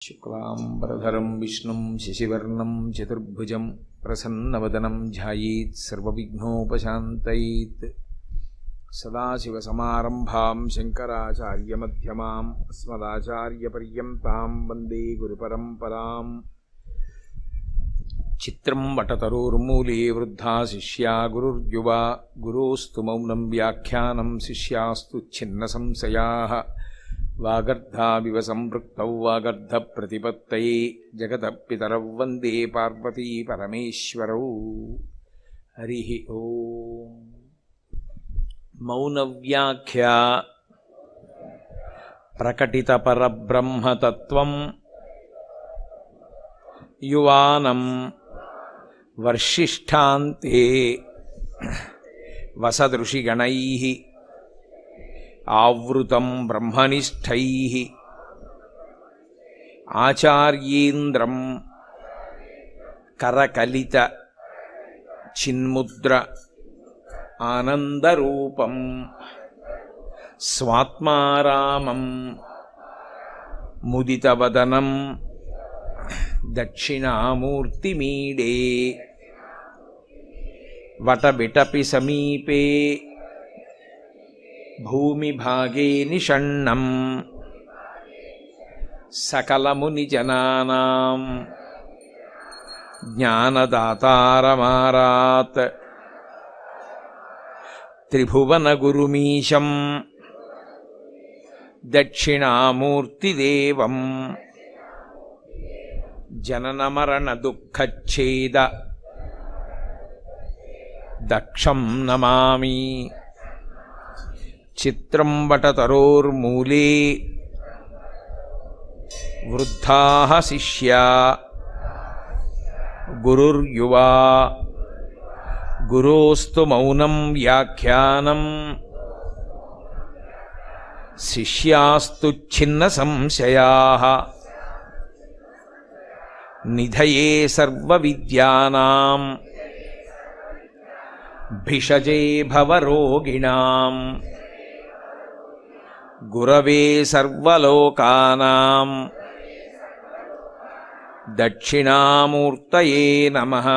शुक्लांबरधरं विष्णुं शशिवर्णं चतुर्भुजं प्रसन्नवदनं ध्यायेत् सर्वविघ्नोपशान्तयेत्। सदाशिवसमारम्भां शङ्कराचार्यमध्यमाम् अस्मदाचार्यपर्यन्तां वन्दे गुरुपरम्पराम्। चित्रं वटतरोर्मूले वृद्धा शिष्या गुरुर्युवा गुरोस्तु मौनं व्याख्यानं शिष्यास्तु छिन्नसंशयाः। वागर्धाविव सम्पृक्तौ वागर्धप्रतिपत्तये जगतः पितरौ वन्दे पार्वती परमेश्वरौ। हरिः ओम्। मौनव्याख्या प्रकटितपरब्रह्मतत्त्वं युवानं वर्षिष्ठान्ते वसदृषिगणैः आवृतं ब्रह्मनिष्ठैः आचार्येन्द्रं करकलित चिन्मुद्र आनन्दरूपं स्वात्मारामं मुदितवदनं दक्षिणामूर्तिमीडे वटबिटपि समीपे भूमिभागे निषण्णं सकलमुनिजनानां ज्ञानदातारमारात् त्रिभुवनगुरुमीशं दक्षिणामूर्तिदेवं जननमरणदुःखच्छेद दक्षं नमामि। चित्रं वटतरोर्मूले वृद्धाः शिष्या गुरुर्युवा गुरोस्तु मौनं व्याख्यानं शिष्यास्तु छिन्नसंशयाः। निधये सर्वविद्यानां भिषजे भवरोगिणां गुरवे सर्वलोकानां दक्षिणामूर्तये नमः।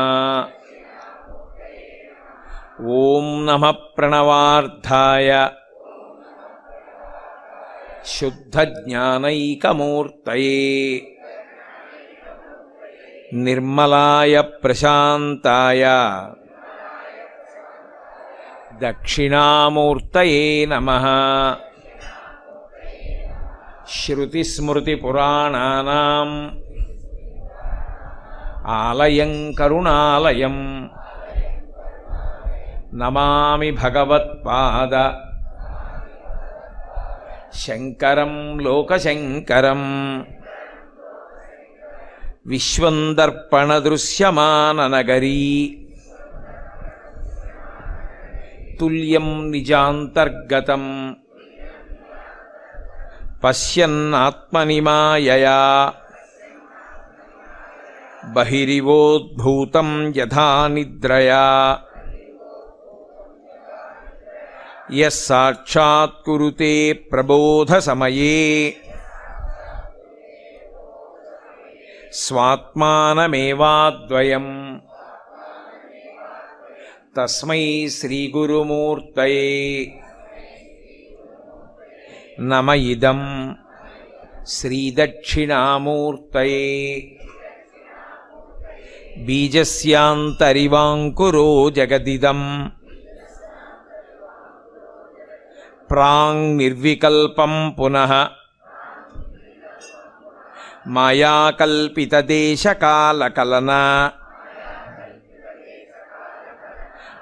ओं नमः प्रणवार्थाय शुद्धज्ञानैकमूर्तये निर्मलाय प्रशान्ताय दक्षिणामूर्तये नमः। श्रुतिस्मृतिपुराणानाम् आलयं करुणालयं नमामि भगवत्पाद शङ्करं लोकशङ्करम्। विश्वन्दर्पणदृश्यमाननगरी तुल्यं निजान्तर्गतं पश्यन्नात्मनि मायया बहिरिवोद्भूतं यथा निद्रया यः साक्षात्कुरुते प्रबोधसमये स्वात्मानमेवाद्वयम् तस्मै श्रीगुरुमूर्तये नम इदं श्रीदक्षिणामूर्तये। बीजस्यान्तरिवाङ्कुरो जगदिदं प्राङ्निर्विकल्पं पुनः मायाकल्पितदेशकालकलना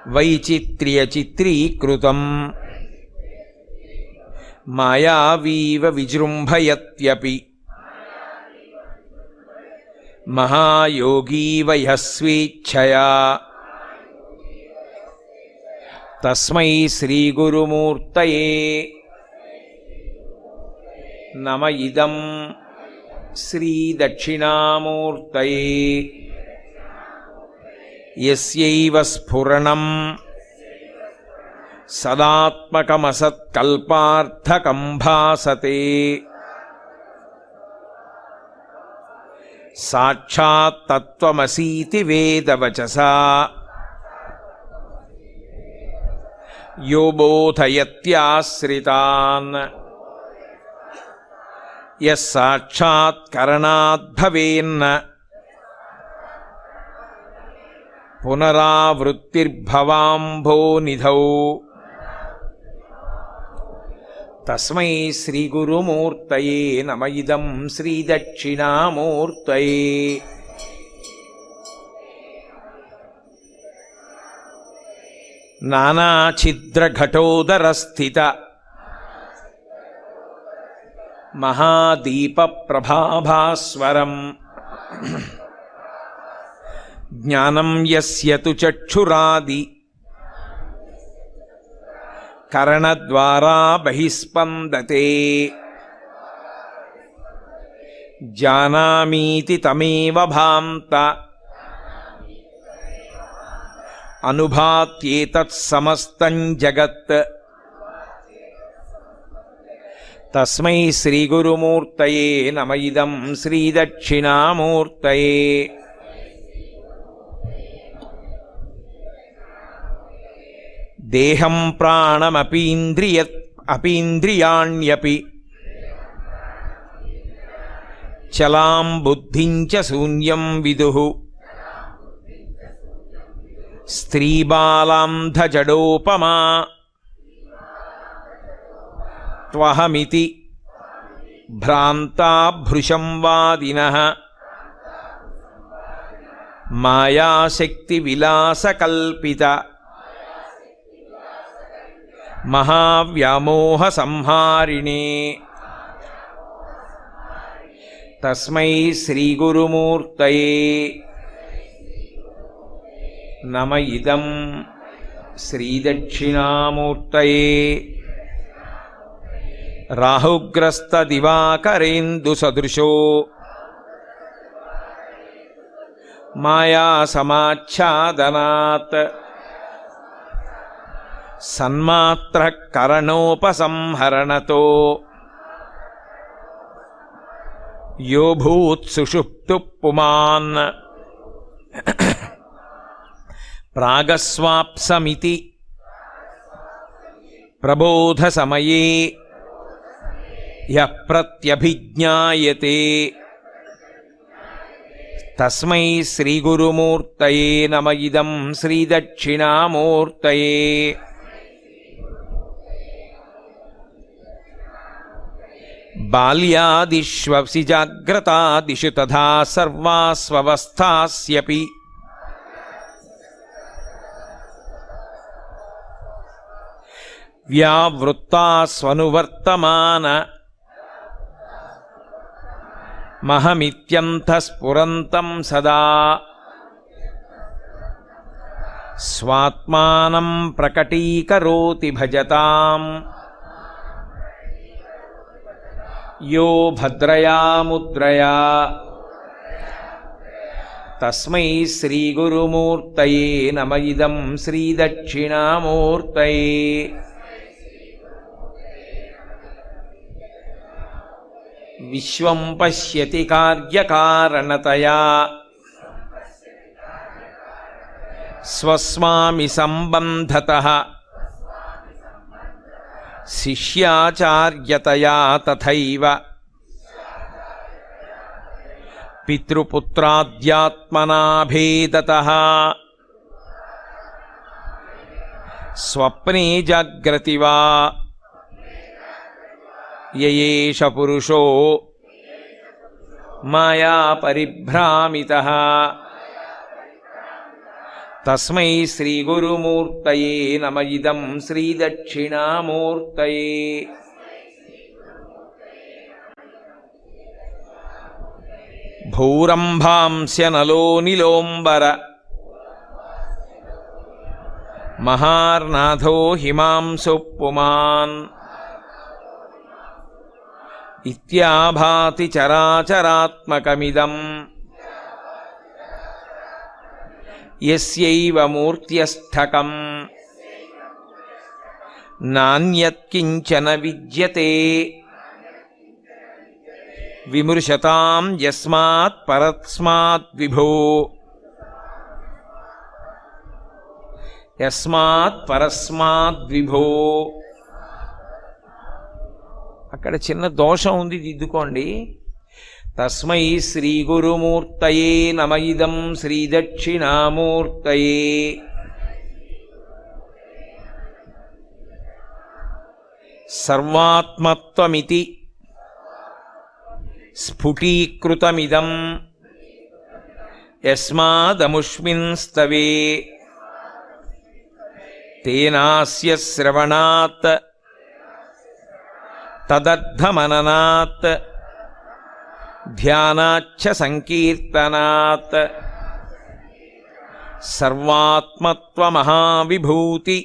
वैचित्र्यचित्रीकृतं मायावीव विजृम्भयत्यपि महायोगी वयः स्वेच्छया तस्मै श्रीगुरुमूर्तये नम इदं श्रीदक्षिणामूर्तये। यस्यैव स्फुरणं सदात्मकमसत्कल्पार्थकं भासते సాక్షాత్ తత్వమసీతి వేదవచసా యో బోధయత్యాశ్రితాన్ యస్ సాక్షాత్కరణాద్ భవేన్న పునరావృత్తిర్భవాంభోనిధౌ. తస్మై శ్రీగురుమూర్తయే నమ. ఇదం శ్రీదక్షిణామూర్తయే. నానాఛిద్రఘటోదరస్థిత మహాదీపప్రభాభాస్వరం జ్ఞానం యస్య తు చక్షురాది కరణద్వారా బహిస్పందతే జానామీతి తమేవ భాంత అనుభాత్యేతత్ సమస్తం జగత్. తస్మై శ్రీగురుమూర్తయే నమ. ఇదం శ్రీదక్షిణామూర్తయే. దేహం ప్రాణమపీంద్రియాణ్యపి చలాం బుద్ధిం చ శూన్యం విదుః స్త్రీబాలాంధజడోపమా త్వహమితి భ్రాంతా భృశం వాదినః మాయాశక్తి విలాసకల్పిత మహావ్యామోహ సంహారిణే. తస్మై శ్రీగురుమూర్తయే నమ. ఇదం శ్రీదక్షిణామూర్తయే. రాహుగ్రస్తదివాకరేందుసదృశో మాయాసమాచ్ఛాదనాత్ సన్మాత్రః కరణోపసంహరణతో యో భూత్సుషుప్తుః పుమాన్ ప్రాగస్వాప్సమితి ప్రబోధసమయే యః ప్రత్యభిజ్ఞాయతే. తస్మై శ్రీగురుమూర్తయే నమ. ఇదం శ్రీదక్షిణామూర్తయే. బాల్యాదిష్వసి జాగ్రత్తాదిషు తథా సర్వాస్వస్థాస్యపి వ్యావృత్తాస్వనువర్తమాన మహమిత్యంతఃస్ఫురంతం సదా స్వాత్మానం ప్రకటీకరోతి భజతాం యో భద్రయా ముద్రయా. తస్మై శ్రీగురుమూర్తయే నమ. ఇదం శ్రీదక్షిణామూర్తయే. విశ్వం పశ్యతి కార్యకారణతయా స్వస్మామి సంబంధతః శిష్యాచార్యతయా తథైవ పితృపుత్రాద్యాత్మనా భేదతః స్వప్నే జాగ్రతి వా యయేష పురుషో మాయా పరిభ్రామితః. తస్మై శ్రీగురుమూర్తయే నమ. ఇదం శ్రీదక్షిణామూర్తయే. భూరంభాంస్యనలో నిలోంబర మహార్నాథో హిమాంశు పుమాన్ ఇత్యాభాతి చరాచరాత్మకమిదం యస్యైవ మూర్త్యస్థకం నాన్యత్కించన విద్యతే విమృశతాం యస్మాత్ పరస్మాత్ విభో. యస్మాత్ పరస్మాత్ విభో. అక్కడ చిన్న దోషం ఉంది, దిద్దుకోండి. తస్మై శ్రీ గురుమూర్తయే నమ ఇదం శ్రీ దక్షిణామూర్తయే. సర్వాత్మత్వమితి స్ఫుటీకృతమిదం యస్మాదముష్మిన్ స్తవే. తేనాస్య శ్రవణాత్ తదర్థమననాత్ ధ్యానాచ్చ సంకీర్తనాత్ సర్వాత్మత్వమహావిభూతి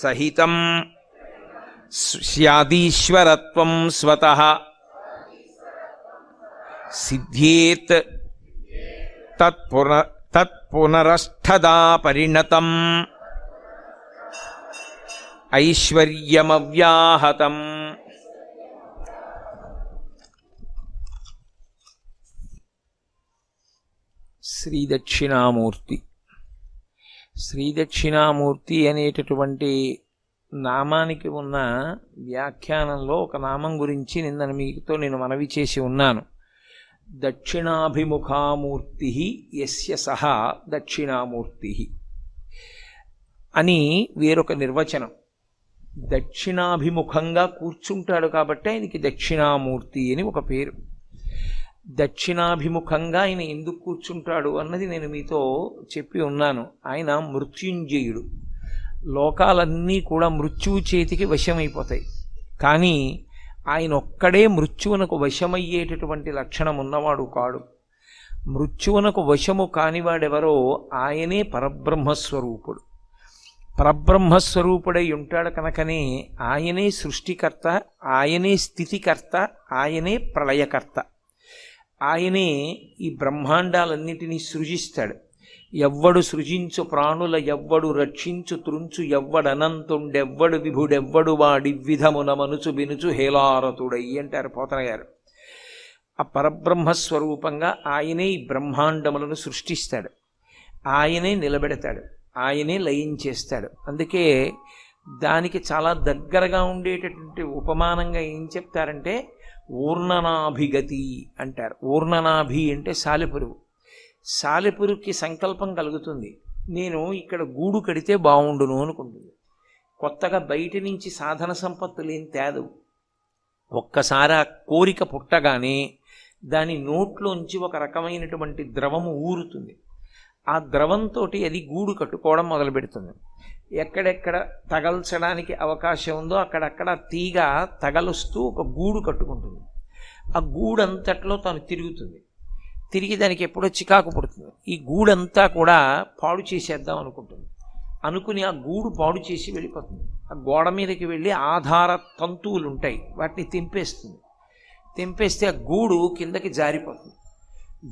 సహితం స్యాదీశ్వరత్వం స్వతః సిద్ధ్యేత్ తత్పునరష్ఠదా పరిణతం ఐశ్వర్యమవ్యాహతం. శ్రీదక్షిణామూర్తి. శ్రీదక్షిణామూర్తి అనేటటువంటి నామానికి ఉన్న వ్యాఖ్యానంలో ఒక నామం గురించి నిన్న మీతో నేను మనవి చేసి ఉన్నాను. దక్షిణాభిముఖామూర్తి యస్య సహా దక్షిణామూర్తి అని వేరొక నిర్వచనం. దక్షిణాభిముఖంగా కూర్చుంటాడు కాబట్టి ఆయనకి దక్షిణామూర్తి అని ఒక పేరు. దక్షిణాభిముఖంగా ఆయన ఎందుకు కూర్చుంటాడు అన్నది నేను మీతో చెప్పి ఉన్నాను. ఆయన మృత్యుంజయుడు. లోకాలన్నీ కూడా మృత్యువు చేతికి వశమైపోతాయి, కానీ ఆయన ఒక్కడే మృత్యువునకు వశమయ్యేటటువంటి లక్షణం ఉన్నవాడు కాడు. మృత్యువునకు వశము కానివాడెవరో ఆయనే పరబ్రహ్మస్వరూపుడు. పరబ్రహ్మస్వరూపుడై ఉంటాడు కనుకనే ఆయనే సృష్టికర్త, ఆయనే స్థితికర్త, ఆయనే ప్రళయకర్త. ఆయనే ఈ బ్రహ్మాండాలన్నిటినీ సృజిస్తాడు. ఎవ్వడు సృజించు ప్రాణుల ఎవ్వడు రక్షించు త్రుంచు ఎవ్వడనంతుండెవ్వడు విభుడెవ్వడు వాడి విధమున మనుచు బినుచు హేలారతుడై అంటారు పోతన గారు. ఆ పరబ్రహ్మస్వరూపంగా ఆయనే ఈ బ్రహ్మాండములను సృష్టిస్తాడు, ఆయనే నిలబెడతాడు, ఆయనే లయించేస్తాడు. అందుకే దానికి చాలా దగ్గరగా ఉండేటటువంటి ఉపమానంగా ఏం చెప్తారంటే ఊర్ణనాభిగతి అంటారు. ఊర్ణనాభి అంటే సాలెపురుగు. సాలెపురుగుకి సంకల్పం కలుగుతుంది, నేను ఇక్కడ గూడు కడితే బాగుండును అనుకుంటుంది. కొత్తగా బయట నుంచి సాధన సంపత్తులు ఏం తేదవు. ఒక్కసారి ఆ కోరిక పుట్టగానే దాని నోట్లోంచి ఒక రకమైనటువంటి ద్రవము ఊరుతుంది. ఆ ద్రవంతో అది గూడు కట్టుకోవడం మొదలు పెడుతుంది. ఎక్కడెక్కడ తగల్చడానికి అవకాశం ఉందో అక్కడక్కడ తీగ తగలుస్తూ ఒక గూడు కట్టుకుంటుంది. ఆ గూడంతట్లో తను తిరుగుతుంది. తిరిగి దానికి ఎప్పుడో చికాకు పుడుతుంది. ఈ గూడంతా కూడా పాడు చేసేద్దాం అనుకుంటుంది. అనుకుని ఆ గూడు పాడు చేసి వెళ్ళిపోతుంది. ఆ గోడ మీదకి వెళ్ళి ఆధార తంతువులు ఉంటాయి, వాటిని తెంపేస్తుంది. తెంపేస్తే ఆ గూడు కిందకి జారిపోతుంది.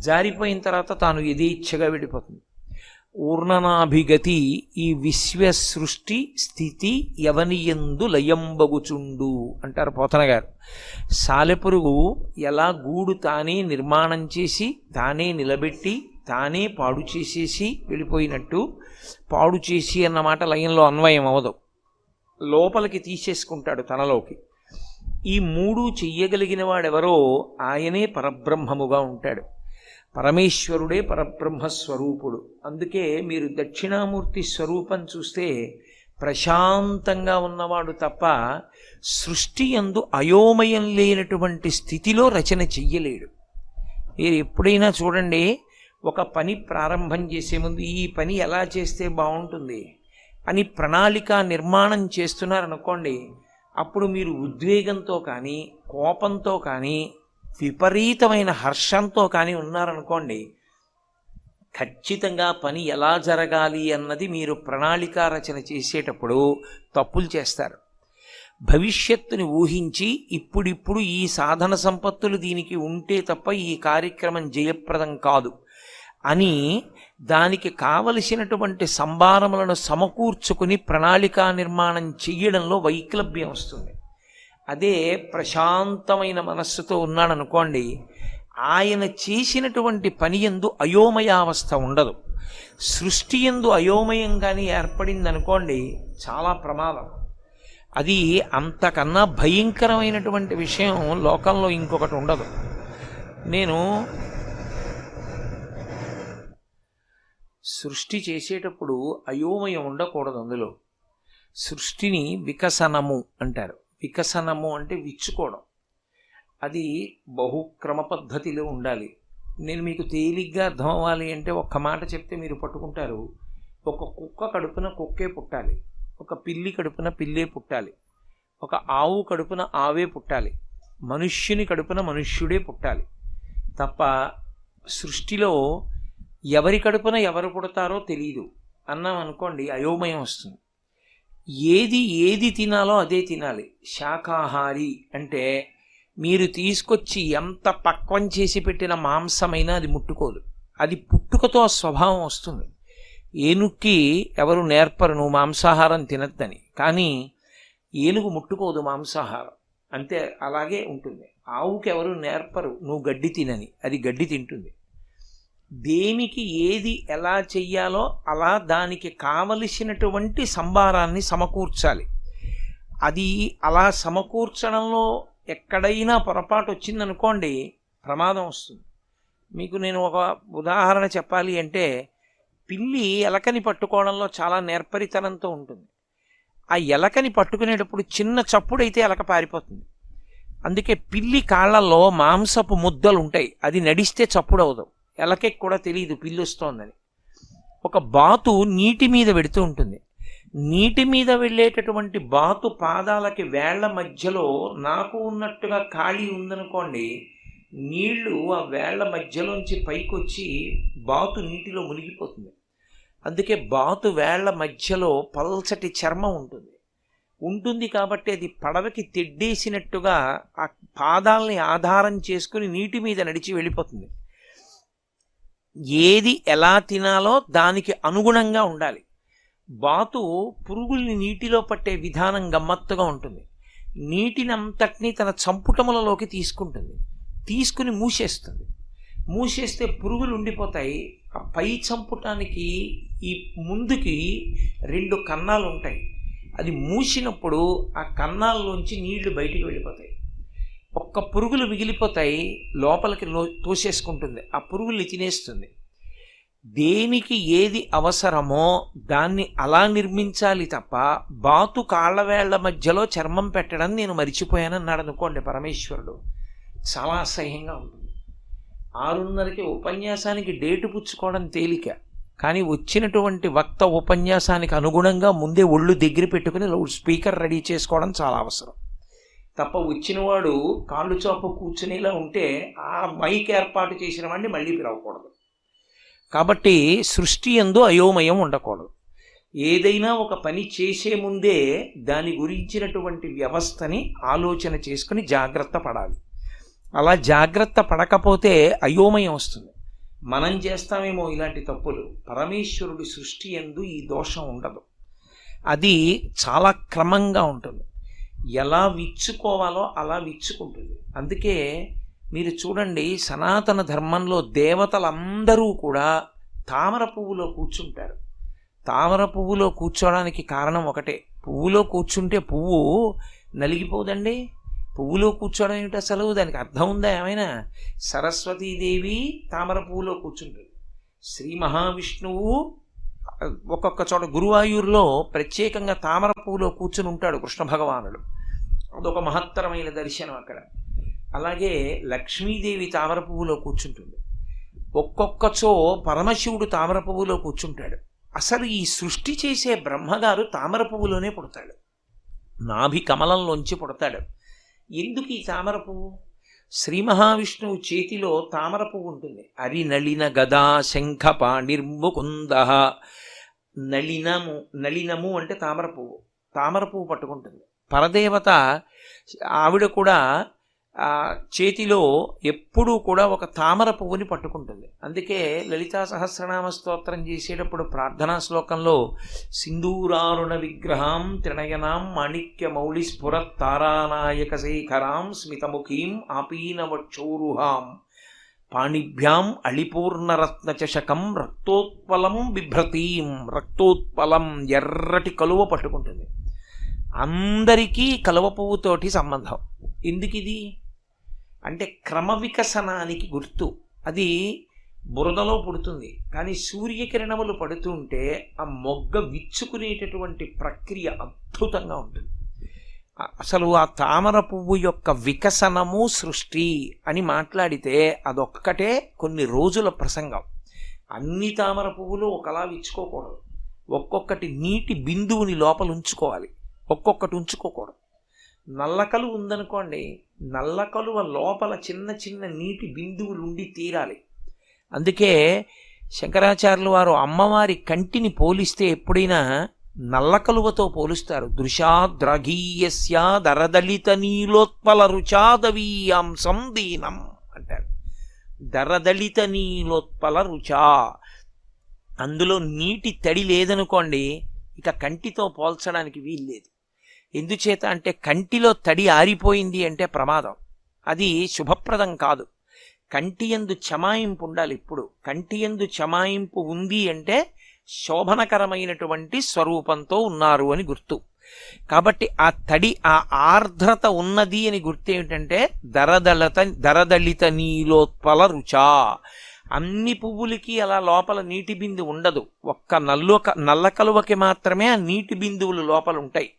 జారిపోయిన తర్వాత తాను యథేచ్ఛగా వెళ్ళిపోతుంది. ఊర్ణనాభిగతి ఈ విశ్వ సృష్టి స్థితి ఎవనియందు లయంబగుచుండు అంటారు పోతన గారు. సాలెపురుగు ఎలా గూడు తానే నిర్మాణం చేసి తానే నిలబెట్టి తానే పాడు చేసేసి వెళ్ళిపోయినట్టు, పాడు చేసి అన్నమాట లయంలో అన్వయం అవదు, లోపలికి తీసేసుకుంటాడు తనలోకి. ఈ మూడు చెయ్యగలిగిన వాడెవరో ఆయనే పరబ్రహ్మముగా ఉంటాడు. పరమేశ్వరుడే పరబ్రహ్మస్వరూపుడు. అందుకే మీరు దక్షిణామూర్తి స్వరూపం చూస్తే ప్రశాంతంగా ఉన్నవాడు తప్ప సృష్టి యందు అయోమయం లేనటువంటి స్థితిలో రచన చెయ్యలేడు. మీరు ఎప్పుడైనా చూడండి, ఒక పని ప్రారంభం చేసే ముందు ఈ పని ఎలా చేస్తే బాగుంటుంది అని ప్రణాళిక నిర్మాణం చేస్తున్నారనుకోండి, అప్పుడు మీరు ఉద్వేగంతో కానీ కోపంతో కానీ విపరీతమైన హర్షంతో కానీ ఉన్నారనుకోండి, ఖచ్చితంగా పని ఎలా జరగాలి అన్నది మీరు ప్రణాళిక రచన చేసేటప్పుడు తప్పులు చేస్తారు. భవిష్యత్తుని ఊహించి ఇప్పుడిప్పుడు ఈ సాధన సంపత్తులు దీనికి ఉంటే తప్ప ఈ కార్యక్రమం జయప్రదం కాదు అని దానికి కావలసినటువంటి సంభారములను సమకూర్చుకుని ప్రణాళికా నిర్మాణం చెయ్యడంలో వైక్లభ్యం వస్తుంది. అదే ప్రశాంతమైన మనస్సుతో ఉన్నాడనుకోండి, ఆయన చేసినటువంటి పని యందు అయోమయావస్థ ఉండదు. సృష్టి యందు అయోమయం కానీ ఏర్పడిందనుకోండి, చాలా ప్రమాదం. అది అంతకన్నా భయంకరమైనటువంటి విషయం లోకంలో ఇంకొకటి ఉండదు. నేను సృష్టి చేసేటప్పుడు అయోమయం ఉండకూడదు. అందులో సృష్టిని వికసనము అంటారు. వికసనము అంటే విచ్చుకోవడం. అది బహుక్రమ పద్ధతిలో ఉండాలి. నేను మీకు తేలిగ్గా అర్థం అవ్వాలి అంటే ఒక్క మాట చెప్తే మీరు పట్టుకుంటారు. ఒక కుక్క కడుపున కుక్కే పుట్టాలి, ఒక పిల్లి కడుపున పిల్లే పుట్టాలి, ఒక ఆవు కడుపున ఆవే పుట్టాలి, మనుష్యుని కడుపున మనుష్యుడే పుట్టాలి తప్ప సృష్టిలో ఎవరి కడుపున ఎవరు పుడతారో తెలియదు అన్నాం అనుకోండి, అయోమయం వస్తుంది. ఏది తినాలో అదే తినాలి. శాకాహారి అంటే మీరు తీసుకొచ్చి ఎంత పక్వం చేసి పెట్టిన మాంసమైనా అది ముట్టుకోదు. అది పుట్టుకతో ఆ స్వభావం వస్తుంది. ఏనుక్కి ఎవరు నేర్పరు నువ్వు మాంసాహారం తినద్దని, కానీ ఏనుగు ముట్టుకోదు మాంసాహారం, అంతే అలాగే ఉంటుంది. ఆవుకి ఎవరు నేర్పరు నువ్వు గడ్డి తినని, అది గడ్డి తింటుంది. దేనికి ఏది ఎలా చెయ్యాలో అలా దానికి కావలసినటువంటి సంభారాన్ని సమకూర్చాలి. అది అలా సమకూర్చడంలో ఎక్కడైనా పొరపాటు వచ్చిందనుకోండి, ప్రమాదం వస్తుంది. మీకు నేను ఒక ఉదాహరణ చెప్పాలి అంటే, పిల్లి ఎలకని పట్టుకోవడంలో చాలా నేర్పరితనంతో ఉంటుంది. ఆ ఎలకని పట్టుకునేటప్పుడు చిన్న చప్పుడైతే ఎలక పారిపోతుంది. అందుకే పిల్లి కాళ్ళల్లో మాంసపు ముద్దలు ఉంటాయి, అది నడిస్తే చప్పుడు అవదు. ఎలకెకి కూడా తెలియదు పిల్లి వస్తోందని. ఒక బాతు నీటి మీద వెడుతూ ఉంటుంది. నీటి మీద వెళ్ళేటటువంటి బాతు పాదాలకి వేళ్ల మధ్యలో నాకు ఉన్నట్టుగా ఖాళీ ఉందనుకోండి, నీళ్లు ఆ వేళ్ల మధ్యలోంచి పైకొచ్చి బాతు నీటిలో మునిగిపోతుంది. అందుకే బాతు వేళ్ల మధ్యలో పల్చటి చర్మం ఉంటుంది కాబట్టి అది పడవకి తెడ్డేసినట్టుగా ఆ పాదాలని ఆధారం చేసుకుని నీటి మీద నడిచి వెళ్ళిపోతుంది. ఏది ఎలా తినాలో దానికి అనుగుణంగా ఉండాలి. బాతు పురుగుల్ని నీటిలో పట్టే విధానం గమ్మత్తుగా ఉంటుంది. నీటినంతటినీ తన చంపుటములలోకి తీసుకుని మూసేస్తే పురుగులు ఉండిపోతాయి. ఆ పై చంపుటానికి ఈ ముందుకి 2 కన్నాలు ఉంటాయి. అది మూసినప్పుడు ఆ కన్నాల్లోంచి నీళ్లు బయటికి వెళ్ళిపోతాయి. ఒక్క పురుగులు మిగిలిపోతాయి, లోపలికి తోసేసుకుంటుంది, ఆ పురుగుల్ని తినేస్తుంది. దేనికి ఏది అవసరమో దాన్ని అలా నిర్మించాలి తప్ప బాతు కాళ్ళవేళ్ల మధ్యలో చర్మం పెట్టడం నేను మరిచిపోయానన్నాడు అనుకోండి పరమేశ్వరుడు, చాలా అసహ్యంగా ఉంటుంది. 6:30కి ఉపన్యాసానికి డేటు పుచ్చుకోవడం తేలిక, కానీ వచ్చినటువంటి వక్త ఉపన్యాసానికి అనుగుణంగా ముందే ఒళ్ళు దగ్గర పెట్టుకుని లౌడ్ స్పీకర్ రెడీ చేసుకోవడం చాలా అవసరం. తప్ప వచ్చినవాడు కాళ్ళు చోప కూర్చునేలా ఉంటే ఆ మైక్ ఏర్పాటు చేసిన వాడిని మళ్ళీ పిలవకూడదు. కాబట్టి సృష్టి యందు అయోమయం ఉండకూడదు. ఏదైనా ఒక పని చేసే ముందే దాని గురించినటువంటి వ్యవస్థని ఆలోచన చేసుకుని జాగ్రత్త పడాలి. అలా జాగ్రత్త పడకపోతే అయోమయం వస్తుంది. మనం చేస్తామేమో ఇలాంటి తప్పులు, పరమేశ్వరుడి సృష్టి యందు ఈ దోషం ఉండదు. అది చాలా క్రమంగా ఉంటుంది. ఎలా విచ్చుకోవాలో అలా విచ్చుకుంటుంది. అందుకే మీరు చూడండి, సనాతన ధర్మంలో దేవతలందరూ కూడా తామర పువ్వులో కూర్చుంటారు. తామర పువ్వులో కూర్చోవడానికి కారణం ఒకటే, పువ్వులో కూర్చుంటే పువ్వు నలిగిపోదండి. పువ్వులో కూర్చోవడం ఏమిటి అసలు, దానికి అర్థం ఉందా ఏమైనా? సరస్వతీదేవి తామర పువ్వులో కూర్చుంటుంది. శ్రీ మహావిష్ణువు ఒక్కొక్క చోట గురువాయూరులో ప్రత్యేకంగా తామర పువ్వులో కూర్చుని ఉంటాడు కృష్ణ భగవానుడు. అదొక మహత్తరమైన దర్శనం అక్కడ. అలాగే లక్ష్మీదేవి తామర పువ్వులో కూర్చుంటుంది. ఒక్కొక్కచో పరమశివుడు తామర పువ్వులో కూర్చుంటాడు. అసలు ఈ సృష్టి చేసే బ్రహ్మగారు తామర పువ్వులోనే పుడతాడు, నాభి కమలంలోంచి పుడతాడు. ఎందుకు ఈ తామర పువ్వు? శ్రీ మహావిష్ణువు చేతిలో తామర పువ్వు ఉంటుంది. అరి నళిన గదా శంఖ పాణిర్ముకుంద. నళినము అంటే తామర పువ్వు పట్టుకుంటుంది. పరదేవత ఆవిడ కూడా చేతిలో ఎప్పుడూ కూడా ఒక తామర పువ్వుని పట్టుకుంటుంది. అందుకే లలితా సహస్రనామ స్తోత్రం చేసేటప్పుడు ప్రార్థనా శ్లోకంలో సింధూరారుణ విగ్రహాం త్రినయనాం మాణిక్య మౌళి స్ఫురత్ తారానాయక శేఖరాం స్మితముఖీం ఆపీనవక్షోరుహాం పాణిభ్యాం అళిపూర్ణరత్నచషకం రక్తోత్పలం బిభ్రతీం, రక్తోత్పలం ఎర్రటి కలువ పట్టుకుంటుంది. అందరికీ కలువ పువ్వుతోటి సంబంధం. ఎందుకు ఇది అంటే క్రమ వికసనానికి గుర్తు. అది బురదలో పుడుతుంది, కానీ సూర్యకిరణములు పడుతుంటే ఆ మొగ్గ విచ్చుకునేటటువంటి ప్రక్రియ అద్భుతంగా ఉంటుంది. అసలు ఆ తామర పువ్వు యొక్క వికసనము సృష్టి అని మాట్లాడితే అదొక్కటే కొన్ని రోజుల ప్రసంగం. అన్ని తామర పువ్వులు ఒకలా విచ్చుకోకూడదు. ఒక్కొక్కటి నీటి బిందువుని లోపల ఉంచుకోవాలి, ఒక్కొక్కటి ఉంచుకోకూడదు. నల్లకలువ ఉందనుకోండి, నల్లకలువ లోపల చిన్న చిన్న నీటి బిందువులు ఉండి తీరాలి. అందుకే శంకరాచార్యులు వారు అమ్మవారి కంటిని పోలిస్తే ఎప్పుడైనా నల్లకలువతో పోలుస్తారు. దృశాద్రగీయస్య దరదళిత నీలోత్పల రుచాదవీయాంసం దీనం అంటారు. దరదళిత నీలోత్పల రుచా, అందులో నీటి తడి లేదనుకోండి, ఇక కంటితో పోల్చడానికి వీల్లేదు. ఎందుచేత అంటే కంటిలో తడి ఆరిపోయింది అంటే ప్రమాదం, అది శుభప్రదం కాదు. కంటి యందు చమాయింపు ఉండాలి. ఇప్పుడు కంటి యందు చమాయింపు ఉంది అంటే శోభనకరమైనటువంటి స్వరూపంతో ఉన్నారు అని గుర్తు. కాబట్టి ఆ తడి, ఆ ఆర్ద్రత ఉన్నది అని గుర్తు ఏమిటంటే దరదళిత నీలోత్పల రుచా. అన్ని పువ్వులకి అలా లోపల నీటి బిందు ఉండదు, ఒక్క నల్ల కలువకి మాత్రమే ఆ నీటి బిందువులు లోపల ఉంటాయి.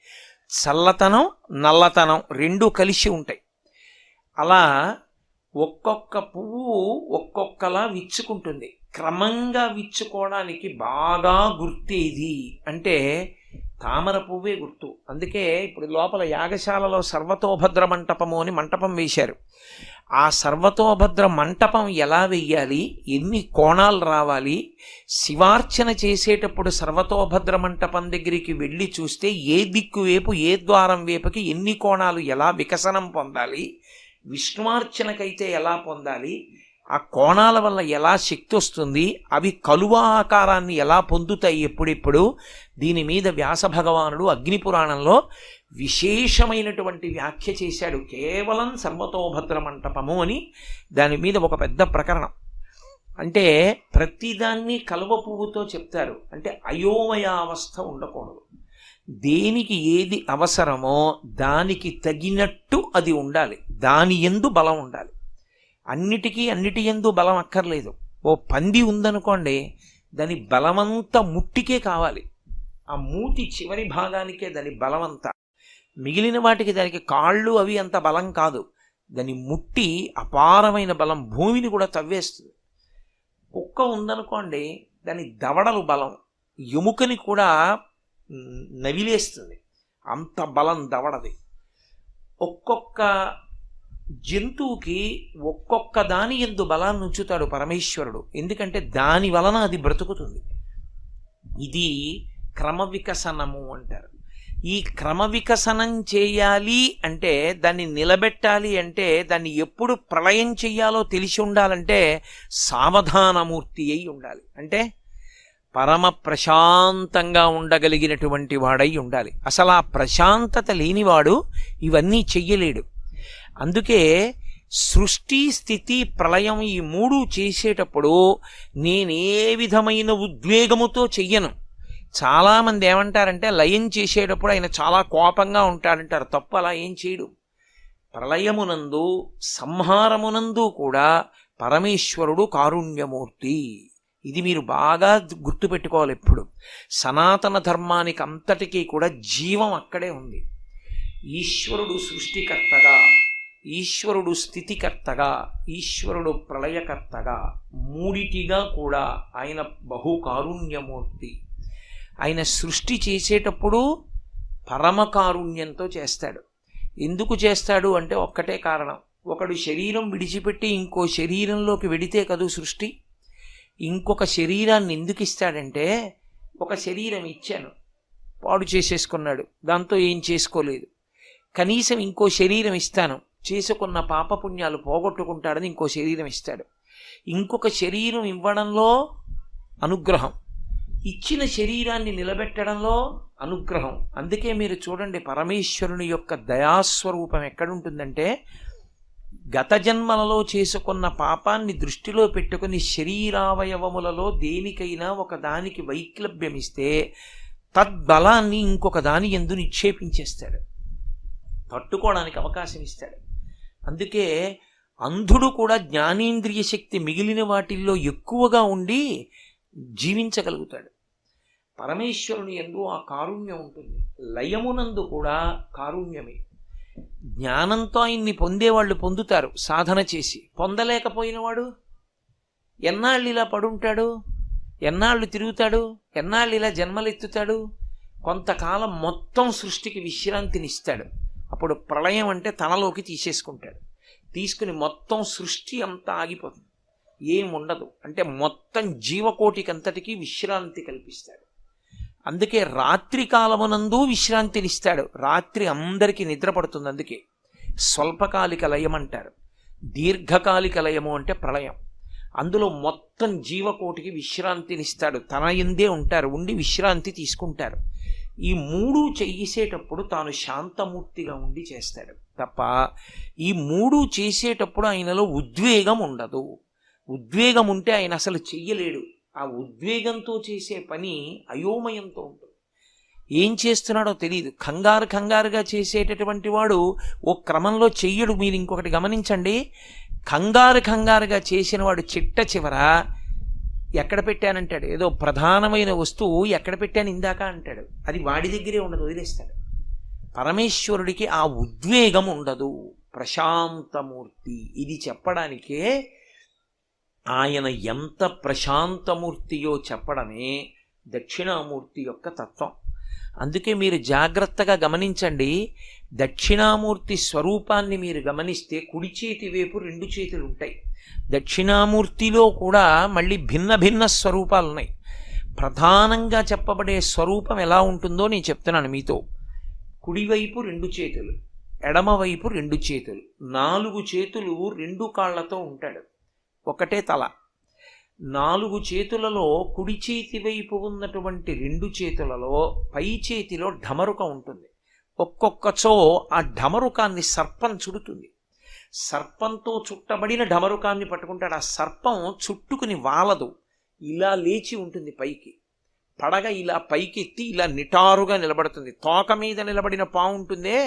చల్లతనం నల్లతనం రెండూ కలిసి ఉంటాయి. అలా ఒక్కొక్క పువ్వు ఒక్కొక్కలా విచ్చుకుంటుంది. క్రమంగా విచ్చుకోవడానికి బాగా గుర్తేది అంటే తామర పువ్వే గుర్తు. అందుకే ఇప్పుడు లోపల యాగశాలలో సర్వతోభద్ర మంటపము అని మంటపం వేశారు. ఆ సర్వతోభద్ర మంటపం ఎలా వెయ్యాలి, ఎన్ని కోణాలు రావాలి, శివార్చన చేసేటప్పుడు సర్వతోభద్ర మంటపం దగ్గరికి వెళ్ళి చూస్తే ఏ దిక్కు వైపు ఏ ద్వారం వైపుకి ఎన్ని కోణాలు ఎలా వికసనం పొందాలి, విష్ణువార్చనకైతే ఎలా పొందాలి, ఆ కోణాల వల్ల ఎలా శక్తి వస్తుంది, అవి కలువ ఆకారాన్ని ఎలా పొందుతాయి ఎప్పుడెప్పుడు, దీని మీద వ్యాస భగవానుడు అగ్నిపురాణంలో విశేషమైనటువంటి వ్యాఖ్య చేశాడు. కేవలం సర్వతోభద్ర మంటపము అని దాని మీద ఒక పెద్ద ప్రకరణం. అంటే ప్రతిదాన్ని కలువ పువ్వుతో చెప్తారు. అంటే అయోమయావస్థ ఉండకూడదు. దేనికి ఏది అవసరమో దానికి తగినట్టు అది ఉండాలి, దాని యందు బలం ఉండాలి. అన్నిటి యందు బలం అక్కర్లేదు. ఓ పంది ఉందనుకోండి, దాని బలమంతా ముట్టికే కావాలి, ఆ మూతి చివరి భాగానికే దాని బలమంతా. మిగిలిన వాటికి దానికి కాళ్ళు అవి అంత బలం కాదు, దాని ముట్టి అపారమైన బలం, భూమిని కూడా తవ్వేస్తుంది. కుక్క ఉందనుకోండి, దాని దవడలు బలం, ఎముకని కూడా నవిలేస్తుంది, అంత బలం దవడది. ఒక్కొక్క జంతువుకి ఒక్కొక్క దాని యందు బలాన్ని ఉంచుతాడు పరమేశ్వరుడు, ఎందుకంటే దాని వలన అది బ్రతుకుతుంది. ఇది క్రమ వికసనము అంటారు. ఈ క్రమ వికసనం చేయాలి అంటే, దాన్ని నిలబెట్టాలి అంటే, దాన్ని ఎప్పుడు ప్రళయం చెయ్యాలో తెలిసి ఉండాలంటే సావధానమూర్తి అయి ఉండాలి. అంటే పరమ ప్రశాంతంగా ఉండగలిగినటువంటి వాడై ఉండాలి. అసలు ఆ ప్రశాంతత లేనివాడు ఇవన్నీ చెయ్యలేడు. అందుకే సృష్టి స్థితి ప్రళయం ఈ మూడు చేసేటప్పుడు నేనే విధమైన ఉద్వేగముతో చెయ్యను. చాలామంది ఏమంటారంటే లయం చేసేటప్పుడు ఆయన చాలా కోపంగా ఉంటాడంటారు. తప్పు, అలా ఏం చేయడు. ప్రళయమునందు సంహారమునందు కూడా పరమేశ్వరుడు కారుణ్యమూర్తి. ఇది మీరు బాగా గుర్తుపెట్టుకోవాలి. ఎప్పుడు సనాతన ధర్మానికి అంతటికీ కూడా జీవం అక్కడే ఉంది. ఈశ్వరుడు సృష్టికర్తగా, ఈశ్వరుడు స్థితికర్తగా, ఈశ్వరుడు ప్రళయకర్తగా, మూడిటిగా కూడా ఆయన బహుకారుణ్యమూర్తి. ఆయన సృష్టి చేసేటప్పుడు పరమకారుణ్యంతో చేస్తాడు. ఎందుకు చేస్తాడు అంటే ఒక్కటే కారణం. ఒకడు శరీరం విడిచిపెట్టి ఇంకో శరీరంలోకి వెడితే కదూ సృష్టి. ఇంకొక శరీరాన్ని ఎందుకు ఇస్తాడంటే, ఒక శరీరం ఇచ్చాను, పాడు చేసేసుకున్నాడు, దాంతో ఏం చేసుకోలేదు, కనీసం ఇంకో శరీరం ఇస్తాను, చేసుకున్న పాపపుణ్యాలు పోగొట్టుకుంటాడని ఇంకో శరీరం ఇస్తాడు. ఇంకొక శరీరం ఇవ్వడంలో అనుగ్రహం, ఇచ్చిన శరీరాన్ని నిలబెట్టడంలో అనుగ్రహం. అందుకే మీరు చూడండి, పరమేశ్వరుని యొక్క దయాస్వరూపం ఎక్కడుంటుందంటే, గత జన్మలలో చేసుకున్న పాపాన్ని దృష్టిలో పెట్టుకుని శరీరావయవములలో దేనికైనా ఒక దానికి వైక్లభ్యమిస్తే తద్బలాన్ని ఇంకొక దాని యందు నిక్షేపించేస్తాడు, తట్టుకోవడానికి అవకాశం ఇస్తాడు. అందుకే అంధుడు కూడా జ్ఞానేంద్రియ శక్తి మిగిలిన వాటిల్లో ఎక్కువగా ఉండి జీవించగలుగుతాడు. పరమేశ్వరుని యందు ఆ కారుణ్యం ఉంటుంది. లయమునందు కూడా కారుణ్యమే. జ్ఞానంతో ఆయన్ని పొందేవాళ్ళు పొందుతారు సాధన చేసి. పొందలేకపోయినవాడు ఎన్నాళ్ళు ఇలా పడుంటాడు, ఎన్నాళ్ళు తిరుగుతాడు, ఎన్నాళ్ళు ఇలా జన్మలెత్తుతాడు? కొంతకాలం మొత్తం సృష్టికి విశ్రాంతినిస్తాడు. అప్పుడు ప్రళయం అంటే తనలోకి తీసేసుకుంటాడు. తీసుకుని మొత్తం సృష్టి అంతా ఆగిపోతుంది, ఏముండదు. అంటే మొత్తం జీవకోటికంతటికి విశ్రాంతి కల్పిస్తాడు. అందుకే రాత్రి కాలమునందు విశ్రాంతినిస్తాడు. రాత్రి అందరికీ నిద్ర పడుతుంది. అందుకే స్వల్పకాలిక లయం అంటారు. దీర్ఘకాలిక లయము అంటే ప్రళయం. అందులో మొత్తం జీవకోటికి విశ్రాంతినిస్తాడు. తన యందే ఉంటారు, ఉండి విశ్రాంతి తీసుకుంటారు. ఈ మూడు చేసేటప్పుడు తాను శాంతమూర్తిగా ఉండి చేస్తాడు తప్ప ఈ మూడు చేసేటప్పుడు ఆయనలో ఉద్వేగం ఉండదు. ఉద్వేగం ఉంటే ఆయన అసలు చెయ్యలేడు. ఆ ఉద్వేగంతో చేసే పని అయోమయంతో ఉంటుంది. ఏం చేస్తున్నాడో తెలియదు. కంగారుగా చేసేటటువంటి వాడు ఓ క్రమంలో చెయ్యడు. మీరు ఇంకొకటి గమనించండి, కంగారుగా చేసిన వాడు చిట్ట చివర ఎక్కడ పెట్టానంటాడు. ఏదో ప్రధానమైన వస్తువు ఎక్కడ పెట్టాను ఇందాక అంటాడు. అది వాడి దగ్గరే ఉండదు, వదిలేస్తాడు. పరమేశ్వరుడికి ఆ ఉద్వేగం ఉండదు, ప్రశాంతమూర్తి. ఇది చెప్పడానికే ఆయన ఎంత ప్రశాంతమూర్తియో చెప్పడమే దక్షిణామూర్తి యొక్క తత్వం. అందుకే మీరు జాగ్రత్తగా గమనించండి. దక్షిణామూర్తి స్వరూపాన్ని మీరు గమనిస్తే కుడి చేతి వైపు 2 చేతులు ఉంటాయి. దక్షిణామూర్తిలో కూడా మళ్ళీ భిన్న భిన్న స్వరూపాలు ఉన్నాయి. ప్రధానంగా చెప్పబడే స్వరూపం ఎలా ఉంటుందో నేను చెప్తున్నాను మీతో. కుడివైపు 2 చేతులు, ఎడమవైపు 2 చేతులు, 4 చేతులు 2 కాళ్లతో ఉంటాడు, ఒకటే తల. 4 చేతులలో కుడి చేతి వైపు ఉన్నటువంటి 2 చేతులలో పై చేతిలో ఢమరుక ఉంటుంది. ఒక్కొక్కచో ఆ ఢమరుకాన్ని సర్పం చుడుతుంది. సర్పంతో చుట్టబడిన ఢమరుకాన్ని పట్టుకుంటాడు. ఆ సర్పం చుట్టుకుని వాలదు, ఇలా లేచి ఉంటుంది పైకి. పడగ ఇలా పైకెత్తి ఇలా నిటారుగా నిలబడుతుంది. తోక మీద నిలబడిన పాము ఉంటుందే,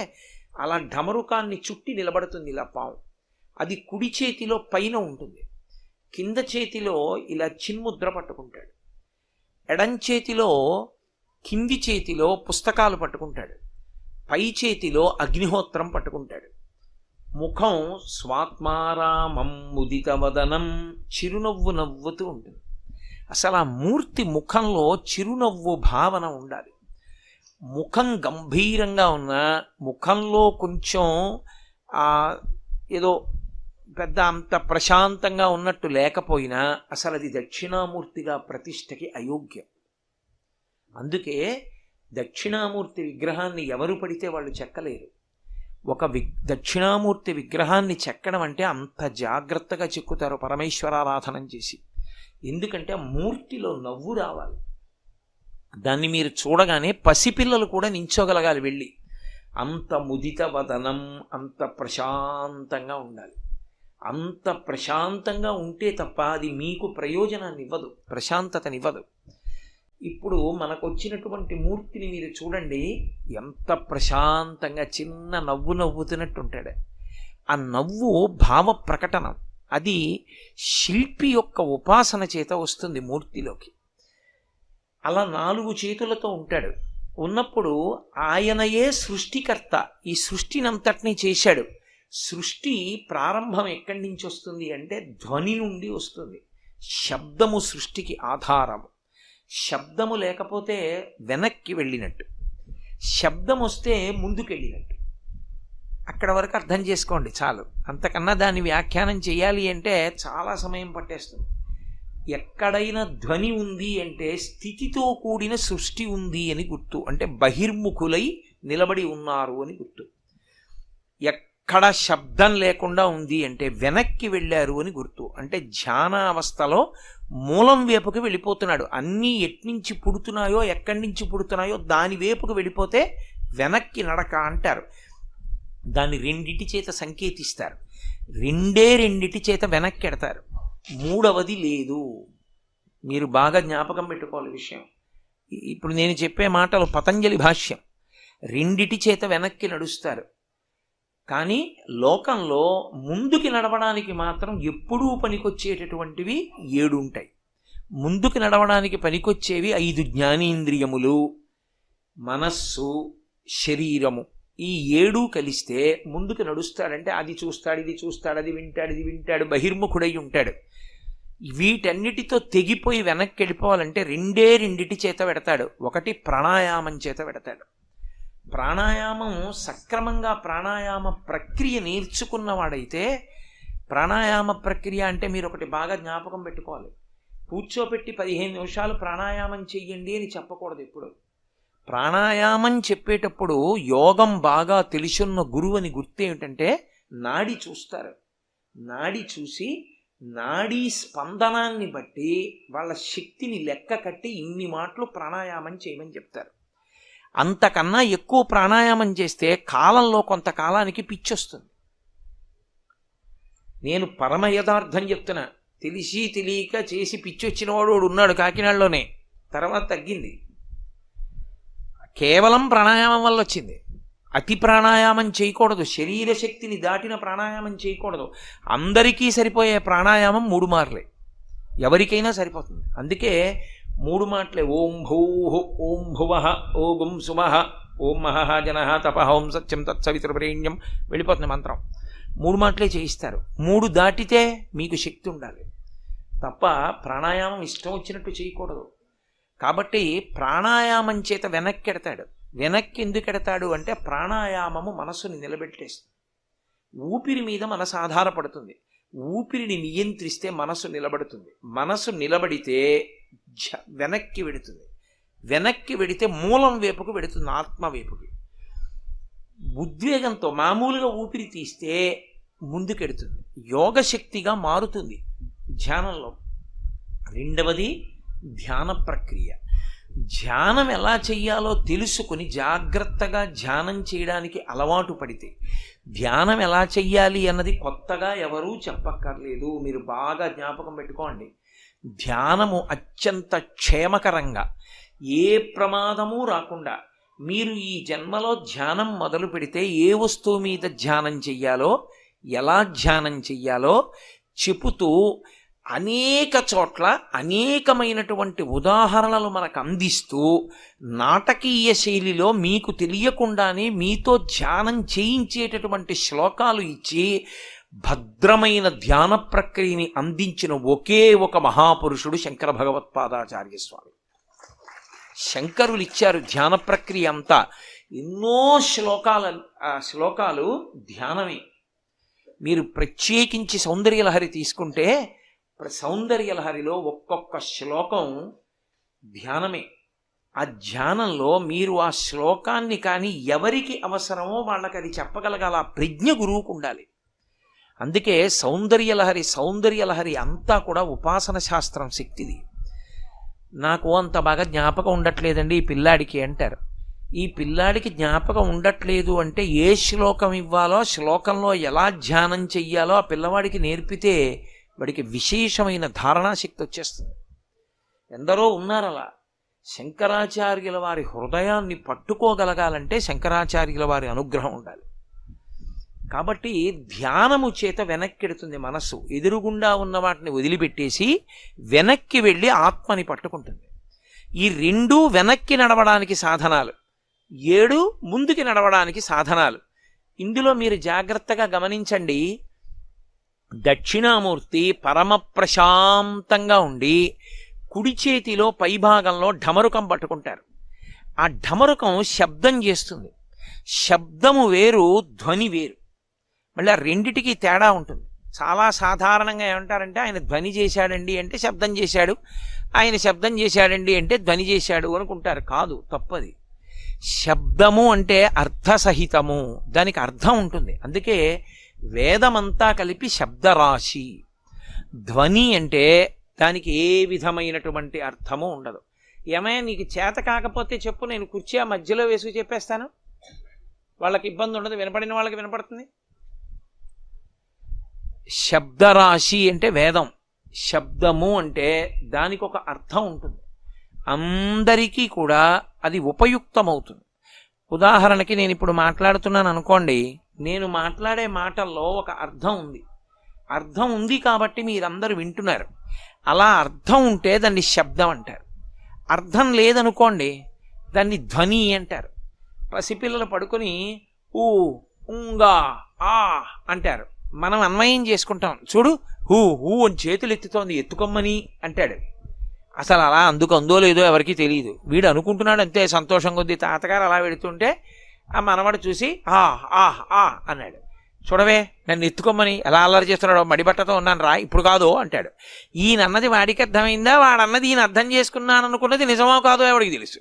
అలా ఢమరుకాన్ని చుట్టి నిలబడుతుంది ఇలా పాము. అది కుడి చేతిలో పైన ఉంటుంది. కింద చేతిలో ఇలా చిన్ముద్ర పట్టుకుంటాడు. ఎడం చేతిలో కింది చేతిలో పుస్తకాలు పట్టుకుంటాడు. పై చేతిలో అగ్నిహోత్రం పట్టుకుంటాడు. ముఖం స్వాత్మారామం ముదితవదనం, చిరునవ్వు నవ్వుతూ ఉంటుంది. అసలు ఆ మూర్తి ముఖంలో చిరునవ్వు భావన ఉండాలి. ముఖం గంభీరంగా ఉన్న, ముఖంలో కొంచెం ఏదో పెద్ద అంత ప్రశాంతంగా ఉన్నట్టు లేకపోయినా అసలు అది దక్షిణామూర్తిగా ప్రతిష్టకి అయోగ్యం. అందుకే దక్షిణామూర్తి విగ్రహాన్ని ఎవరు పడితే వాళ్ళు చెక్కలేరు. ఒక దక్షిణామూర్తి విగ్రహాన్ని చెక్కడం అంటే అంత జాగ్రత్తగా చెక్కుతారు పరమేశ్వరారాధనం చేసి. ఎందుకంటే మూర్తిలో నవ్వు రావాలి. దాన్ని మీరు చూడగానే పసిపిల్లలు కూడా నించోగలగాలి వెళ్ళి. అంత ముదిత వదనం, అంత ప్రశాంతంగా ఉండాలి. అంత ప్రశాంతంగా ఉంటే తప్ప అది మీకు ప్రయోజనాన్ని ఇవ్వదు, ప్రశాంతతనివ్వదు. ఇప్పుడు మనకు వచ్చినటువంటి మూర్తిని మీరు చూడండి, ఎంత ప్రశాంతంగా చిన్న నవ్వు నవ్వుతున్నట్టు ఉంటాడు. ఆ నవ్వు భావ ప్రకటనం. అది శిల్పి యొక్క ఉపాసన చేత వస్తుంది మూర్తిలోకి. అలా 4 చేతులతో ఉంటాడు. ఉన్నప్పుడు ఆయనయే సృష్టికర్త. ఈ సృష్టినంతటినీ చేశాడు. సృష్టి ప్రారంభం ఎక్కడి నుంచి వస్తుంది అంటే ధ్వని నుండి వస్తుంది. శబ్దము సృష్టికి ఆధారము. శబ్దము లేకపోతే వెనక్కి వెళ్ళినట్టు, శబ్దం వస్తే ముందుకెళ్ళినట్టు. అక్కడ వరకు అర్థం చేసుకోండి చాలు. అంతకన్నా దాన్ని వ్యాఖ్యానం చేయాలి అంటే చాలా సమయం పట్టేస్తుంది. ఎక్కడైనా ధ్వని ఉంది అంటే స్థితితో కూడిన సృష్టి ఉంది అని గుర్తు. అంటే బహిర్ముఖులై నిలబడి ఉన్నారు అని గుర్తు. ఎక్కడ శబ్దం లేకుండా ఉంది అంటే వెనక్కి వెళ్ళారు అని గుర్తు. అంటే ధ్యానావస్థలో మూలం వైపుకి వెళ్ళిపోతున్నాడు. అన్నీ ఎట్నుంచి పుడుతున్నాయో ఎక్కడి నుంచి పుడుతున్నాయో దాని వైపుకి వెళ్ళిపోతే వెనక్కి నడక అంటారు. దాన్ని రెండిటి చేత సంకేతిస్తారు. రెండిటి చేత వెనక్కి ఎడతారు. మూడవది లేదు. మీరు బాగా జ్ఞాపకం పెట్టుకోవాలి విషయం. ఇప్పుడు నేను చెప్పే మాటలు పతంజలి భాష్యం. రెండిటి చేత వెనక్కి నడుస్తారు. కానీ లోకంలో ముందుకి నడవడానికి మాత్రం ఎప్పుడూ పనికొచ్చేటటువంటివి 7 ఉంటాయి. ముందుకు నడవడానికి పనికొచ్చేవి 5 జ్ఞానేంద్రియములు, మనస్సు, శరీరము. ఈ 7 కలిస్తే ముందుకు నడుస్తాడంటే అది చూస్తాడు, ఇది చూస్తాడు, అది వింటాడు, ఇది వింటాడు, బహిర్ముఖుడై ఉంటాడు. వీటన్నిటితో తెగిపోయి వెనక్కి వెళ్ళిపోవాలంటే రెండిటి చేత పెడతాడు. ఒకటి ప్రాణాయామం చేత పెడతాడు. ప్రాణాయామం సక్రమంగా ప్రాణాయామ ప్రక్రియ నేర్చుకున్నవాడైతే, ప్రాణాయామ ప్రక్రియ అంటే మీరు ఒకటి బాగా జ్ఞాపకం పెట్టుకోవాలి. కూర్చోపెట్టి 15 నిమిషాలు ప్రాణాయామం చెయ్యండి అని చెప్పకూడదు. ఎప్పుడు ప్రాణాయామం చెప్పేటప్పుడు యోగం బాగా తెలుసున్న గురువు అని గుర్తు ఏమిటంటే నాడి చూస్తారు. నాడి చూసి నాడీ స్పందనాన్ని బట్టి వాళ్ళ శక్తిని లెక్క కట్టి ఇన్ని మాటలు ప్రాణాయామం చేయమని చెప్తారు. అంతకన్నా ఎక్కువ ప్రాణాయామం చేస్తే కాలంలో కొంతకాలానికి పిచ్చొస్తుంది. నేను పరమ యథార్థం చెప్తున్నా. తెలిసి తెలియక చేసి పిచ్చొచ్చిన వాడు ఉన్నాడు కాకినాడలోనే. తర్వాత తగ్గింది. కేవలం ప్రాణాయామం వల్ల వచ్చింది. అతి ప్రాణాయామం చేయకూడదు. శరీర శక్తిని దాటిన ప్రాణాయామం చేయకూడదు. అందరికీ సరిపోయే ప్రాణాయామం 3 మార్లే. ఎవరికైనా సరిపోతుంది. అందుకే 3 మాటలే. ఓం భూః ఓం భువః ఓం సుమః ఓం మహః జనః తపః ఓం సత్యం తత్సవితుర్వరేణ్యం వెళ్ళిపోతుంది మంత్రం. 3 మాటలే చేయిస్తారు. 3 దాటితే మీకు శక్తి ఉండాలి తప్ప ప్రాణాయామం ఇష్టం వచ్చినట్టు చేయకూడదు. కాబట్టి ప్రాణాయామం చేత వెనక్కెడతాడు. వెనక్కి ఎందుకు ఎడతాడు అంటే ప్రాణాయామము మనసుని నిలబెట్టేస్తుంది. ఊపిరి మీద మనసు ఆధారపడుతుంది. ఊపిరిని నియంత్రిస్తే మనసు నిలబడుతుంది. మనసు నిలబడితే వెనక్కి వెడుతుంది. వెనక్కి వెడితే మూలం వైపుకు వెడుతుంది, ఆత్మ వైపుకి. ఉద్వేగంతో మామూలుగా ఊపిరి తీస్తే ముందుకెడుతుంది, యోగశక్తిగా మారుతుంది ధ్యానంలో. రెండవది ధ్యాన ప్రక్రియ. ధ్యానం ఎలా చెయ్యాలో తెలుసుకుని జాగ్రత్తగా ధ్యానం చేయడానికి అలవాటు పడితే, ధ్యానం ఎలా చెయ్యాలి అన్నది కొత్తగా ఎవరూ చెప్పక్కర్లేదు. మీరు బాగా జ్ఞాపకం పెట్టుకోండి. ధ్యానము అత్యంత క్షేమకరంగా, ఏ ప్రమాదము రాకుండా మీరు ఈ జన్మలో ధ్యానం మొదలు పెడితే ఏ వస్తువు మీద ధ్యానం చెయ్యాలో, ఎలా ధ్యానం చెయ్యాలో చెబుతూ అనేక చోట్ల అనేకమైనటువంటి ఉదాహరణలు మనకు అందిస్తూ నాటకీయ శైలిలో మీకు తెలియకుండానే మీతో ధ్యానం చేయించేటటువంటి శ్లోకాలు ఇచ్చి భద్రమైన ధ్యాన ప్రక్రియని అందించిన ఒకే ఒక మహాపురుషుడు శంకర భగవత్పాదాచార్య స్వామి. శంకరులు ఇచ్చారు ధ్యాన ప్రక్రియ అంతా. ఎన్నో శ్లోకాలు ధ్యానమే. మీరు ప్రత్యేకించి సౌందర్యలహరి తీసుకుంటే సౌందర్యలహరిలో ఒక్కొక్క శ్లోకం ధ్యానమే. ఆ ధ్యానంలో మీరు ఆ శ్లోకాన్ని కానీ ఎవరికి అవసరమో వాళ్ళకి అది చెప్పగలగాల. ఆ ప్రజ్ఞ గురువుకు ఉండాలి. అందుకే సౌందర్యలహరి అంతా కూడా ఉపాసన శాస్త్రం శక్తిది. నాకు అంత బాగా జ్ఞాపకం ఉండట్లేదండి ఈ పిల్లాడికి అంటారు. ఈ పిల్లాడికి జ్ఞాపకం ఉండట్లేదు అంటే ఏ శ్లోకం ఇవ్వాలో, శ్లోకంలో ఎలా ధ్యానం చెయ్యాలో ఆ పిల్లవాడికి నేర్పితే వాడికి విశేషమైన ధారణాశక్తి వచ్చేస్తుంది. ఎందరో ఉన్నారు అలా. శంకరాచార్యుల వారి హృదయాన్ని పట్టుకోగలగాలంటే శంకరాచార్యుల వారి అనుగ్రహం ఉండాలి. కాబట్టి ధ్యానము చేత వెనక్కెడుతుంది మనస్సు. ఎదురుగుండా ఉన్న వాటిని వదిలిపెట్టేసి వెనక్కి వెళ్ళి ఆత్మని పట్టుకుంటుంది. ఈ 2 వెనక్కి నడవడానికి సాధనాలు, 7 ముందుకి నడవడానికి సాధనాలు. ఇందులో మీరు జాగ్రత్తగా గమనించండి. దక్షిణామూర్తి పరమ ప్రశాంతంగా ఉండి కుడి చేతిలో పైభాగంలో ఢమరుకం పట్టుకుంటారు. ఆ ఢమరుకం శబ్దం చేస్తుంది. శబ్దము వేరు, ధ్వని వేరు. మళ్ళీ ఆ రెండిటికి తేడా ఉంటుంది. చాలా సాధారణంగా ఏమంటారంటే ఆయన ధ్వని చేశాడండి అంటే శబ్దం చేశాడు, ఆయన శబ్దం చేశాడండి అంటే ధ్వని చేశాడు అనుకుంటారు. కాదు, తప్పది. శబ్దము అంటే అర్థసహితము, దానికి అర్థం ఉంటుంది. అందుకే వేదమంతా కలిపి శబ్దరాశి. ధ్వని అంటే దానికి ఏ విధమైనటువంటి అర్థము ఉండదు. ఏమైనా నీకు చేత కాకపోతే చెప్పు, నేను కుర్చీ ఆ మధ్యలో వేసుకు చెప్పేస్తాను, వాళ్ళకి ఇబ్బంది ఉండదు, వినపడిన వాళ్ళకి వినపడుతుంది. శబ్దరాశి అంటే వేదం. శబ్దము అంటే దానికి ఒక అర్థం ఉంటుంది, అందరికీ కూడా అది ఉపయుక్తమవుతుంది. ఉదాహరణకి నేను ఇప్పుడు మాట్లాడుతున్నాను అనుకోండి, నేను మాట్లాడే మాటల్లో ఒక అర్థం ఉంది. అర్థం ఉంది కాబట్టి మీరందరూ వింటున్నారు. అలా అర్థం ఉంటే దాన్ని శబ్దం అంటారు. అర్థం లేదనుకోండి దాన్ని ధ్వని అంటారు. పసిపిల్లలు పడుకొని ఊ ఉంగా ఆ అంటారు. మనం అన్వయం చేసుకుంటాం, చూడు హూ హూ అని చేతులు ఎత్తుతోంది, ఎత్తుకొమ్మని అంటాడు. అసలు అలా అందో లేదో ఎవరికీ తెలియదు, వీడు అనుకుంటున్నాడు అంతే సంతోషం కొద్దీ. తాతగారు అలా పెడుతుంటే ఆ మనవాడు చూసి ఆ ఆ ఆ అన్నాడు. చూడవే నన్ను ఎత్తుకోమని ఎలా అల్లరి చేస్తున్నాడో, మడిబట్టతో ఉన్నాను రా, ఇప్పుడు కాదు అంటాడు. ఈయనన్నది వాడికి అర్థమైందా, వాడన్నది ఈయన అర్థం చేసుకున్నాను అనుకున్నది నిజమో కాదో ఎవడికి తెలుసు,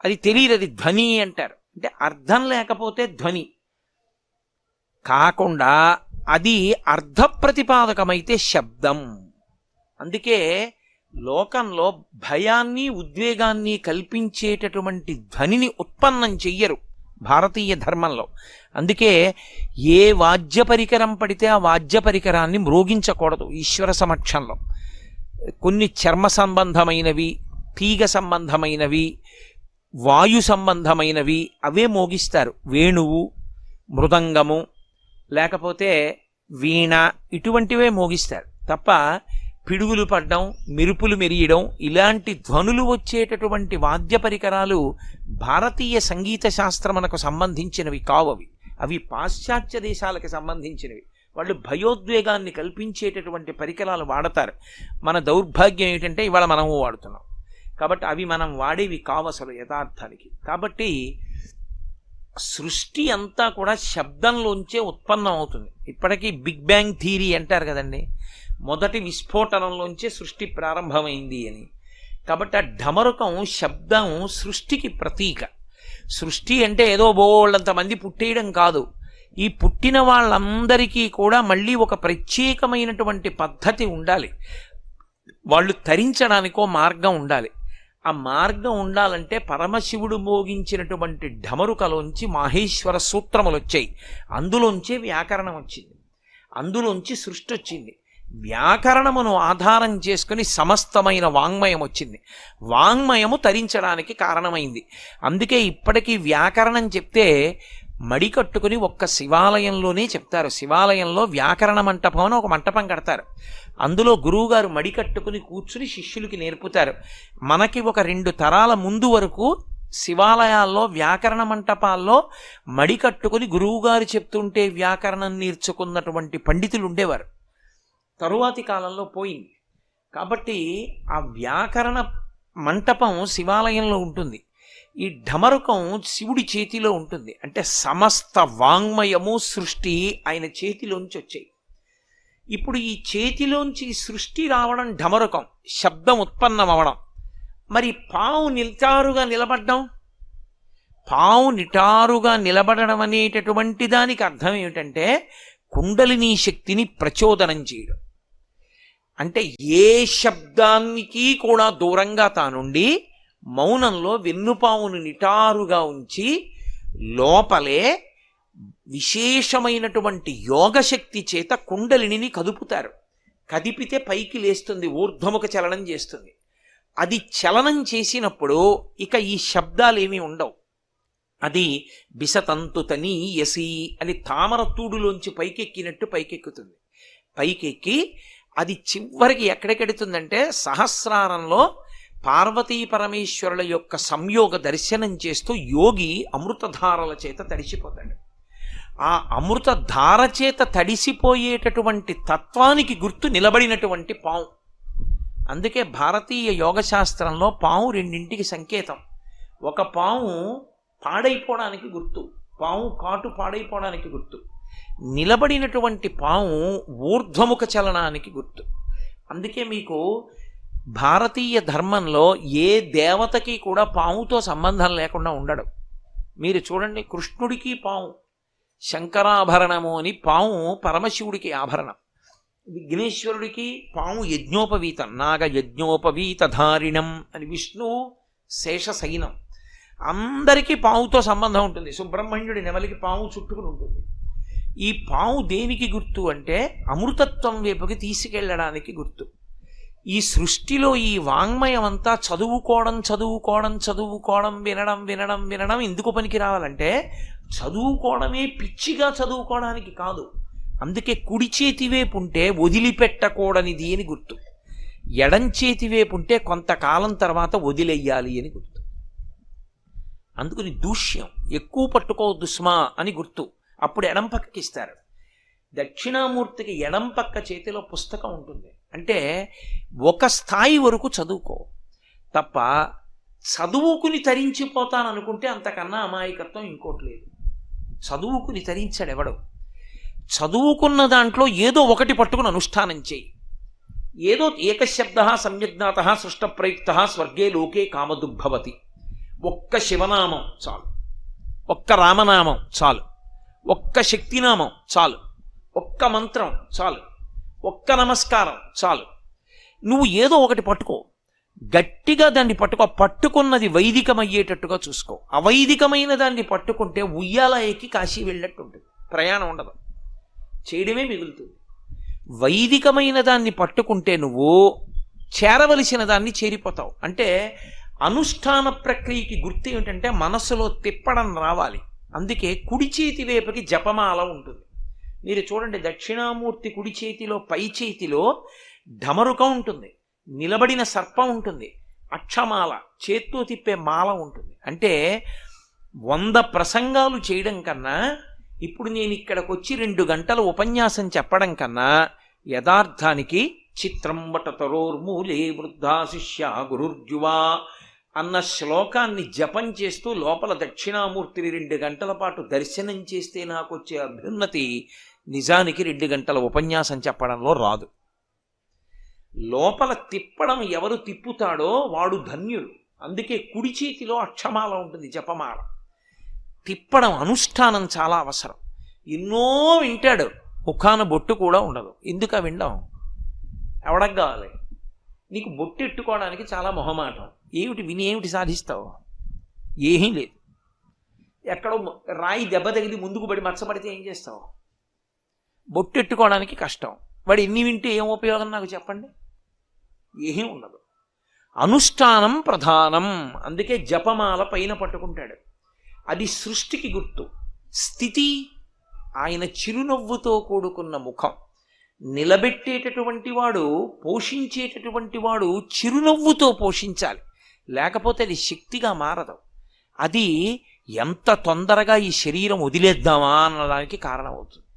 అది తెలియదు. అది ధ్వని అంటారు. అంటే అర్థం లేకపోతే ధ్వని కాకుండా అది అర్థ ప్రతిపాదకమైతే శబ్దం. అందుకే లోకంలో భయాన్ని ఉద్వేగాన్ని కల్పించేటటువంటి ధ్వనిని ఉత్పన్నం చెయ్యరు భారతీయ ధర్మంలో. అందుకే ఏ వాద్య పరికరం పడితే ఆ వాద్య పరికరాన్ని మ్రోగించకూడదు ఈశ్వర సమక్షంలో. కొన్ని చర్మ సంబంధమైనవి, తీగ సంబంధమైనవి, వాయు సంబంధమైనవి అవే మోగిస్తారు. వేణువు, మృదంగము, లేకపోతే వీణ, ఇటువంటివే మోగిస్తారు తప్ప పిడుగులు పడ్డం, మెరుపులు మెరియడం, ఇలాంటి ధ్వనులు వచ్చేటటువంటి వాద్య పరికరాలు భారతీయ సంగీత శాస్త్రమునకు సంబంధించినవి కావవి. అవి పాశ్చాత్య దేశాలకు సంబంధించినవి. వాళ్ళు భయోద్వేగాన్ని కల్పించేటటువంటి పరికరాలు వాడతారు. మన దౌర్భాగ్యం ఏంటంటే ఇవాళ మనము వాడుతున్నాం కాబట్టి అవి మనం వాడేవి కావసలు యథార్థానికి. కాబట్టి సృష్టి అంతా కూడా శబ్దంలోంచే ఉత్పన్నం అవుతుంది. ఇప్పటికీ బిగ్ బ్యాంగ్ థియరీ అంటారు కదండి, మొదటి విస్ఫోటనంలోంచే సృష్టి ప్రారంభమైంది అని. కాబట్టి ఆ ఢమరుకం శబ్దం సృష్టికి ప్రతీక. సృష్టి అంటే ఏదో బోళ్ళంతమంది పుట్టేయడం కాదు. ఈ పుట్టిన వాళ్ళందరికీ కూడా మళ్ళీ ఒక ప్రత్యేకమైనటువంటి పద్ధతి ఉండాలి, వాళ్ళు తరించడానికో మార్గం ఉండాలి. ఆ మార్గం ఉండాలంటే పరమశివుడు మోగించినటువంటి ఢమరుకలోంచి మాహేశ్వర సూత్రములు వచ్చాయి, అందులోంచే వ్యాకరణం వచ్చింది, అందులోంచి సృష్టి వచ్చింది. వ్యాకరణమును ఆధారం చేసుకుని సమస్తమైన వాంగ్మయం వచ్చింది. వాంగ్మయము తరించడానికి కారణమైంది. అందుకే ఇప్పటికీ వ్యాకరణం చెప్తే మడి కట్టుకుని ఒక్క శివాలయంలోనే చెప్తారు. శివాలయంలో వ్యాకరణ మంటపం అని ఒక మంటపం కడతారు. అందులో గురువుగారు మడి కట్టుకుని కూర్చుని శిష్యులకి నేర్పుతారు. మనకి ఒక 2 తరాల ముందు వరకు శివాలయాల్లో వ్యాకరణ మంటపాల్లో మడి కట్టుకుని గురువుగారు చెప్తుంటే వ్యాకరణం నేర్చుకున్నటువంటి పండితులు ఉండేవారు. తరువాతి కాలంలో పోయింది. కాబట్టి ఆ వ్యాకరణ మంటపం శివాలయంలో ఉంటుంది, ఈ ఢమరుకం శివుడి చేతిలో ఉంటుంది. అంటే సమస్త వాంగ్మయము సృష్టి ఆయన చేతిలోంచి వచ్చాయి. ఇప్పుడు ఈ చేతిలోంచి సృష్టి రావడం ఢమరుకం, శబ్దం ఉత్పన్నం అవడం. మరి పావు నిటారుగా నిలబడ్డం, పావు నిటారుగా నిలబడడం అనేటటువంటి దానికి అర్థం ఏమిటంటే కుండలినీ శక్తిని ప్రచోదనం చేయడం. అంటే ఏ శబ్దానికి కూడా దూరంగా తానుండి మౌనంలో వెన్నుపావును నిటారుగా ఉంచి లోపలే విశేషమైనటువంటి యోగశక్తి చేత కుండలిని కదుపుతారు. కదిపితే పైకి లేస్తుంది, ఊర్ధ్వముఖ చలనం చేస్తుంది. అది చలనం చేసినప్పుడు ఇక ఈ శబ్దాలు ఏమీ ఉండవు. అది బిసతంతు తనీయసి అని తామర తూడులోంచి పైకెక్కినట్టు పైకెక్కుతుంది. పైకెక్కి అది చివరికి ఎక్కడికెడుతుందంటే సహస్రారంలో పార్వతీ పరమేశ్వరుల యొక్క సంయోగ దర్శనం చేస్తూ యోగి అమృతధారల చేత తడిసిపోతాడు. ఆ అమృతధార చేత తడిసిపోయేటటువంటి తత్వానికి గుర్తు నిలబడినటువంటి పాము. అందుకే భారతీయ యోగశాస్త్రంలో పాము 2ంటికి సంకేతం. ఒక పాము పాడైపోవడానికి గుర్తు, పాము కాటు పాడైపోవడానికి గుర్తు. నిలబడినటువంటి పాము ఊర్ధ్వముఖ చలనానికి గుర్తు. అందుకే మీకు భారతీయ ధర్మంలో ఏ దేవతకి కూడా పాముతో సంబంధం లేకుండా ఉండడు. మీరు చూడండి, కృష్ణుడికి పాము శంకరాభరణము అని, పాము పరమశివుడికి ఆభరణం. విఘ్నేశ్వరుడికి పాము యజ్ఞోపవీతం, నాగ యజ్ఞోపవీతధారిణం అని, విష్ణువు శేషశయనం. అందరికీ పాముతో సంబంధం ఉంటుంది. సుబ్రహ్మణ్యుడి నెమలికి పాము చుట్టుకుని ఉంటుంది. ఈ పాము దేనికి గుర్తు అంటే అమృతత్వం వైపుకి తీసుకెళ్ళడానికి గుర్తు. ఈ సృష్టిలో ఈ వాంగ్మయం అంతా చదువుకోవడం చదువుకోవడం చదువుకోవడం, వినడం వినడం వినడం ఎందుకు పనికి రావాలంటే చదువుకోవడమే పిచ్చిగా చదువుకోవడానికి కాదు. అందుకే కుడి చేతి వైపు ఉంటే వదిలిపెట్టకూడనిది అని గుర్తు, ఎడం చేతి వైపు ఉంటే కొంతకాలం తర్వాత వదిలేయాలి అని గుర్తు. అందుకని దూష్యం ఎక్కువ పట్టుకోవద్దు స్మా అని గుర్తు. అప్పుడు ఎడం పక్కకి ఇస్తారు. దక్షిణామూర్తికి ఎడం పక్క చేతిలో పుస్తకం ఉంటుంది. అంటే ఒక స్థాయి వరకు చదువుకో తప్ప చదువుకుని తరించిపోతాననుకుంటే అంతకన్నా అమాయకత్వం ఇంకోటి లేదు. చదువుకుని తరించాడు ఎవడు? చదువుకున్న దాంట్లో ఏదో ఒకటి పట్టుకుని అనుష్ఠానం చేయి. ఏదో ఏకశబ్ద సమ్యజ్ఞాత సృష్టప్రయుక్త స్వర్గే లోకే కామదుగ్భవతి. ఒక్క శివనామం చాలు, ఒక్క రామనామం చాలు, ఒక్క శక్తినామం చాలు, ఒక్క మంత్రం చాలు, ఒక్క నమస్కారం చాలు. నువ్వు ఏదో ఒకటి పట్టుకో, గట్టిగా దాన్ని పట్టుకో. పట్టుకున్నది వైదికమయ్యేటట్టుగా చూసుకో. అవైదికమైన దాన్ని పట్టుకుంటే ఉయ్యాల ఎక్కి కాశీ వెళ్ళినట్టు ఉంటుంది, ప్రయాణం ఉండదు, చేయడమే మిగులుతుంది. వైదికమైన దాన్ని పట్టుకుంటే నువ్వు చేరవలసిన దాన్ని చేరిపోతావు. అంటే అనుష్ఠాన ప్రక్రియకి గుర్తు ఏమిటంటే మనస్సులో తిప్పడం రావాలి. అందుకే కుడి చేతి వైపుకి జపమాల ఉంటుంది. మీరు చూడండి, దక్షిణామూర్తి కుడి చేతిలో పై చేతిలో ఢమరుకం ఉంటుంది, నిలబడిన సర్పం ఉంటుంది, అక్షమాల చేత్తో తిప్పే మాల ఉంటుంది. అంటే 100 ప్రసంగాలు చేయడం కన్నా, ఇప్పుడు నేను ఇక్కడికి వచ్చి 2 గంటల ఉపన్యాసం చెప్పడం కన్నా యథార్థానికి చిత్రం వటతరోర్మూలే వృద్ధా శిష్య గురుర్జువా అన్న శ్లోకాన్ని జపం చేస్తూ లోపల దక్షిణామూర్తిని 2 గంటల పాటు దర్శనం చేస్తే నాకు వచ్చే అభ్యున్నతి నిజానికి 2 గంటల ఉపన్యాసం చెప్పడంలో రాదు. లోపల తిప్పడం ఎవరు తిప్పుతాడో వాడు ధన్యుడు. అందుకే కుడి చేతిలో అక్షమాల ఉంటుంది, జపమాల. తిప్పడం అనుష్ఠానం చాలా అవసరం. ఎన్నో వింటాడు, ముఖాన బొట్టు కూడా ఉండదు. ఎందుకు వినడం? ఎవడకు కావాలి? నీకు బొట్టు ఎట్టుకోవడానికి చాలా మొహమాటం. ఏమిటి విని ఏమిటి సాధిస్తావు? ఏమీ లేదు. ఎక్కడో రాయి దెబ్బ తగిలి ముందుకు పడి మచ్చబడితే ఏం చేస్తావు? బొట్టు ఎట్టుకోవడానికి కష్టం. వాడు ఎన్ని వింటే ఏం ఉపయోగం నాకు చెప్పండి? ఏమీ ఉండదు. అనుష్ఠానం ప్రధానం. అందుకే జపమాల పైన పట్టుకుంటాడు. అది సృష్టికి గుర్తు. స్థితి ఆయన చిరునవ్వుతో కూడుకున్న ముఖం. నిలబెట్టేటటువంటి వాడు, పోషించేటటువంటి వాడు చిరునవ్వుతో పోషించాలి, లేకపోతే అది శక్తిగా మారదు. అది ఎంత తొందరగా ఈ శరీరం వదిలేద్దామా అన్నదానికి కారణమవుతుంది.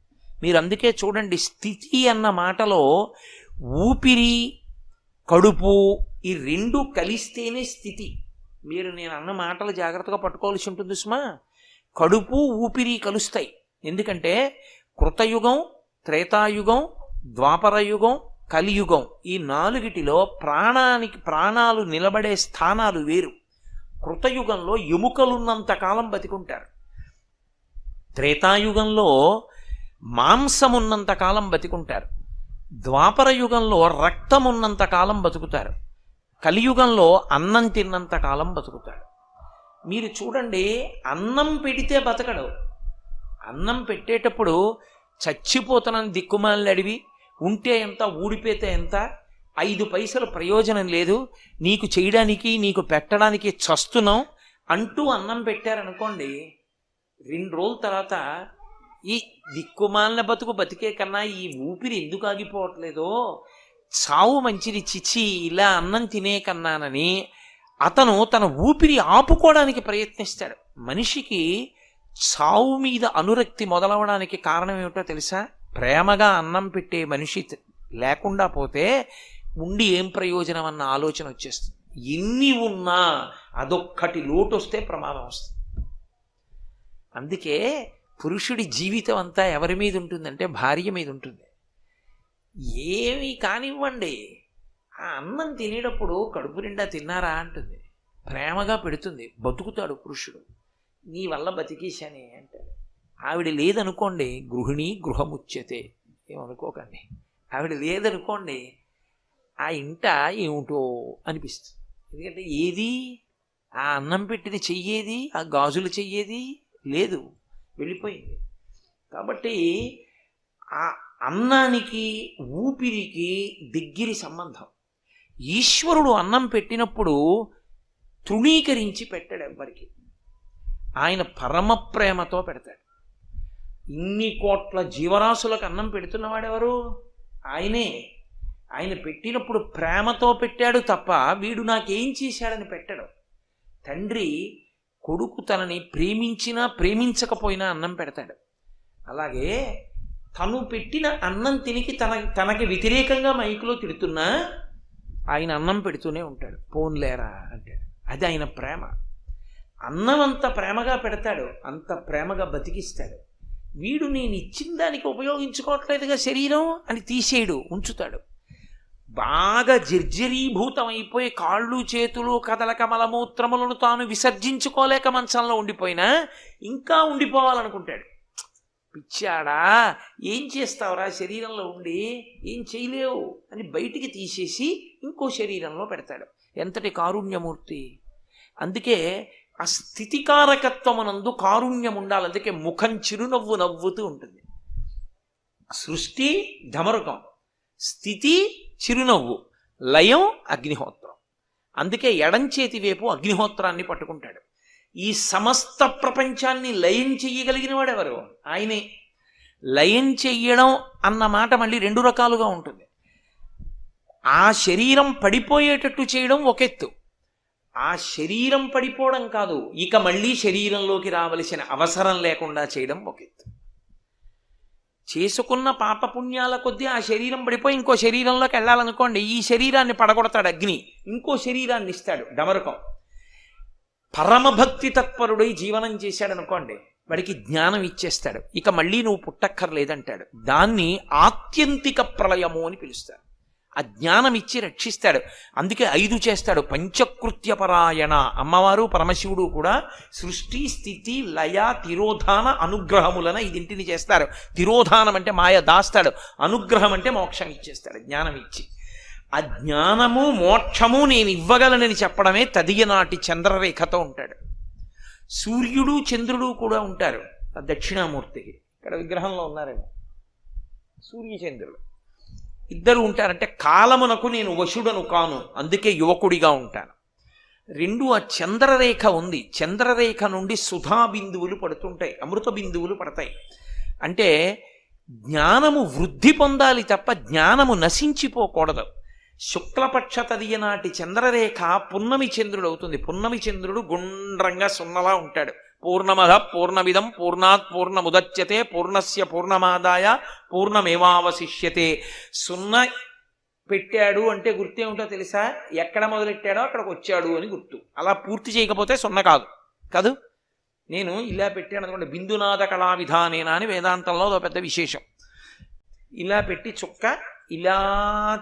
మీరు అందుకే చూడండి, స్థితి అన్న మాటలో ఊపిరి, కడుపు ఈ 2 కలిస్తేనే స్థితి. మీరు నేను అన్న మాటలు జాగ్రత్తగా పట్టుకోవాల్సి ఉంటుంది సుమా. కడుపు ఊపిరి కలుస్తాయి. ఎందుకంటే కృతయుగం, త్రేతాయుగం, ద్వాపరయుగం, కలియుగం ఈ 4టిలో ప్రాణాలు నిలబడే స్థానాలు వేరు. కృతయుగంలో ఎముకలున్నంత కాలం బతికుంటారు. త్రేతాయుగంలో మాంసమున్నంత కాలం బతికుంటారు. ద్వాపర యుగంలో రక్తం ఉన్నంత కాలం బతుకుతారు. కలియుగంలో అన్నం తిన్నంత కాలం బతుకుతాడు. మీరు చూడండి, అన్నం పెడితే బతకడు. అన్నం పెట్టేటప్పుడు చచ్చిపోతానని దిక్కుమాలని అడివి, ఉంటే ఎంత ఊడిపోతే ఎంత, 5 పైసలు ప్రయోజనం లేదు, నీకు చేయడానికి నీకు పెట్టడానికి చస్తున్నాం అంటూ అన్నం పెట్టారనుకోండి, 2 రోజుల తర్వాత ఈ దిక్కుమాలిన బతుకు బతికే కన్నా ఈ ఊపిరి ఎందుకు ఆగిపోవట్లేదో, చావు మంచిది చిచి ఇలా అన్నం తినే కన్నానని అతను తన ఊపిరి ఆపుకోవడానికి ప్రయత్నిస్తాడు. మనిషికి చావు మీద అనురక్తి మొదలవడానికి కారణం ఏమిటో తెలుసా? ప్రేమగా అన్నం పెట్టే మనిషి లేకుండా పోతే ఉండి ఏం ప్రయోజనం అన్న ఆలోచన వచ్చేస్తుంది. ఎన్ని ఉన్నా అదొక్కటి లోటు వస్తే ప్రమాదం వస్తుంది. అందుకే పురుషుడి జీవితం అంతా ఎవరి మీద ఉంటుందంటే భార్య మీద ఉంటుంది. ఏమి కానివ్వండి, ఆ అన్నం తినేటప్పుడు కడుపు నిండా తిన్నారా అంటుంది, ప్రేమగా పెడుతుంది, బతుకుతాడు పురుషుడు. నీ వల్ల బతికేశానే అంటాడు. ఆవిడ లేదనుకోండి, గృహిణి గృహముచ్యతే, ఏమనుకోకండి. ఆవిడ లేదనుకోండి, ఆ ఇంట ఏమిటో అనిపిస్తుంది. ఎందుకంటే ఏది ఆ అన్నం పెట్టిన చెయ్యేది, ఆ గాజులు చెయ్యేది లేదు, వెళ్ళిపోయింది. కాబట్టి ఆ అన్నానికి ఊపిరికి దగ్గరి సంబంధం. ఈశ్వరుడు అన్నం పెట్టినప్పుడు తృణీకరించి పెట్టాడు ఎవ్వరికి. ఆయన పరమ ప్రేమతో పెడతాడు. ఇన్ని కోట్ల జీవరాశులకు అన్నం పెడుతున్నవాడెవరు? ఆయనే. ఆయన పెట్టినప్పుడు ప్రేమతో పెట్టాడు తప్ప వీడు నాకేం చేశాడని పెట్టాడు. తండ్రి కొడుకు తనని ప్రేమించినా ప్రేమించకపోయినా అన్నం పెడతాడు. అలాగే తను పెట్టిన అన్నం తినికి తనకి వ్యతిరేకంగా మైకులో తిడుతున్నా ఆయన అన్నం పెడుతూనే ఉంటాడు. పోన్లేరా అంటాడు. అది ఆయన ప్రేమ. అన్నం అంత ప్రేమగా పెడతాడు, అంత ప్రేమగా బతికిస్తాడు. వీడు నేను ఇచ్చిన దానికి ఉపయోగించుకోవట్లేదుగా శరీరం అని తీసేయడు, ఉంచుతాడు. బాగా జర్జరీభూతం అయిపోయి కాళ్ళు చేతులు కదలక మలమూత్రములను తాను విసర్జించుకోలేక మంచంలో ఉండిపోయినా ఇంకా ఉండిపోవాలనుకుంటాడు. పిచ్చాడా, ఏం చేస్తావురా శరీరంలో ఉండి, ఏం చేయలేవు అని బయటికి తీసేసి ఇంకో శరీరంలో పెడతాడు. ఎంతటి కారుణ్యమూర్తి! అందుకే ఆ స్థితికారకత్వమునందు కారుణ్యం ఉండాలి. అందుకే ముఖం చిరునవ్వు నవ్వుతూ ఉంటుంది. సృష్టి ధమరుకం, స్థితి చిరునవ్వు, లయం అగ్నిహోత్రం. అందుకే ఎడంచేతి వైపు అగ్నిహోత్రాన్ని పట్టుకుంటాడు. ఈ సమస్త ప్రపంచాన్ని లయం చెయ్యగలిగిన వాడెవరు? ఆయనే. లయం చెయ్యడం అన్న మాట మళ్ళీ రెండు రకాలుగా ఉంటుంది. ఆ శరీరం పడిపోయేటట్టు చేయడం ఒకెత్తు, ఆ శరీరం పడిపోవడం కాదు, ఇక మళ్ళీ శరీరంలోకి రావలసిన అవసరం లేకుండా చేయడం ఒకెత్తు. చేసుకున్న పాపపుణ్యాల కొద్దీ ఆ శరీరం పడిపోయి ఇంకో శరీరంలోకి వెళ్ళాలనుకోండి, ఈ శరీరాన్ని పడగొడతాడు అగ్ని, ఇంకో శరీరాన్ని ఇస్తాడు డమరుకం. పరమభక్తి తత్పరుడై జీవనం చేశాడనుకోండి, వాడికి జ్ఞానం ఇచ్చేస్తాడు, ఇక మళ్ళీ నువ్వు పుట్టక్కర్లేదంటాడు. దాన్ని ఆత్యంతిక ప్రళయము అని పిలుస్తాడు. ఆ జ్ఞానం ఇచ్చి రక్షిస్తాడు. అందుకే 5 చేస్తాడు. పంచకృత్యపరాయణ. అమ్మవారు పరమశివుడు కూడా సృష్టి స్థితి లయ తిరోధాన అనుగ్రహములన 5 చేస్తారు. తిరోధానం అంటే మాయ దాస్తాడు, అనుగ్రహం అంటే మోక్షం ఇచ్చేస్తాడు జ్ఞానం ఇచ్చి. ఆ జ్ఞానము మోక్షము నేను ఇవ్వగలనని చెప్పడమే తదియనాటి చంద్రరేఖతో ఉంటాడు. సూర్యుడు చంద్రుడు కూడా ఉంటారు దక్షిణామూర్తికి. ఇక్కడ విగ్రహంలో ఉన్నారేమో సూర్యచంద్రుడు ఇద్దరు ఉంటారంటే కాలమునకు నేను వశుడను కాను, అందుకే యువకుడిగా ఉంటాను. 2 ఆ చంద్రరేఖ ఉంది. చంద్రరేఖ నుండి సుధా బిందువులు పడుతుంటాయి, అమృత బిందువులు పడతాయి. అంటే జ్ఞానము వృద్ధి పొందాలి తప్ప జ్ఞానము నశించిపోకూడదు. శుక్లపక్ష తదియనాటి చంద్రరేఖ పున్నమి చంద్రుడు అవుతుంది. పున్నమి చంద్రుడు గుండ్రంగా సున్నలా ఉంటాడు. పూర్ణమద పూర్ణమిదం పూర్ణాత్ పూర్ణముదచ్యతే పూర్ణస్య పూర్ణమాదాయ పూర్ణమేవావశిష్యతే. సున్న పెట్టాడు అంటే గుర్తే ఉంటో తెలుసా? ఎక్కడ మొదలెట్టాడో అక్కడికి వచ్చాడు అని గుర్తు. అలా పూర్తి చేయకపోతే సున్న కాదు. నేను ఇలా పెట్టాను అనుకోండి, బిందునాథ కళా విధానేనా అని వేదాంతంలో ఒక పెద్ద విశేషం. ఇలా పెట్టి చుక్క ఇలా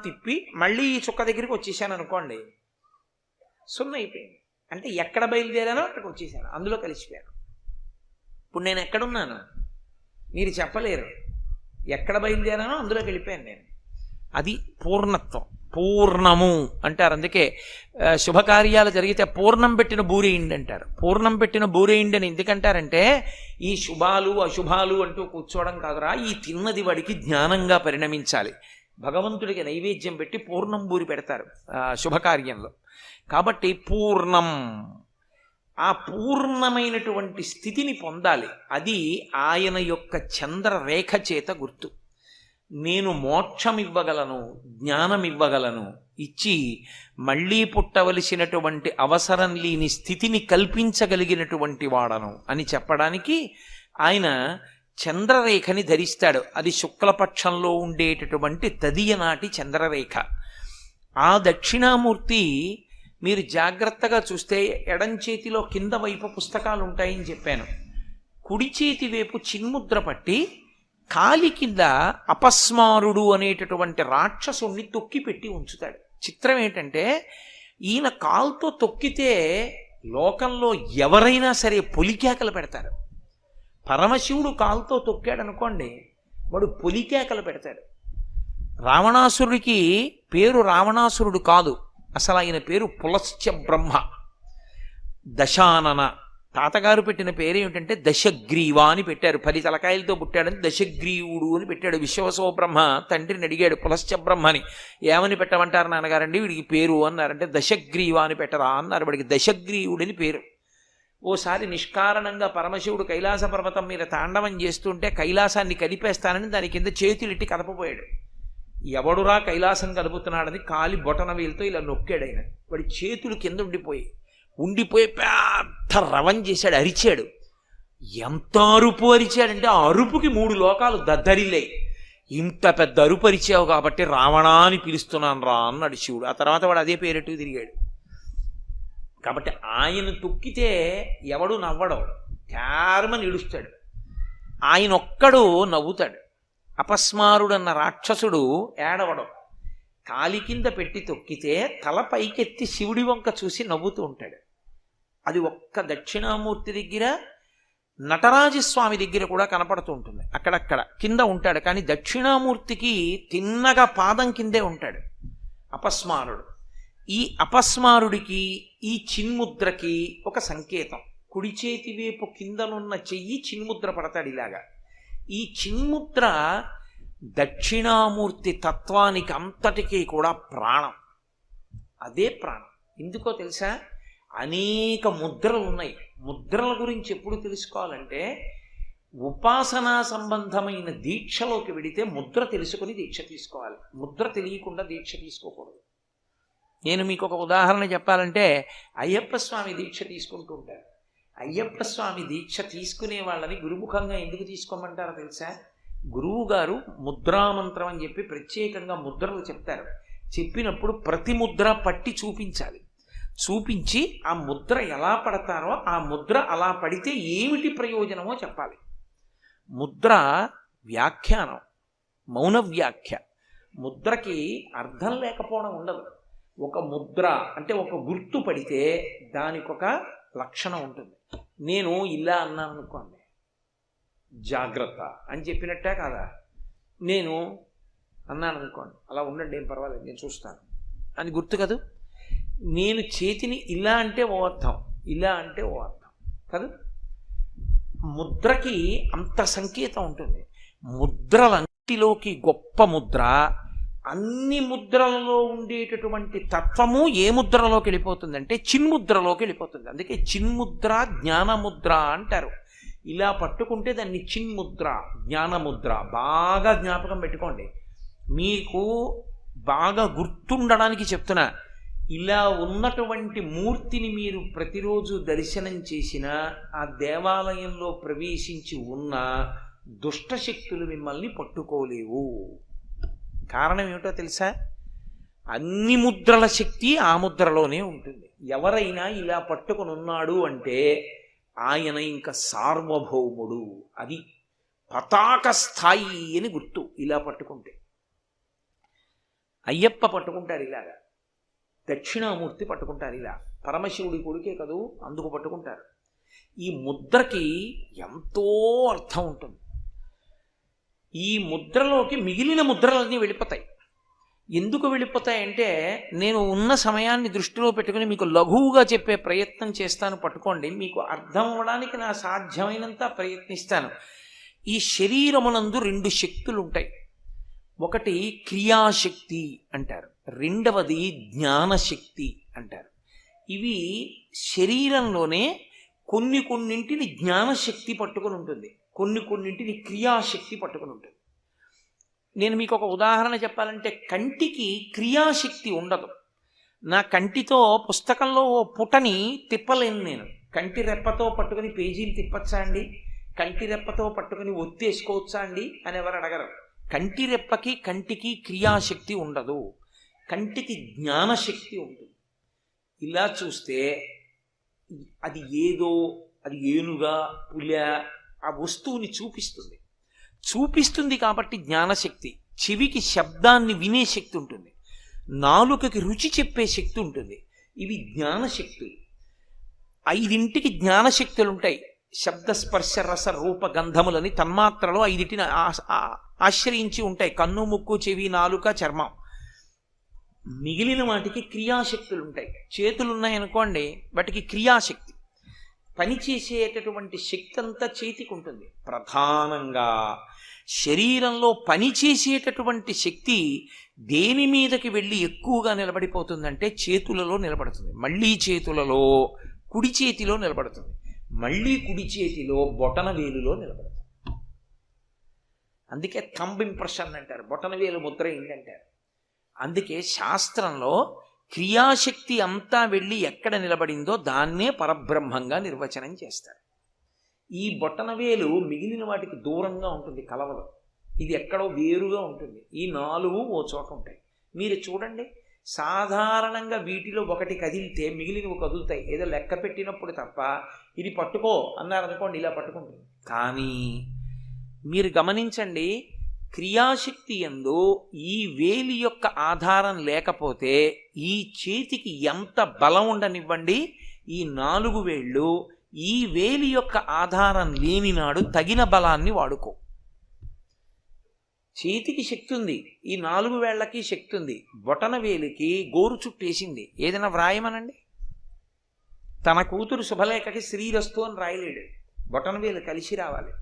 తిప్పి మళ్ళీ ఈ చుక్క దగ్గరికి వచ్చేసాను అనుకోండి, సున్న అయిపోయింది. అంటే ఎక్కడ బయలుదేరానో అక్కడికి వచ్చేసాను, అందులో కలిసిపోయాను. ఇప్పుడు నేను ఎక్కడున్నాను మీరు చెప్పలేరు, ఎక్కడ బయలుదేరానో అందులోకి వెళ్ళిపోయాను నేను. అది పూర్ణత్వం, పూర్ణము అంటారు. అందుకే శుభకార్యాలు జరిగితే పూర్ణం పెట్టిన బూరేయిండి అంటారు. పూర్ణం పెట్టిన బూరేయిండి అని ఎందుకంటారంటే ఈ శుభాలు అశుభాలు అంటూ కూర్చోవడం కాదురా, ఈ తిన్నది వాడికి జ్ఞానంగా పరిణమించాలి. భగవంతుడికి నైవేద్యం పెట్టి పూర్ణం బూరి పెడతారు శుభకార్యంలో. కాబట్టి పూర్ణం, ఆ పూర్ణమైనటువంటి స్థితిని పొందాలి. అది ఆయన యొక్క చంద్రరేఖ చేత గుర్తు. నేను మోక్షం ఇవ్వగలను, జ్ఞానం ఇవ్వగలను, ఇచ్చి మళ్ళీ పుట్టవలసినటువంటి అవసరం లేని స్థితిని కల్పించగలిగినటువంటి వాడను అని చెప్పడానికి ఆయన చంద్రరేఖని ధరిస్తాడు. అది శుక్లపక్షంలో ఉండేటటువంటి తదియనాటి చంద్రరేఖ. ఆ దక్షిణామూర్తి మీరు జాగ్రత్తగా చూస్తే ఎడం చేతిలో కింద వైపు పుస్తకాలు ఉంటాయని చెప్పాను. కుడి చేతి వైపు చిన్ముద్ర పట్టి కాలి కింద అపస్మారుడు అనేటటువంటి రాక్షసుణ్ణి తొక్కిపెట్టి ఉంచుతాడు చిత్రం ఏంటంటే ఈయన కాలుతో తొక్కితే లోకంలో ఎవరైనా సరే పొలికేకలు పెడతారు. పరమశివుడు కాలుతో తొక్కాడు అనుకోండి, వాడు పొలికేకలు పెడతాడు. రావణాసురుడికి పేరు రావణాసురుడు కాదు, అసలు ఆయన పేరు పులశ్చ బ్రహ్మ. దశానన తాతగారు పెట్టిన పేరు ఏమిటంటే దశగ్రీవ అని పెట్టారు. 10 తలకాయలతో పుట్టాడని దశగ్రీవుడు అని పెట్టాడు. విశ్వవసో బ్రహ్మ తండ్రిని అడిగాడు పులశ్చ బ్రహ్మని, ఏమని పెట్టమంటారు నాన్నగారండి వీడికి పేరు అన్నారంటే దశగ్రీవ అని పెట్టరా అన్నారు. వాడికి దశగ్రీవుడని పేరు. ఓసారి నిష్కారణంగా పరమశివుడు కైలాస పర్వతం మీద తాండవం చేస్తుంటే కైలాసాన్ని కదిపేస్తానని దాని కింద చేతులెట్టి కదపబోయాడు. ఎవడురా కైలాసం కదుపుతున్నాడని కాలి బొటన వేలుతో ఇలా నొక్కాడు. ఆయన వాడి చేతులు కింద ఉండిపోయి పెద్ద రవం చేశాడు, అరిచాడు. ఎంత అరుపు అరిచాడంటే ఆ అరుపుకి 3 లోకాలు దద్దరిల్లాయి. ఇంత పెద్ద అరుపు అరిచావు కాబట్టి రావణా అని పిలుస్తున్నాను రా అన్నాడు శివుడు. ఆ తర్వాత వాడు అదే పేరెట్టు తిరిగాడు. కాబట్టి ఆయన తొక్కితే ఎవడు నవ్వడం, క్యారమని ఏడుస్తాడు. ఆయన ఒక్కడు నవ్వుతాడు. అపస్మారుడన్న రాక్షసుడు ఏడవడం. కాలి కింద పెట్టి తొక్కితే తల పైకెత్తి శివుడి వంక చూసి నవ్వుతూ ఉంటాడు. అది ఒక్క దక్షిణామూర్తి దగ్గర, నటరాజస్వామి దగ్గర కూడా కనపడుతూ ఉంటుంది. అక్కడక్కడ కింద ఉంటాడు, కానీ దక్షిణామూర్తికి తిన్నగా పాదం కిందే ఉంటాడు అపస్మారుడు. ఈ అపస్మారుడికి ఈ చిన్ముద్రకి ఒక సంకేతం. కుడి చేతి వైపు కిందనున్న చెయ్యి చిన్ముద్ర పడతాడు ఇలాగా. ఈ చిన్ముద్ర దక్షిణామూర్తి తత్వానికి అంతటికీ కూడా ప్రాణం. అదే ప్రాణం. ఎందుకో తెలుసా? అనేక ముద్రలు ఉన్నాయి. ముద్రల గురించి ఎప్పుడు తెలుసుకోవాలంటే ఉపాసనా సంబంధమైన దీక్షలోకి వెడితే ముద్ర తెలుసుకుని దీక్ష తీసుకోవాలి. ముద్ర తెలియకుండా దీక్ష తీసుకోకూడదు. నేను మీకు ఒక ఉదాహరణ చెప్పాలంటే అయ్యప్ప స్వామి దీక్ష తీసుకుంటూ ఉంటారు. అయ్యప్ప స్వామి దీక్ష తీసుకునే వాళ్ళని గురుముఖంగా ఎందుకు తీసుకోమంటారో తెలుసా? గురువు గారు ముద్రామంత్రం అని చెప్పి ప్రత్యేకంగా ముద్రలు చెప్తారు. చెప్పినప్పుడు ప్రతి ముద్ర పట్టి చూపించాలి. చూపించి ఆ ముద్ర ఎలా పడతారో ఆ ముద్ర అలా పడితే ఏమిటి ప్రయోజనమో చెప్పాలి. ముద్ర వ్యాఖ్యానం, మౌన వ్యాఖ్య. ముద్రకి అర్థం లేకపోవడం ఉండదు. ఒక ముద్ర అంటే ఒక గుర్తు పడితే దానికి ఒక లక్షణం ఉంటుంది. నేను ఇలా అన్నాను అనుకోండి, జాగ్రత్త అని చెప్పినట్టే కాదా? నేను అన్నాను అనుకోండి, అలా ఉండండి ఏం పర్వాలేదు నేను చూస్తాను అని గుర్తు కదూ. నేను చేతిని ఇలా అంటే ఓ అర్థం, ఇలా అంటే ఓ అర్థం కాదు. ముద్రకి అంత సంకేతం ఉంటుంది. ముద్రలన్నిటిలోకి గొప్ప ముద్ర, అన్ని ముద్రలలో ఉండేటటువంటి తత్వము ఏ ముద్రలోకి వెళ్ళిపోతుందంటే చిన్ముద్రలోకి వెళ్ళిపోతుంది. అందుకే చిన్ముద్ర జ్ఞానముద్ర అంటారు. ఇలా పట్టుకుంటే దాన్ని చిన్ముద్ర, జ్ఞానముద్ర. బాగా జ్ఞాపకం పెట్టుకోండి. మీకు బాగా గుర్తుండడానికి చెప్తున్నా. ఇలా ఉన్నటువంటి మూర్తిని మీరు ప్రతిరోజు దర్శనం చేసిన ఆ దేవాలయంలో ప్రవేశించి ఉన్న దుష్టశక్తులు మిమ్మల్ని పట్టుకోలేవు. కారణం ఏమిటో తెలుసా? అన్ని ముద్రల శక్తి ఆ ముద్రలోనే ఉంటుంది. ఎవరైనా ఇలా పట్టుకుని ఉన్నాడు అంటే ఆయన ఇంకా సార్వభౌముడు. అది పతాక స్థాయి అని గుర్తు. ఇలా పట్టుకుంటే అయ్యప్ప పట్టుకుంటారు ఇలాగా, దక్షిణామూర్తి పట్టుకుంటారు ఇలా, పరమశివుడి కొడుకే కదూ అందుకు పట్టుకుంటారు. ఈ ముద్రకి ఎంతో అర్థం ఉంటుంది. ఈ ముద్రలోకి మిగిలిన ముద్రలన్నీ వెళ్ళిపోతాయి. ఎందుకు వెళ్ళిపోతాయంటే నేను ఉన్న సమయాన్ని దృష్టిలో పెట్టుకుని మీకు లఘువుగా చెప్పే ప్రయత్నం చేస్తాను. పట్టుకోండి, మీకు అర్థం అవ్వడానికి నా సాధ్యమైనంత ప్రయత్నిస్తాను. ఈ శరీరమునందు 2 శక్తులు ఉంటాయి. ఒకటి క్రియాశక్తి అంటారు, రెండవది జ్ఞానశక్తి అంటారు. ఇవి శరీరంలోనే కొన్నింటిని జ్ఞానశక్తి పట్టుకుని ఉంటుంది, కొన్నింటిని క్రియాశక్తి పట్టుకుని ఉంటుంది. నేను మీకు ఒక ఉదాహరణ చెప్పాలంటే కంటికి క్రియాశక్తి ఉండదు. నా కంటితో పుస్తకంలో ఓ పుటని తిప్పలేను. నేను కంటి రెప్పతో పట్టుకుని పేజీలు తిప్పచ్చా అండి, కంటి రెప్పతో పట్టుకుని ఒత్తేసుకోవచ్చా అండి అని ఎవరు అడగరు. కంటి రెప్పకి కంటికి క్రియాశక్తి ఉండదు, కంటికి జ్ఞానశక్తి ఉంటుంది. ఇలా చూస్తే అది ఏదో, అది ఏనుగా పులి ఆ వస్తువుని చూపిస్తుంది కాబట్టి జ్ఞానశక్తి. చెవికి శబ్దాన్ని వినే శక్తి ఉంటుంది. నాలుకకి రుచి చెప్పే శక్తి ఉంటుంది. ఇవి జ్ఞానశక్తులు. 5ంటికి జ్ఞానశక్తులు ఉంటాయి. శబ్ద స్పర్శ రస రూప గంధములని తన్మాత్రలో 5ంటిని ఆశ్రయించి ఉంటాయి. కన్ను ముక్కు చెవి నాలుక చర్మం. మిగిలిన వాటికి క్రియాశక్తులు ఉంటాయి. చేతులు ఉన్నాయనుకోండి, వాటికి క్రియాశక్తి, పనిచేసేటటువంటి శక్తి అంతా చేతికి ఉంటుంది. ప్రధానంగా శరీరంలో పనిచేసేటటువంటి శక్తి దేని మీదకి వెళ్ళి ఎక్కువగా నిలబడిపోతుందంటే చేతులలో నిలబడుతుంది. మళ్ళీ చేతులలో కుడి చేతిలో నిలబడుతుంది. మళ్ళీ కుడి చేతిలో బొటన వేలులో నిలబడుతుంది. అందుకే థంబ్ ఇంప్రెషన్ అంటారు, బొటన వేలు ముద్ర ఏంటంటారు. అందుకే శాస్త్రంలో క్రియాశక్తి అంతా వెళ్ళి ఎక్కడ నిలబడిందో దాన్నే పరబ్రహ్మంగా నిర్వచనం చేస్తారు. ఈ బొటన వేలు మిగిలిన వాటికి దూరంగా ఉంటుంది, కలవదు. ఇది ఎక్కడో వేరుగా ఉంటుంది. ఈ 4 ఓ చోట ఉంటాయి. మీరు చూడండి, సాధారణంగా వీటిలో ఒకటి కదిలితే మిగిలినవి కదులుతాయి, ఏదో లెక్క పెట్టినప్పుడు తప్ప. ఇది పట్టుకో అన్నారనుకోండి, ఇలా పట్టుకుంటుంది. కానీ మీరు గమనించండి, క్రియాశక్తి యందు ఈ వేలి యొక్క ఆధారం లేకపోతే ఈ చేతికి ఎంత బలం ఉండనివ్వండి, ఈ 4 వేళ్ళు ఈ వేలి యొక్క ఆధారం లేనినాడు తగిన బలాన్ని వాడుకో. చేతికి శక్తి ఉంది, ఈ 4 వేళ్లకి శక్తి ఉంది. బొటన వేలికి గోరు చుట్టేసింది. ఏదైనా వ్రాయమనండి, తన కూతురు శుభలేఖకి శ్రీరస్తు అని రాయలేడు, బొటన వేలు కలిసి రావాలి.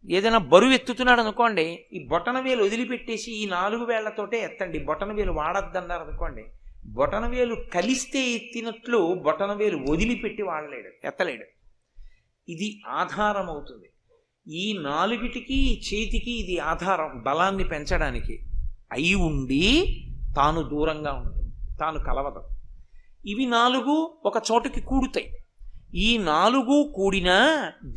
ఏదైనా బరువు ఎత్తుతున్నాడు అనుకోండి, ఈ బొటన వేలు వదిలిపెట్టేసి ఈ 4 వేళ్లతోటే ఎత్తండి, బొటన వేలు వాడద్దన్నారు అనుకోండి, బొటన వేలు కలిస్తే ఎత్తినట్లు బొటన వేలు వదిలిపెట్టి వాడలేడు, ఎత్తలేడు. ఇది ఆధారం అవుతుంది. ఈ 4టికి చేతికి ఇది ఆధారం, బలాన్ని పెంచడానికి. అయి ఉండి తాను దూరంగా ఉంటుంది, తాను కలవదు. ఇవి 4 ఒక చోటుకి కూడుతాయి. ఈ 4 కూడినా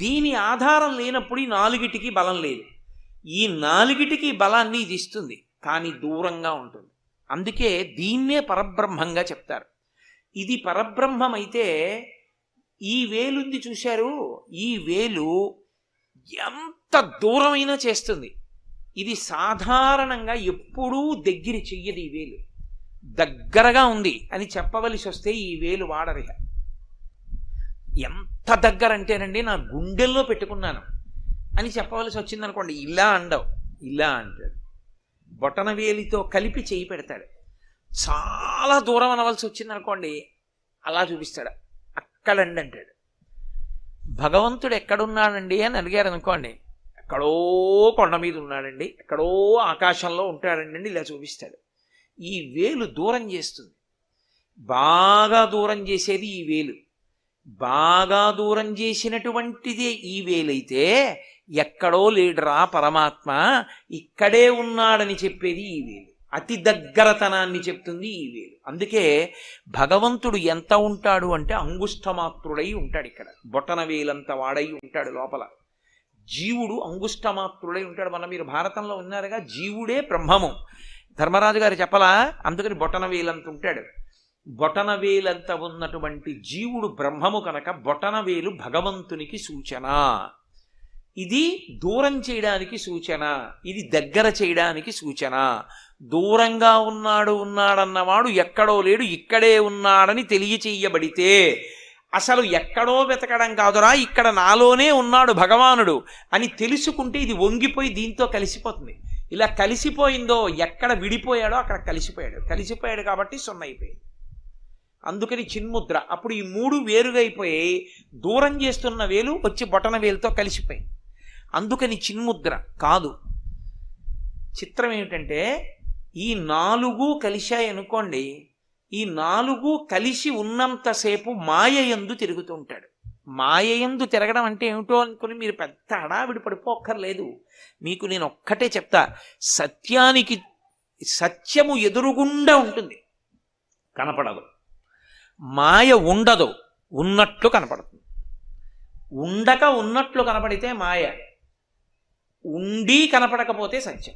దీని ఆధారం లేనప్పుడు ఈ 4టికి బలం లేదు. ఈ 4టికి బలాన్ని ఇది ఇస్తుంది, కానీ దూరంగా ఉంటుంది. అందుకే దీన్నే పరబ్రహ్మంగా చెప్తారు. ఇది పరబ్రహ్మం అయితే ఈ వేలుంది చూశారు, ఈ వేలు ఎంత దూరమైనా చేస్తుంది. ఇది సాధారణంగా ఎప్పుడూ దగ్గర చెయ్యదు. ఈ వేలు దగ్గరగా ఉంది అని చెప్పవలసి వస్తే ఈ వేలు వాడరిక. ఎంత దగ్గర అంటేనండి, నా గుండెల్లో పెట్టుకున్నాను అని చెప్పవలసి వచ్చిందనుకోండి, ఇలా అండవు, ఇలా అంటాడు. బొటన వేలితో కలిపి చేయి పెడతాడు. చాలా దూరం అనవలసి వచ్చిందనుకోండి, అలా చూపిస్తాడు, అక్కడండి అంటాడు. భగవంతుడు ఎక్కడున్నాడండి అని అడిగారు అనుకోండి, ఎక్కడో కొండ మీద ఉన్నాడండి, ఎక్కడో ఆకాశంలో ఉంటాడండి, ఇలా చూపిస్తాడు. ఈ వేలు దూరం చేస్తుంది. బాగా దూరం చేసేది ఈ వేలు. బాగా దూరం చేసినటువంటిదే ఈ వేలైతే ఎక్కడో లేడురా పరమాత్మ, ఇక్కడే ఉన్నాడని చెప్పేది ఈ వేలు. అతి దగ్గరతనాన్ని చెప్తుంది ఈ వేలు. అందుకే భగవంతుడు ఎంత ఉంటాడు అంటే అంగుష్టమాత్రుడై ఉంటాడు. ఇక్కడ బొటన వేలంత వాడై ఉంటాడు లోపల. జీవుడు అంగుష్టమాత్రుడై ఉంటాడు. మన మీరు భారతంలో ఉన్నారుగా, జీవుడే బ్రహ్మము. ధర్మరాజు గారు చెప్పలా, అందుకని బొటన వేలంత ఉంటాడు. బొటన వేలంత ఉన్నటువంటి జీవుడు బ్రహ్మము కనుక బొటన వేలు భగవంతునికి సూచన. ఇది దూరం చేయడానికి సూచన, ఇది దగ్గర చేయడానికి సూచన. దూరంగా ఉన్నాడన్నవాడు ఎక్కడో లేడు, ఇక్కడే ఉన్నాడని తెలియచేయబడితే అసలు ఎక్కడో వెతకడం కాదురా, ఇక్కడ నాలోనే ఉన్నాడు భగవానుడు అని తెలుసుకుంటే ఇది వంగిపోయి దీంతో కలిసిపోతుంది. ఇలా కలిసిపోయిందో, ఎక్కడ విడిపోయాడో అక్కడ కలిసిపోయాడు కాబట్టి 0 అయిపోయింది. అందుకని చిన్ముద్ర. అప్పుడు ఈ 3 వేరుగా అయిపోయి దూరం చేస్తున్న వేలు వచ్చి బొటన వేలుతో కలిసిపోయింది. అందుకని చిన్ముద్ర కాదు. చిత్రం ఏమిటంటే, ఈ 4 కలిశాయనుకోండి, ఈ 4 కలిసి ఉన్నంతసేపు మాయయందు తిరుగుతూ ఉంటాడు. మాయయందు తిరగడం అంటే ఏమిటో అనుకుని మీరు పెద్ద హడావిడి పడిపోక్కర్లేదు. మీకు నేను ఒక్కటే చెప్తా, సత్యము ఎదురుగుండా ఉంటుంది, కనపడదు. మాయ ఉండదు, ఉన్నట్లు కనపడుతుంది. ఉండక ఉన్నట్లు కనపడితే మాయ, ఉండి కనపడకపోతే సత్యం.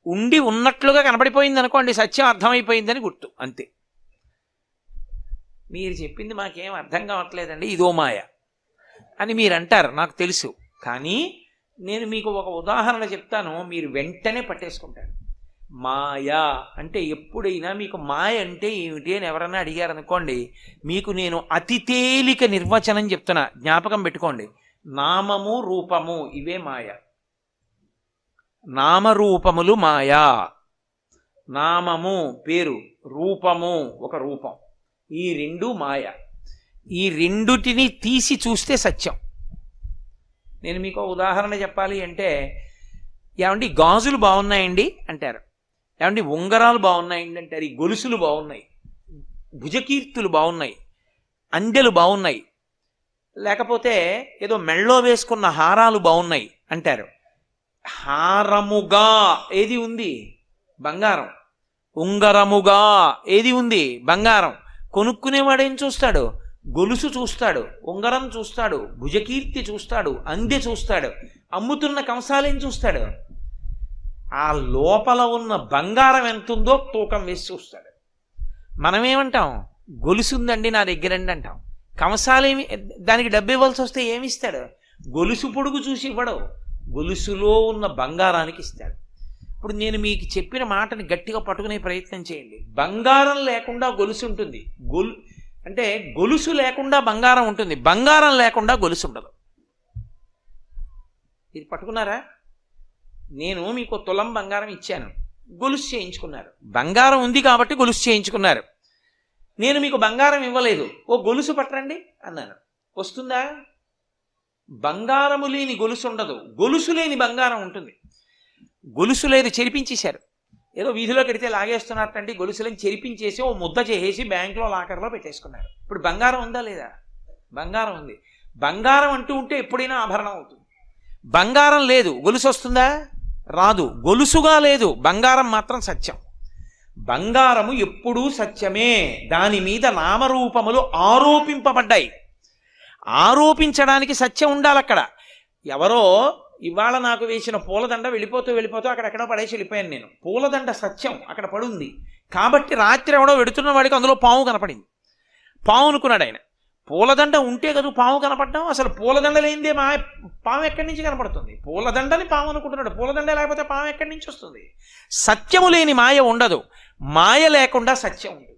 ఉండి ఉన్నట్లుగా కనపడిపోయింది అనుకోండి, సత్యం అర్థమైపోయిందని గుర్తు, అంతే. మీరు చెప్పింది మాకేం అర్థం కావట్లేదండి, ఇదో మాయ అని మీరు అంటారు, నాకు తెలుసు. కానీ నేను మీకు ఒక ఉదాహరణ చెప్తాను, మీరు వెంటనే పట్టేసుకుంటారు. మాయ అంటే ఎప్పుడైనా మీకు మాయ అంటే ఏమిటి అని ఎవరన్నా అడిగారనుకోండి, మీకు నేను అతి తేలిక నిర్వచనం చెప్తున్నా, జ్ఞాపకం పెట్టుకోండి. నామము రూపము ఇవే మాయ. నామరూపములు మాయా. నామము పేరు, రూపము ఒక రూపం, ఈ రెండు మాయ. ఈ రెండుటిని తీసి చూస్తే సత్యం. నేను మీకు ఉదాహరణ చెప్పాలి అంటే, ఏమండి గాజులు బాగున్నాయండి అంటారు, ఏమండి ఉంగరాలు బాగున్నాయండి అంటారు, ఈ గొలుసులు బాగున్నాయి, భుజకీర్తులు బాగున్నాయి, అందెలు బాగున్నాయి, లేకపోతే ఏదో మెళ్ళో వేసుకున్న హారాలు బాగున్నాయి అంటారు. హారముగా ఏది ఉంది? బంగారం. ఉంగరముగా ఏది ఉంది? బంగారం. కొనుక్కునేవాడేం చూస్తాడు? గొలుసు చూస్తాడు, ఉంగరం చూస్తాడు, భుజకీర్తి చూస్తాడు, అందె చూస్తాడు. అమ్ముతున్న కంసాలేం చూస్తాడు? ఆ లోపల ఉన్న బంగారం ఎంతుందో తూకం వేసి చూస్తాడు. మనమేమంటాం? గొలుసుందండి నా దగ్గరండి అంటాం. కంసాలేమి దానికి డబ్బు ఇవ్వాల్సి వస్తే ఏమిస్తాడు? గొలుసు పొడుగు చూసి ఇవ్వడు, గొలుసులో ఉన్న బంగారానికి ఇస్తాడు. ఇప్పుడు నేను మీకు చెప్పిన మాటని గట్టిగా పట్టుకునే ప్రయత్నం చేయండి. బంగారం లేకుండా గొలుసు ఉంటుంది, అంటే గొలుసు లేకుండా బంగారం ఉంటుంది, బంగారం లేకుండా గొలుసు ఉండదు. ఇది పట్టుకున్నారా? నేను మీకు తులం బంగారం ఇచ్చాను, గొలుసు చేయించుకున్నారు. బంగారం ఉంది కాబట్టి గొలుసు చేయించుకున్నారు. నేను మీకు బంగారం ఇవ్వలేదు, ఓ గొలుసు పట్టండి అన్నాను, వస్తుందా? బంగారము లేని గొలుసు ఉండదు, గొలుసు లేని బంగారం ఉంటుంది. గొలుసు లేదు, చెరిపించేశారు. ఏదో వీధిలో కడితే లాగేస్తున్నారంటే గొలుసులను చెరిపించేసి ఓ ముద్ద చేసేసి బ్యాంకులో లాకర్లో పెట్టేసుకున్నారు. ఇప్పుడు బంగారం ఉందా లేదా? బంగారం ఉంది. బంగారం అంటూ ఉంటే ఎప్పుడైనా ఆభరణం అవుతుంది. బంగారం లేదు, గొలుసు వస్తుందా? రాదు. గొలుసుగా లేదు, బంగారం మాత్రం సత్యం. బంగారము ఎప్పుడూ సత్యమే. దాని మీద నామరూపములు ఆరోపింపబడ్డాయి. ఆరోపించడానికి సత్యం ఉండాలి అక్కడ. ఎవరో ఇవాళ నాకు వేసిన పూలదండ వెళ్ళిపోతూ అక్కడెక్కడో పడేసి వెళ్ళిపోయాను నేను. పూలదండ సత్యం అక్కడ పడుంది కాబట్టి రాత్రి ఎవడో వెడుతున్న వాడికి అందులో పాము కనపడింది. పాము అనుకున్నాడు ఆయన. పూలదండ ఉంటే కదా పాము కనపడడం. అసలు పూలదండ లేనిదే పాము ఎక్కడి నుంచి కనపడుతుంది? పూలదండని పాము అనుకుంటున్నాడు, పూలదండ లేకపోతే పాము ఎక్కడి నుంచి వస్తుంది? సత్యము లేని మాయ ఉండదు, మాయ లేకుండా సత్యం ఉండదు.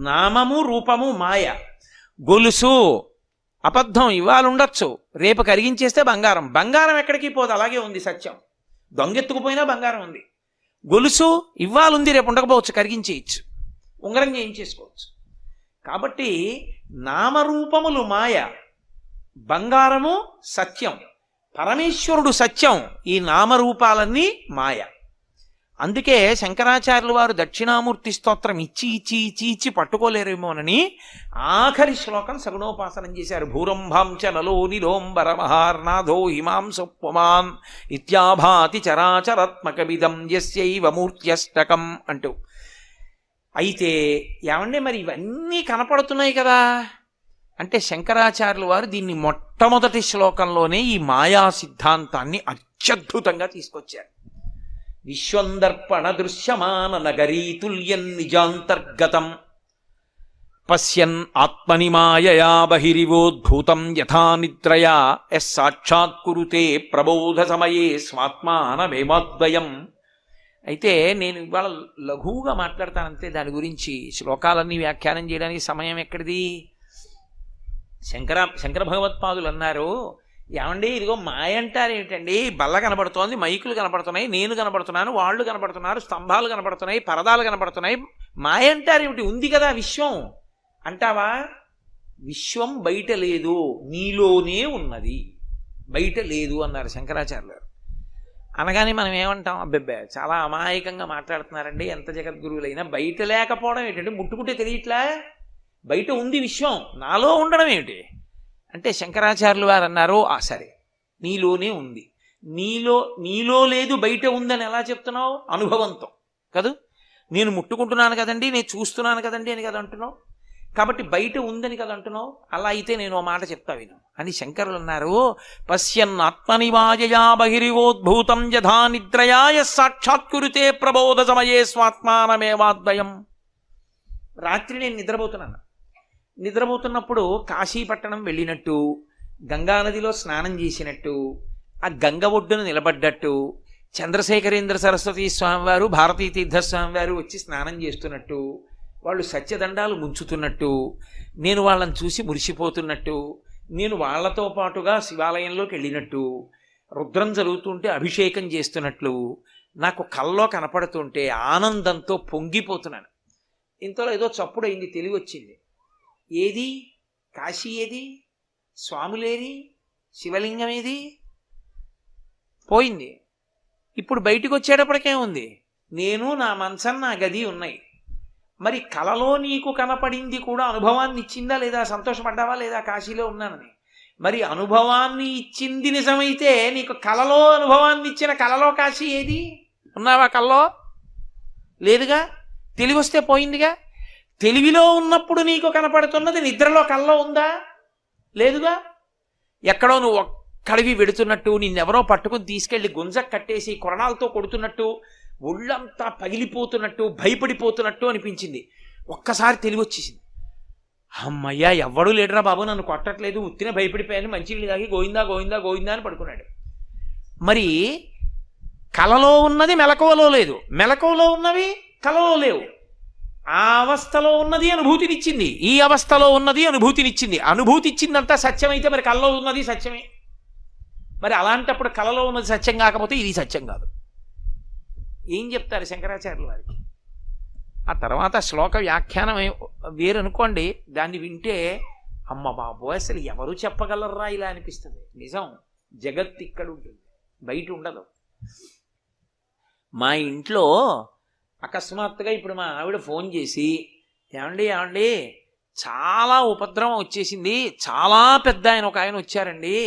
నామము రూపము మాయ. గొలుసు అబద్ధం, ఇవాళ ఉండొచ్చు, రేపు కరిగించేస్తే బంగారం. బంగారం ఎక్కడికి పోదు, అలాగే ఉంది సత్యం. దొంగెత్తుకుపోయినా బంగారం ఉంది. గొలుసు ఇవాళ ఉంది, రేపు ఉండకపోవచ్చు, కరిగించేయచ్చు, ఉంగరం చేయించేసుకోవచ్చు. కాబట్టి నామరూపములు మాయ, బంగారము సత్యం, పరమేశ్వరుడు సత్యం, ఈ నామరూపాలన్నీ మాయ. అందుకే శంకరాచార్యులు వారు దక్షిణామూర్తి స్తోత్రం ఇచ్చి పట్టుకోలేరేమోనని ఆఖరి శ్లోకం సగుణోపాసనం చేశారు. భూరంభాంచ నలో నిలోంబరమహార్నాథో హిమాంసపుమాన్ ఇత్యాభాతి చరాచరాత్మకమిదం యస్యైవ మూర్త్యష్టకం అంటూ. అయితే ఏమంటే మరి ఇవన్నీ కనపడుతున్నాయి కదా అంటే శంకరాచార్యులు వారు దీన్ని మొట్టమొదటి శ్లోకంలోనే ఈ మాయా సిద్ధాంతాన్ని అత్యద్భుతంగా తీసుకొచ్చారు. విశ్వందర్పణ దృశ్యమాన నగరీతుల్యం నిజాంతర్గతం పశ్యన్ ఆత్మని మాయయా బహిరివోద్భూతం యథా నిద్రయా యస్ సాక్షాత్కురుతే ప్రబోధ సమయే స్వాత్మానమేవాద్వయం. అయితే నేను ఇవాళ లఘువుగా మాట్లాడతానంతే దాని గురించి. శ్లోకాలన్నీ వ్యాఖ్యానం చేయడానికి సమయం ఎక్కడిది? శంకర భగవత్పాదులు అన్నారు, ఏమండి ఇదిగో మాయ అంటారు ఏమిటండి? బల్ల కనబడుతోంది, మైకులు కనబడుతున్నాయి, నేను కనబడుతున్నాను, వాళ్ళు కనబడుతున్నారు, స్తంభాలు కనబడుతున్నాయి, పరదాలు కనబడుతున్నాయి, మాయ అంటారు ఏమిటి? ఉంది కదా విశ్వం అంటావా? విశ్వం బయట లేదు, నీలోనే ఉన్నది, బయట లేదు అన్నారు శంకరాచార్యులు. అనగానే మనం ఏమంటాం? అబ్బెబ్బే చాలా అమాయకంగా మాట్లాడుతున్నారండి, ఎంత జగద్గురువులైనా. బయట లేకపోవడం ఏంటంటే ముట్టుకుంటే తెలియట్లా, బయట ఉంది విశ్వం, నాలో ఉండడం ఏమిటి అంటే శంకరాచార్యులు వారు అన్నారు, సరే నీలోనే ఉంది, నీలో లేదు బయట ఉందని ఎలా చెప్తున్నావు? అనుభవంతో కదూ, నేను ముట్టుకుంటున్నాను కదండి, నేను చూస్తున్నాను కదండి అని కదా అంటున్నావు, కాబట్టి బయట ఉందని కదా అంటున్నావు. అలా అయితే నేను ఓ మాట చెప్తా విను అని శంకరులు అన్నారు. పశ్యన్ ఆత్మనివాయయా బహిరివోద్భూతం యథా నిద్రయా యస్ సాక్షాత్కురుతే ప్రబోధ సమయే స్వాత్మానమేవాద్వయం. రాత్రి నేను నిద్రపోతున్నప్పుడు కాశీపట్టణం వెళ్ళినట్టు, గంగానదిలో స్నానం చేసినట్టు, ఆ గంగ ఒడ్డును నిలబడ్డట్టు, చంద్రశేఖరేంద్ర సరస్వతి స్వామివారు, భారతీ తీర్థస్వామి వారు వచ్చి స్నానం చేస్తున్నట్టు, వాళ్ళు సత్యదండాలు ముంచుతున్నట్టు, నేను వాళ్ళని చూసి మురిసిపోతున్నట్టు, నేను వాళ్లతో పాటుగా శివాలయంలోకి వెళ్ళినట్టు, రుద్రం జరుగుతుంటే అభిషేకం చేస్తున్నట్లు నాకు కల్లో కనపడుతుంటే ఆనందంతో పొంగిపోతున్నాను. ఇంతలో ఏదో చప్పుడు అయింది, తెలివి వచ్చింది. ఏది? కాశీ ఏది? స్వాములేరి? శివలింగం ఏది? పోయింది. ఇప్పుడు బయటికి వచ్చేటప్పటికే ఉంది, నేను నా మనసం నా గది ఉన్నాయి. మరి కలలో నీకు కనపడింది కూడా అనుభవాన్ని ఇచ్చిందా లేదా? సంతోషపడ్డావా లేదా కాశీలో ఉన్నానని? మరి అనుభవాన్ని ఇచ్చింది నిజమైతే నీకు కలలో అనుభవాన్ని ఇచ్చిన కలలో కాశీ ఏది? ఉన్నావా కల్లో? లేదుగా. తెలివి వస్తే పోయిందిగా. తెలివిలో ఉన్నప్పుడు నీకు కనపడుతున్నది నిద్రలో కల్లో ఉందా? లేదుగా. ఎక్కడో నువ్వు ఒక్కడివి వెడుతున్నట్టు, నిన్నెవరో పట్టుకుని తీసుకెళ్లి గుంజ కట్టేసి కొరణాలతో కొడుతున్నట్టు, ఒళ్ళంతా పగిలిపోతున్నట్టు, భయపడిపోతున్నట్టు అనిపించింది. ఒక్కసారి తెలివి వచ్చేసింది. అమ్మయ్యా, ఎవ్వడూ లేడరా బాబు, నన్ను కొట్టట్లేదు, ఉత్తినే భయపడిపోయాను, మంచినీళ్ళు తాగి గోయిందా గోయిందా గోయిందా అని పడుకున్నాడు. మరి కలలో ఉన్నది మెలకువలో లేదు, మెలకువలో ఉన్నవి కలలో లేవు. ఆ అవస్థలో ఉన్నది అనుభూతినిచ్చింది, ఈ అవస్థలో ఉన్నది అనుభూతినిచ్చింది. అనుభూతి ఇచ్చిందంతా సత్యమైతే మరి కలలో ఉన్నది సత్యమే. మరి అలాంటప్పుడు కలలో ఉన్నది సత్యం కాకపోతే ఇది సత్యం కాదు. ఏం చెప్తారు శంకరాచార్యుల వారికి? ఆ తర్వాత శ్లోక వ్యాఖ్యానం వేరనుకోండి, దాన్ని వింటే అమ్మ బాబోయ్ అసలు ఎవరు చెప్పగలరా ఇలా అనిపిస్తుంది. నిజం, జగత్ ఇక్కడ ఉంటుంది, బయట ఉండదు. మా ఇంట్లో అకస్మాత్తుగా ఇప్పుడు మా ఆవిడ ఫోన్ చేసి, ఏమండి చాలా ఉపద్రవం వచ్చేసింది, చాలా పెద్ద ఒక ఆయన వచ్చారండి,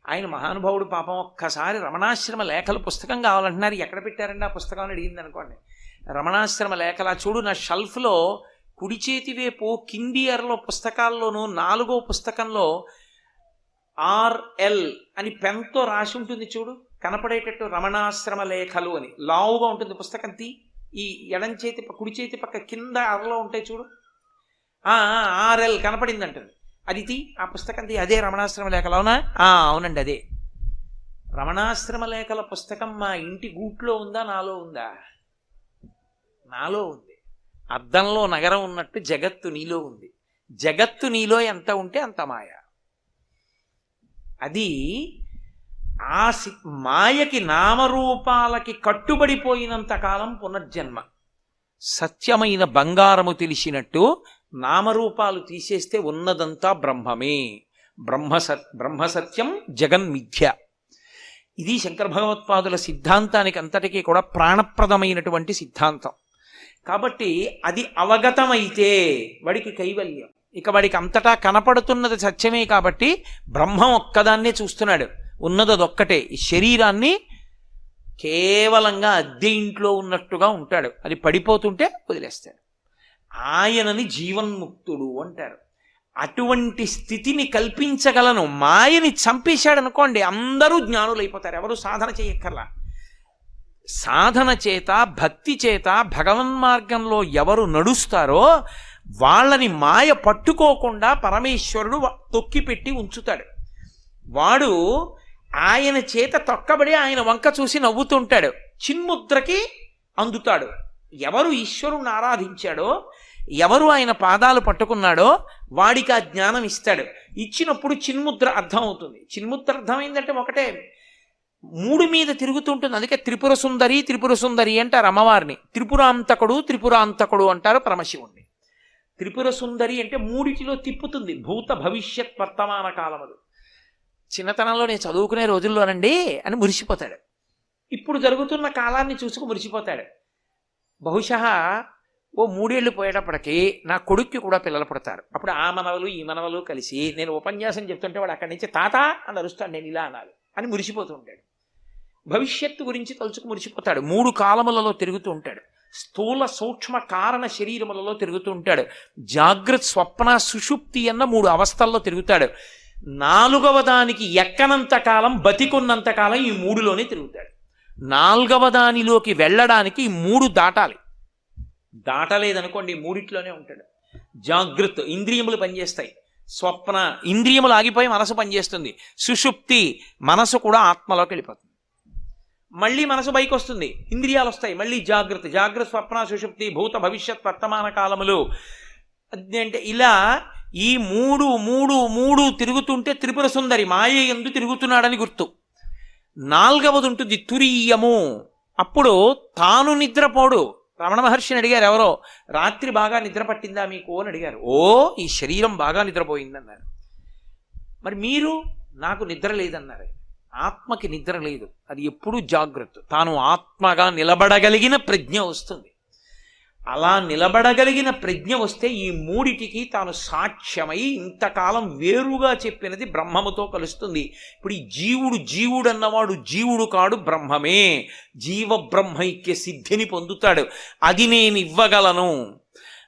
ఆయన మహానుభావుడు పాపం, ఒక్కసారి రమణాశ్రమ లేఖలు పుస్తకం కావాలంటున్నారు, ఎక్కడ పెట్టారండి ఆ పుస్తకం అని అడిగింది అనుకోండి. రమణాశ్రమ లేఖలా చూడు, నా షెల్ఫ్లో కుడి చేతి వైపు కింది ఎర్రలో పుస్తకాల్లోనూ 4వ పుస్తకంలో RL అని పెన్తో రాసి ఉంటుంది చూడు, కనపడేటట్టు రమణాశ్రమ లేఖలు అని లావుగా ఉంటుంది పుస్తకం. ఈ ఎడం చేతి కుడి చేతి పక్క కింద అరలో ఉంటాయి చూడు, RL కనపడింది అంటుంది. అది ఆ పుస్తకం అదే రమణాశ్రమ లేఖలు. అవునా? అవునండి అదే. రమణాశ్రమ లేఖల పుస్తకం మా ఇంటి గూట్లో ఉందా, నాలో ఉందా? నాలో ఉంది. అద్దంలో నగరం ఉన్నట్టు జగత్తు నీలో ఉంది. జగత్తు నీలో ఎంత ఉంటే అంత మాయ. అది ఆ మాయకి నామరూపాలకి కట్టుబడిపోయినంత కాలం పునర్జన్మ. సత్యమైన బంగారము తెలిసినట్టు నామరూపాలు తీసేస్తే ఉన్నదంతా బ్రహ్మమే. బ్రహ్మసత్యం జగన్మిథ్య. ఇది శంకర భగవత్పాదుల సిద్ధాంతానికి అంతటికీ కూడా ప్రాణప్రదమైనటువంటి సిద్ధాంతం. కాబట్టి అది అవగతమైతే వాడికి కైవల్యం. ఇక వాడికి అంతటా కనపడుతున్నది సత్యమే కాబట్టి బ్రహ్మం ఒక్కదాన్నే చూస్తున్నాడు, ఉన్నది అదొక్కటే. ఈ శరీరాన్ని కేవలంగా అద్దె ఇంట్లో ఉన్నట్టుగా ఉంటాడు, అది పడిపోతుంటే వదిలేస్తాడు. ఆయనని జీవన్ముక్తుడు అంటారు. అటువంటి స్థితిని కల్పించగలను. మాయని చంపేశాడు అనుకోండి, అందరూ జ్ఞానులైపోతారు, ఎవరు సాధన చేయక్కర్లా. సాధన చేత భక్తి చేత భగవన్మార్గంలో ఎవరు నడుస్తారో వాళ్ళని మాయ పట్టుకోకుండా పరమేశ్వరుడు తొక్కిపెట్టి ఉంచుతాడు. వాడు ఆయన చేత తొక్కబడి ఆయన వంక చూసి నవ్వుతుంటాడు, చిన్ముద్రకి అందుతాడు. ఎవరు ఈశ్వరుణ్ణి ఆరాధించాడో, ఎవరు ఆయన పాదాలు పట్టుకున్నాడో వాడికి ఆ జ్ఞానం ఇస్తాడు. ఇచ్చినప్పుడు చిన్ముద్ర అర్థం అవుతుంది. చిన్ముద్ర అర్థమైందంటే ఒకటే, 3 మీద తిరుగుతుంటుంది. అందుకే త్రిపుర సుందరి అంటారు అమ్మవారిని. త్రిపురాంతకుడు అంటారు పరమశివుణ్ణి. త్రిపుర సుందరి అంటే 3 తిప్పుతుంది, భూత భవిష్యత్ వర్తమాన కాలములు. చిన్నతనంలో నేను చదువుకునే రోజుల్లోనండి అని మురిసిపోతాడు. ఇప్పుడు జరుగుతున్న కాలాన్ని చూసుకు మురిసిపోతాడు. బహుశా ఓ 3 ఏళ్ళు పోయేటప్పటికి నా కొడుక్కి కూడా పిల్లలు పుడతారు. అప్పుడు ఆ మనవలు ఈ మనవలు కలిసి నేను ఉపన్యాసం చెప్తుంటే వాడు అక్కడి నుంచి తాత అని అరుస్తాడు, నేను ఇలా అనాలి అని మురిసిపోతూ ఉంటాడు. భవిష్యత్తు గురించి తలుచుకు మురిసిపోతాడు. 3 కాలములలో తిరుగుతూ ఉంటాడు. స్థూల సూక్ష్మ కారణ శరీరములలో తిరుగుతూ ఉంటాడు. జాగ్రత్త స్వప్న సుషుప్తి అన్న 3 అవస్థల్లో తిరుగుతాడు. 4వ దానికి ఎక్కనంత కాలం, బతికున్నంత కాలం ఈ 3లోనే తిరుగుతాడు. 4వ దానిలోకి వెళ్ళడానికి ఈ 3 దాటాలి. దాటలేదనుకోండి 3లోనే ఉంటాడు. జాగ్రత్త ఇంద్రియములు పనిచేస్తాయి, స్వప్న ఇంద్రియములు ఆగిపోయి మనసు పనిచేస్తుంది, సుషుప్తి మనసు కూడా ఆత్మలోకి వెళ్ళిపోతుంది. మళ్ళీ మనసు పైకి వస్తుంది, ఇంద్రియాలు వస్తాయి, మళ్ళీ జాగ్రత్త, జాగ్రత్త స్వప్న సుషుప్తి భూత భవిష్యత్ వర్తమాన కాలములు అంటే ఇలా ఈ మూడు మూడు మూడు తిరుగుతుంటే త్రిపుర సుందరి మాయ యందు తిరుగుతున్నాడని గుర్తు. నాలుగవది ఉంటుంది తురీయము. అప్పుడు తాను నిద్రపోడు. రమణ మహర్షిని అడిగారు ఎవరో, రాత్రి బాగా నిద్ర పట్టిందా మీకు అని అడిగారు. ఓ, ఈ శరీరం బాగా నిద్రపోయిందన్నారు. మరి మీరు, నాకు నిద్ర లేదన్నారు. ఆత్మకి నిద్ర లేదు, అది ఎప్పుడూ జాగ్రత్త. తాను ఆత్మగా నిలబడగలిగిన ప్రజ్ఞ వస్తుంది. అలా నిలబడగలిగిన ప్రజ్ఞ వస్తే ఈ మూడిటికి తాను సాక్ష్యమై ఇంతకాలం వేరుగా చెప్పినది బ్రహ్మముతో కలుస్తుంది. ఇప్పుడు ఈ జీవుడు అన్నవాడు జీవుడు కాడు, బ్రహ్మమే. జీవ బ్రహ్మైక్య సిద్ధిని పొందుతాడు. అది నేను ఇవ్వగలను.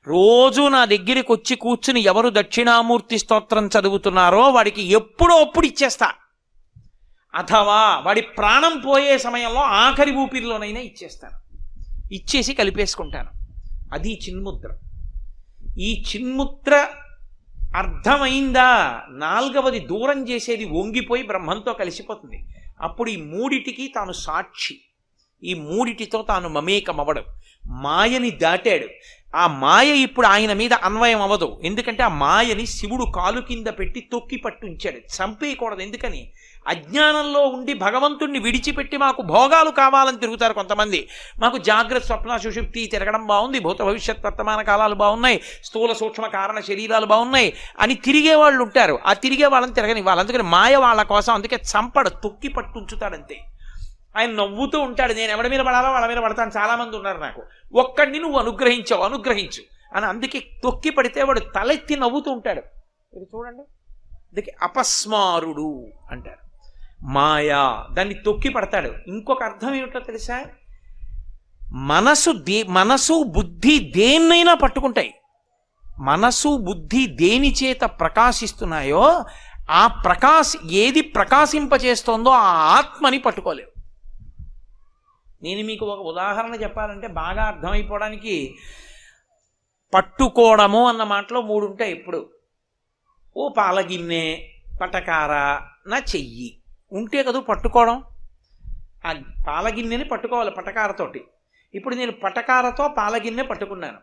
రోజు నా దగ్గరికి వచ్చి కూర్చుని ఎవరు దక్షిణామూర్తి స్తోత్రం చదువుతున్నారో వాడికి ఎప్పుడో అప్పుడు ఇచ్చేస్తా, అథవా వాడి ప్రాణం పోయే సమయంలో ఆఖరి ఊపిరిలోనైనా ఇచ్చేస్తాను, ఇచ్చేసి కలిపేసుకుంటాను. అది చిన్ముద్ర. ఈ చిన్ముద్ర అర్థమైందా? నాలుగవది దూరం చేసేది వంగిపోయి బ్రహ్మంతో కలిసిపోతుంది. అప్పుడు ఈ మూడిటికి తాను సాక్షి, ఈ మూడిటితో తాను మమేకమవ్వడం. మాయని దాటాడు. ఆ మాయ ఇప్పుడు ఆయన మీద అన్వయం అవ్వదు. ఎందుకంటే ఆ మాయని శివుడు కాలు కింద పెట్టి తొక్కి పట్టుంచాడు. చంపేయకూడదు. ఎందుకని? అజ్ఞానంలో ఉండి భగవంతుణ్ణి విడిచిపెట్టి మాకు భోగాలు కావాలని తిరుగుతారు కొంతమంది. మాకు జాగ్రత్త స్వప్న సుషుప్తి తిరగడం బాగుంది, భూత భవిష్యత్ వర్తమాన కాలాలు బాగున్నాయి, స్థూల సూక్ష్మ కారణ శరీరాలు బాగున్నాయి అని తిరిగే వాళ్ళు ఉంటారు. ఆ తిరిగే వాళ్ళని తిరగనివ్వాలి. అందుకని మాయ వాళ్ళ కోసం అందుకే చంపడు, తొక్కి పట్టుంచుతాడంతే. ఆయన నవ్వుతూ ఉంటాడు, నేను ఎవరి మీద పడాలో వాళ్ళ మీద పడతాను. చాలామంది ఉన్నారు నాకు, ఒక్కడిని నువ్వు అనుగ్రహించు అని. అందుకే తొక్కి పడితే వాడు తలెత్తి నవ్వుతూ ఉంటాడు. ఇది చూడండి, అందుకే అపస్మారుడు అంటారు. మాయా, దాన్ని తొక్కి పడతాడు. ఇంకొక అర్థం ఏమిటో తెలుసా? మనసు బుద్ధి దేన్నైనా పట్టుకుంటాయి. మనసు బుద్ధి దేని చేత ప్రకాశిస్తున్నాయో ఆ ఏది ప్రకాశింపచేస్తోందో ఆ ఆత్మని పట్టుకోలేవు. నేను మీకు ఒక ఉదాహరణ చెప్పాలంటే బాగా అర్థమైపోవడానికి, పట్టుకోవడము అన్న మాటలో మూడు ఉంటాయి. ఇప్పుడు ఓ పాలగిన్నె, పటకార, నా చెయ్యి ఉంటే కదా పట్టుకోవడం. ఆ పాలగిన్నెని పట్టుకోవాలి పటకారతోటి. ఇప్పుడు నేను పటకారతో పాలగిన్నె పట్టుకున్నాను.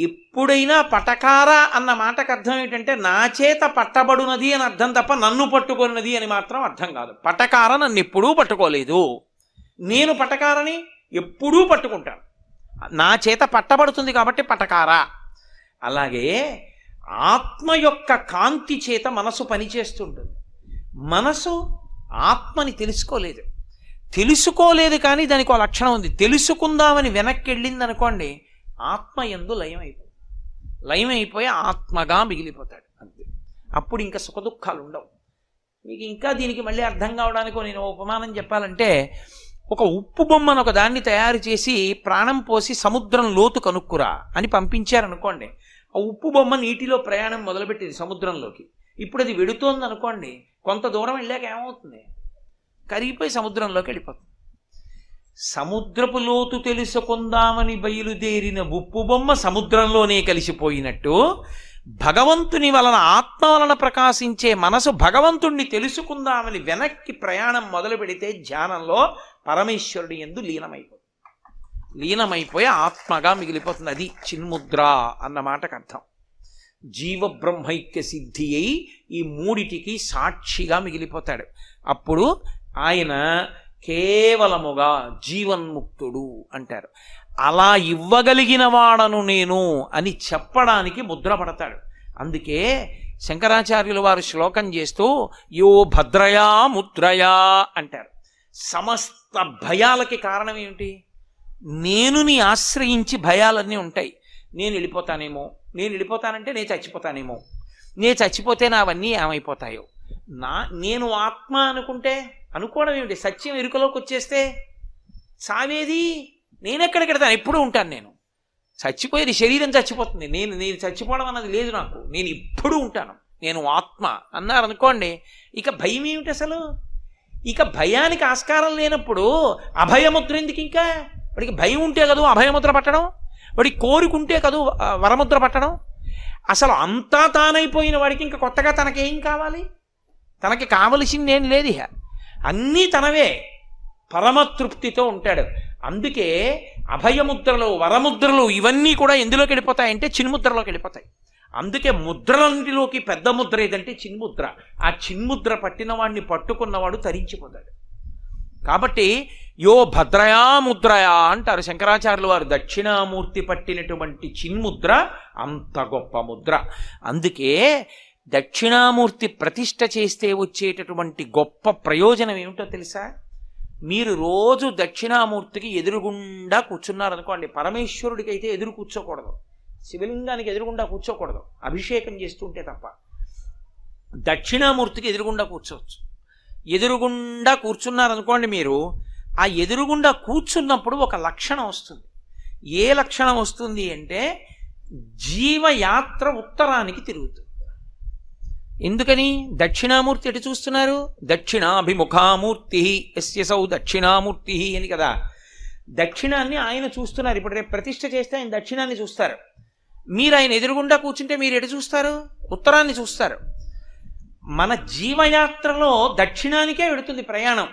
ఎప్పుడైనా పటకార అన్న మాటకు అర్థం ఏంటంటే నా చేత పట్టబడునది అని అర్థం తప్ప నన్ను పట్టుకున్నది అని మాత్రం అర్థం కాదు. పటకార నన్ను ఎప్పుడూ పట్టుకోలేదు, నేను పటకారని ఎప్పుడూ పట్టుకుంటాను. నా చేత పట్టబడుతుంది కాబట్టి పటకార. అలాగే ఆత్మ యొక్క కాంతి చేత మనసు పనిచేస్తుంటుంది. మనసు ఆత్మని తెలుసుకోలేదు కానీ దానికి ఒక లక్షణం ఉంది. తెలుసుకుందామని వెనక్కి వెళ్ళింది అనుకోండి, ఆత్మ యందు లయమైపోయి ఆత్మగా మిగిలిపోతాడు అంతే. అప్పుడు ఇంకా సుఖదుఖాలు ఉండవు. మీకు ఇంకా దీనికి మళ్ళీ అర్థం కావడానికి నేను ఉపమానం చెప్పాలంటే, ఒక ఉప్పు బొమ్మను ఒక దాన్ని తయారు చేసి ప్రాణం పోసి సముద్రం లోతు కనుక్కురా అని పంపించారనుకోండి, ఆ ఉప్పు బొమ్మ నీటిలో ప్రయాణం మొదలుపెట్టింది సముద్రంలోకి. ఇప్పుడు అది వెడుతోంది అనుకోండి, కొంత దూరం వెళ్ళాక ఏమవుతుంది? కరిగిపోయి సముద్రంలోకి వెళ్ళిపోతుంది. సముద్రపు లోతు తెలుసుకుందామని బయలుదేరిన ఉప్పు బొమ్మ సముద్రంలోనే కలిసిపోయినట్టు, భగవంతుని వలన ఆత్మ వలన ప్రకాశించే మనసు భగవంతుణ్ణి తెలుసుకుందామని వెనక్కి ప్రయాణం మొదలు పెడితే ధ్యానంలో పరమేశ్వరుడి యందు లీనమైపోయి ఆత్మగా మిగిలిపోతుంది. అది చిన్ముద్ర అన్న మాటకు అర్థం. జీవ బ్రహ్మైక్య సిద్ధి అయి ఈ మూడిటికి సాక్షిగా మిగిలిపోతాడు. అప్పుడు ఆయన కేవలముగా జీవన్ముక్తుడు అంటారు. అలా ఇవ్వగలిగిన వాడను నేను అని చెప్పడానికి ముద్ర పడతాడు. అందుకే శంకరాచార్యులు వారు శ్లోకం చేస్తూ యో భద్రయా ముద్రయా అంటారు. సమస్త భయాలకి కారణం ఏమిటి? నేనుని ఆశ్రయించి భయాలన్నీ ఉంటాయి. నేను వెళ్ళిపోతానంటే నేను చచ్చిపోతానేమో, నేను చచ్చిపోతే నావన్నీ ఏమైపోతాయో, నేను ఆత్మ అనుకోవడం ఏమిటి? సత్యం ఎరుకలోకి వచ్చేస్తే సావేది నేనెక్కడికి వెడతాను? ఎప్పుడూ ఉంటాను. నేను చచ్చిపోయేది శరీరం చచ్చిపోతుంది, నేను చచ్చిపోవడం అన్నది లేదు నాకు. నేను ఎప్పుడూ ఉంటాను, నేను ఆత్మ అన్నారనుకోండి, ఇక భయం ఏమిటి అసలు? ఇక భయానికి ఆస్కారం లేనప్పుడు అభయముద్ర ఎందుకు? ఇంకా వాడికి భయం ఉంటే కదా అభయముద్ర పట్టడం, వాడికి కోరికుంటే కదా వరముద్ర పట్టడం. అసలు అంతా తానైపోయిన వాడికి ఇంకా కొత్తగా తనకేం కావాలి? తనకి కావలసిందేం లేదు. ఇక అన్నీ తనవే. పరమతృప్తితో ఉంటాడు. అందుకే అభయముద్రలు, వరముద్రలు ఇవన్నీ కూడా ఎందులోకి వెళ్ళిపోతాయంటే చిన్ముద్రలోకి వెళ్ళిపోతాయి. అందుకే ముద్రలన్నిటిలోకి పెద్ద ముద్ర ఏదంటే చిన్ముద్ర. ఆ చిన్ముద్ర పట్టిన వాడిని పట్టుకున్నవాడు తరించిపోతాడు. కాబట్టి యో భద్రయా ముద్రయా అంటారు శంకరాచార్యులు వారు. దక్షిణామూర్తి పట్టినటువంటి చిన్ముద్ర అంత గొప్ప ముద్ర. అందుకే దక్షిణామూర్తి ప్రతిష్ఠ చేస్తే వచ్చేటటువంటి గొప్ప ప్రయోజనం ఏమిటో తెలుసా? మీరు రోజు దక్షిణామూర్తికి ఎదురుగుండా కూర్చున్నారనుకోండి, పరమేశ్వరుడికి అయితే ఎదురు కూర్చోకూడదు, శివలింగానికి ఎదురుగుండా కూర్చోకూడదు, అభిషేకం చేస్తుంటే తప్ప. దక్షిణామూర్తికి ఎదురుగుండా కూర్చోవచ్చు. ఎదురుగుండా కూర్చున్నారనుకోండి, మీరు ఆ ఎదురుగుండా కూర్చున్నప్పుడు ఒక లక్షణం వస్తుంది. ఏ లక్షణం వస్తుంది అంటే జీవయాత్ర ఉత్తరానికి తిరుగుతుంది. ఎందుకని? దక్షిణామూర్తి ఎటు చూస్తున్నారు? దక్షిణాభిముఖామూర్తి యస్యసౌ దక్షిణామూర్తి అని కదా. దక్షిణాన్ని ఆయన చూస్తున్నారు. ఇప్పుడు రేపు ప్రతిష్ఠ చేస్తే ఆయన దక్షిణాన్ని చూస్తారు. మీరు ఆయన ఎదురుగుండా కూర్చుంటే మీరు ఎటు చూస్తారు? ఉత్తరాన్ని చూస్తారు. మన జీవయాత్రలో దక్షిణానికే వెడుతుంది ప్రయాణం.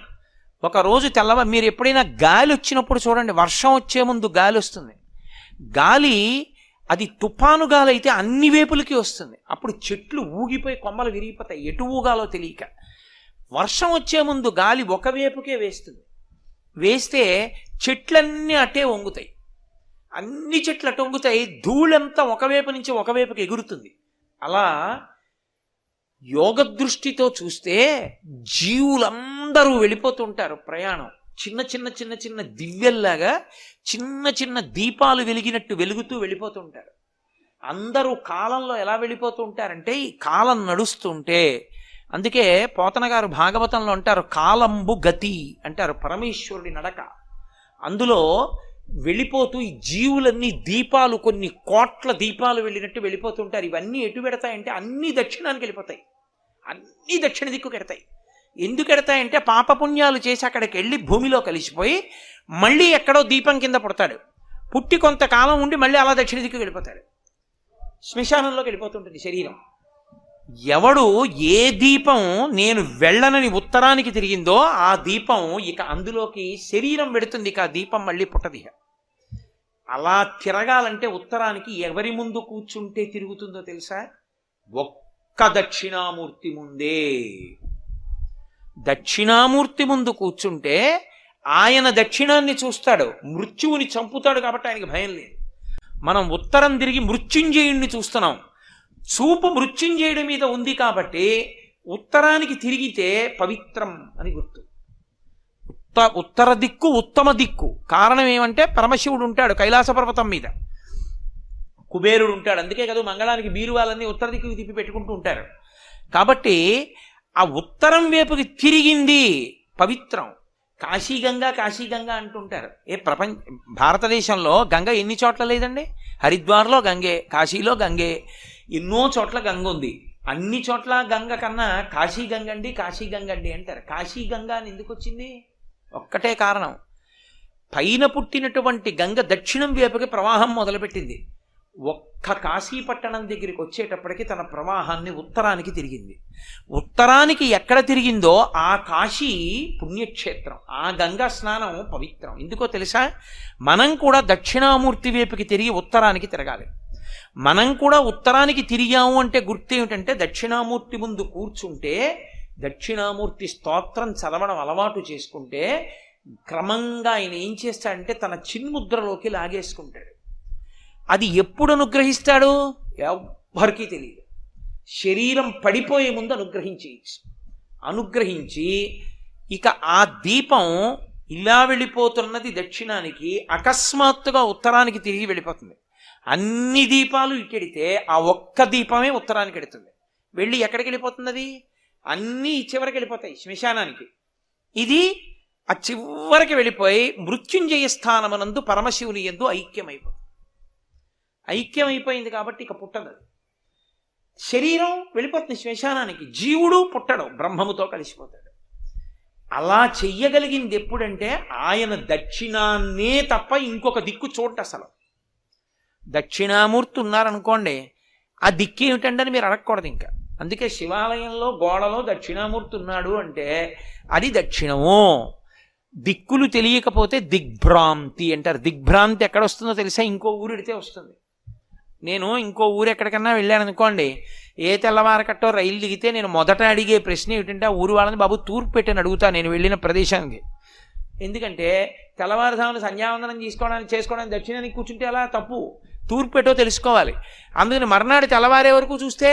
ఒకరోజు మీరు ఎప్పుడైనా గాలి వచ్చినప్పుడు చూడండి, వర్షం వచ్చే ముందు గాలి వస్తుంది. గాలి అది తుఫాను గాలి అయితే అన్ని వైపులకి వస్తుంది. అప్పుడు చెట్లు ఊగిపోయి కొమ్మలు విరిగిపోతాయి, ఎటు ఊగాలో తెలియక. వర్షం వచ్చే ముందు గాలి ఒకవైపుకే వేస్తుంది. వేస్తే చెట్లన్నీ అటే వంగుతాయి, అన్ని చెట్లు అటు వంగుతాయి, ధూళంతా ఒకవైపు నుంచి ఒకవైపుకి ఎగురుతుంది. అలా యోగ దృష్టితో చూస్తే జీవులందరూ వెళ్ళిపోతుంటారు ప్రయాణం. చిన్న చిన్న చిన్న చిన్న దివ్యల్లాగా చిన్న చిన్న దీపాలు వెలిగినట్టు వెలుగుతూ వెళ్ళిపోతుంటారు. అందరూ కాలంలో ఎలా వెళ్ళిపోతూ ఉంటారంటే ఈ కాలం నడుస్తుంటే. అందుకే పోతన గారు భాగవతంలో అంటారు, కాలంబు గతి అంటారు, పరమేశ్వరుడి నడక. అందులో వెళ్ళిపోతూ ఈ జీవులన్నీ దీపాలు, కొన్ని కోట్ల దీపాలు వెళ్ళినట్టు వెళ్ళిపోతుంటారు. ఇవన్నీ ఎటు పెడతాయంటే అన్నీ దక్షిణానికి వెళ్ళిపోతాయి, అన్నీ దక్షిణ దిక్కు ఎడతాయి. ఎందుకు ఎడతాయంటే పాపపుణ్యాలు చేసి అక్కడికి వెళ్ళి భూమిలో కలిసిపోయి మళ్ళీ ఎక్కడో దీపం కింద పుడతాడు, పుట్టి కొంతకాలం ఉండి మళ్ళీ అలా దక్షిణ దిక్కు వెళ్ళిపోతాడు, శ్మశానంలోకి వెళ్ళిపోతుంటుంది శరీరం. ఎవడు ఏ దీపం నేను వెళ్ళనని ఉత్తరానికి తిరిగిందో ఆ దీపం ఇక అందులోకి శరీరం పెడుతుంది, ఇక ఆ దీపం మళ్ళీ పుట్టది. అలా తిరగాలంటే ఉత్తరానికి ఎవరి ముందు కూర్చుంటే తిరుగుతుందో తెలుసా? ఒక్క దక్షిణామూర్తి ముందే. దక్షిణామూర్తి ముందు కూర్చుంటే ఆయన దక్షిణాన్ని చూస్తాడు, మృత్యువుని చంపుతాడు, కాబట్టి ఆయనకి భయం లేదు. మనం ఉత్తరం తిరిగి మృత్యుంజయుడిని చూస్తున్నాం, చూపు మృత్యుంజయుడి మీద ఉంది కాబట్టి ఉత్తరానికి తిరిగితే పవిత్రం అని గుర్తు. ఉత్తర దిక్కు ఉత్తమ దిక్కు. కారణం ఏమంటే పరమశివుడు ఉంటాడు కైలాస పర్వతం మీద, కుబేరుడు ఉంటాడు. అందుకే కదా మంగళానికి బీరువాలన్నీ ఉత్తర దిక్కుకి తిప్పి పెట్టుకుంటూ ఉంటారు. కాబట్టి ఆ ఉత్తరం వైపుకి తిరిగింది పవిత్రం. కాశీగంగా కాశీగంగా అంటుంటారు. భారతదేశంలో గంగ ఎన్ని చోట్ల లేదండి? హరిద్వార్లో గంగే, కాశీలో గంగే, ఎన్నో చోట్ల గంగ ఉంది. అన్ని చోట్ల గంగ కన్నా కాశీ గంగండి కాశీ గంగండి అంటారు. కాశీ గంగ అని ఎందుకు వచ్చింది? ఒక్కటే కారణం, పైన పుట్టినటువంటి గంగ దక్షిణం వైపుకి ప్రవాహం మొదలుపెట్టింది. ఒక్క కాశీ పట్టణం దగ్గరికి వచ్చేటప్పటికి తన ప్రవాహాన్ని ఉత్తరానికి తిరిగింది. ఉత్తరానికి ఎక్కడ తిరిగిందో ఆ కాశీ పుణ్యక్షేత్రం, ఆ గంగా స్నానం పవిత్రం. ఎందుకో తెలుసా? మనం కూడా దక్షిణామూర్తి వైపుకి తిరిగి ఉత్తరానికి తిరగాలి. మనం కూడా ఉత్తరానికి తిరిగాము అంటే గుర్తు ఏమిటంటే దక్షిణామూర్తి ముందు కూర్చుంటే, దక్షిణామూర్తి స్తోత్రం చదవడం అలవాటు చేసుకుంటే క్రమంగా ఆయన ఏం చేస్తాడంటే తన చిన్ముద్రలోకి లాగేసుకుంటాడు. అది ఎప్పుడు అనుగ్రహిస్తాడు ఎవ్వరికీ తెలియదు. శరీరం పడిపోయే ముందు అనుగ్రహించి ఇక ఆ దీపం ఇలా వెళ్ళిపోతున్నది దక్షిణానికి, అకస్మాత్తుగా ఉత్తరానికి తిరిగి వెళ్ళిపోతుంది. అన్ని దీపాలు ఇటెడితే ఆ ఒక్క దీపమే ఉత్తరానికి ఎడుతుంది. వెళ్ళి ఎక్కడికి వెళ్ళిపోతుంది? అది అన్నీ చివరికి వెళ్ళిపోతాయి శ్మశానానికి. ఇది ఆ చివరికి వెళ్ళిపోయి మృత్యుంజయ స్థానమునందు పరమశివుని యందు ఐక్యమైపోయింది కాబట్టి ఇక పుట్టదు. శరీరం వెళ్ళిపోతుంది శ్మశానానికి, జీవుడు పుట్టడు, బ్రహ్మముతో కలిసిపోతాడు. అలా చెయ్యగలిగింది ఎప్పుడంటే ఆయన దక్షిణాన్నే తప్ప ఇంకొక దిక్కు చూడట. అసలు దక్షిణామూర్తి ఉన్నారనుకోండి, ఆ దిక్కు ఏమిటండి అని మీరు అడగకూడదు ఇంకా. అందుకే శివాలయంలో గోడలో దక్షిణామూర్తి ఉన్నాడు అంటే అది దక్షిణము. దిక్కులు తెలియకపోతే దిగ్భ్రాంతి అంటారు. దిగ్భ్రాంతి ఎక్కడ వస్తుందో తెలుసా? ఇంకో ఊరిడితే వస్తుంది. నేను ఇంకో ఊరు ఎక్కడికన్నా వెళ్ళాను అనుకోండి, ఏ తెల్లవారకట్టో రైలు దిగితే నేను మొదట అడిగే ప్రశ్న ఏమిటంటే, ఆ ఊరు వాళ్ళని బాబు తూర్పు పెట్టని అడుగుతా నేను వెళ్ళిన ప్రదేశానికి. ఎందుకంటే తెల్లవారుజామున సంధ్యావందనం చేసుకోవడానికి దక్షిణానికి కూర్చుంటే అలా తప్పు, తూర్పు పెట్టో తెలుసుకోవాలి. అందుకని మర్నాడు తెల్లవారే వరకు చూస్తే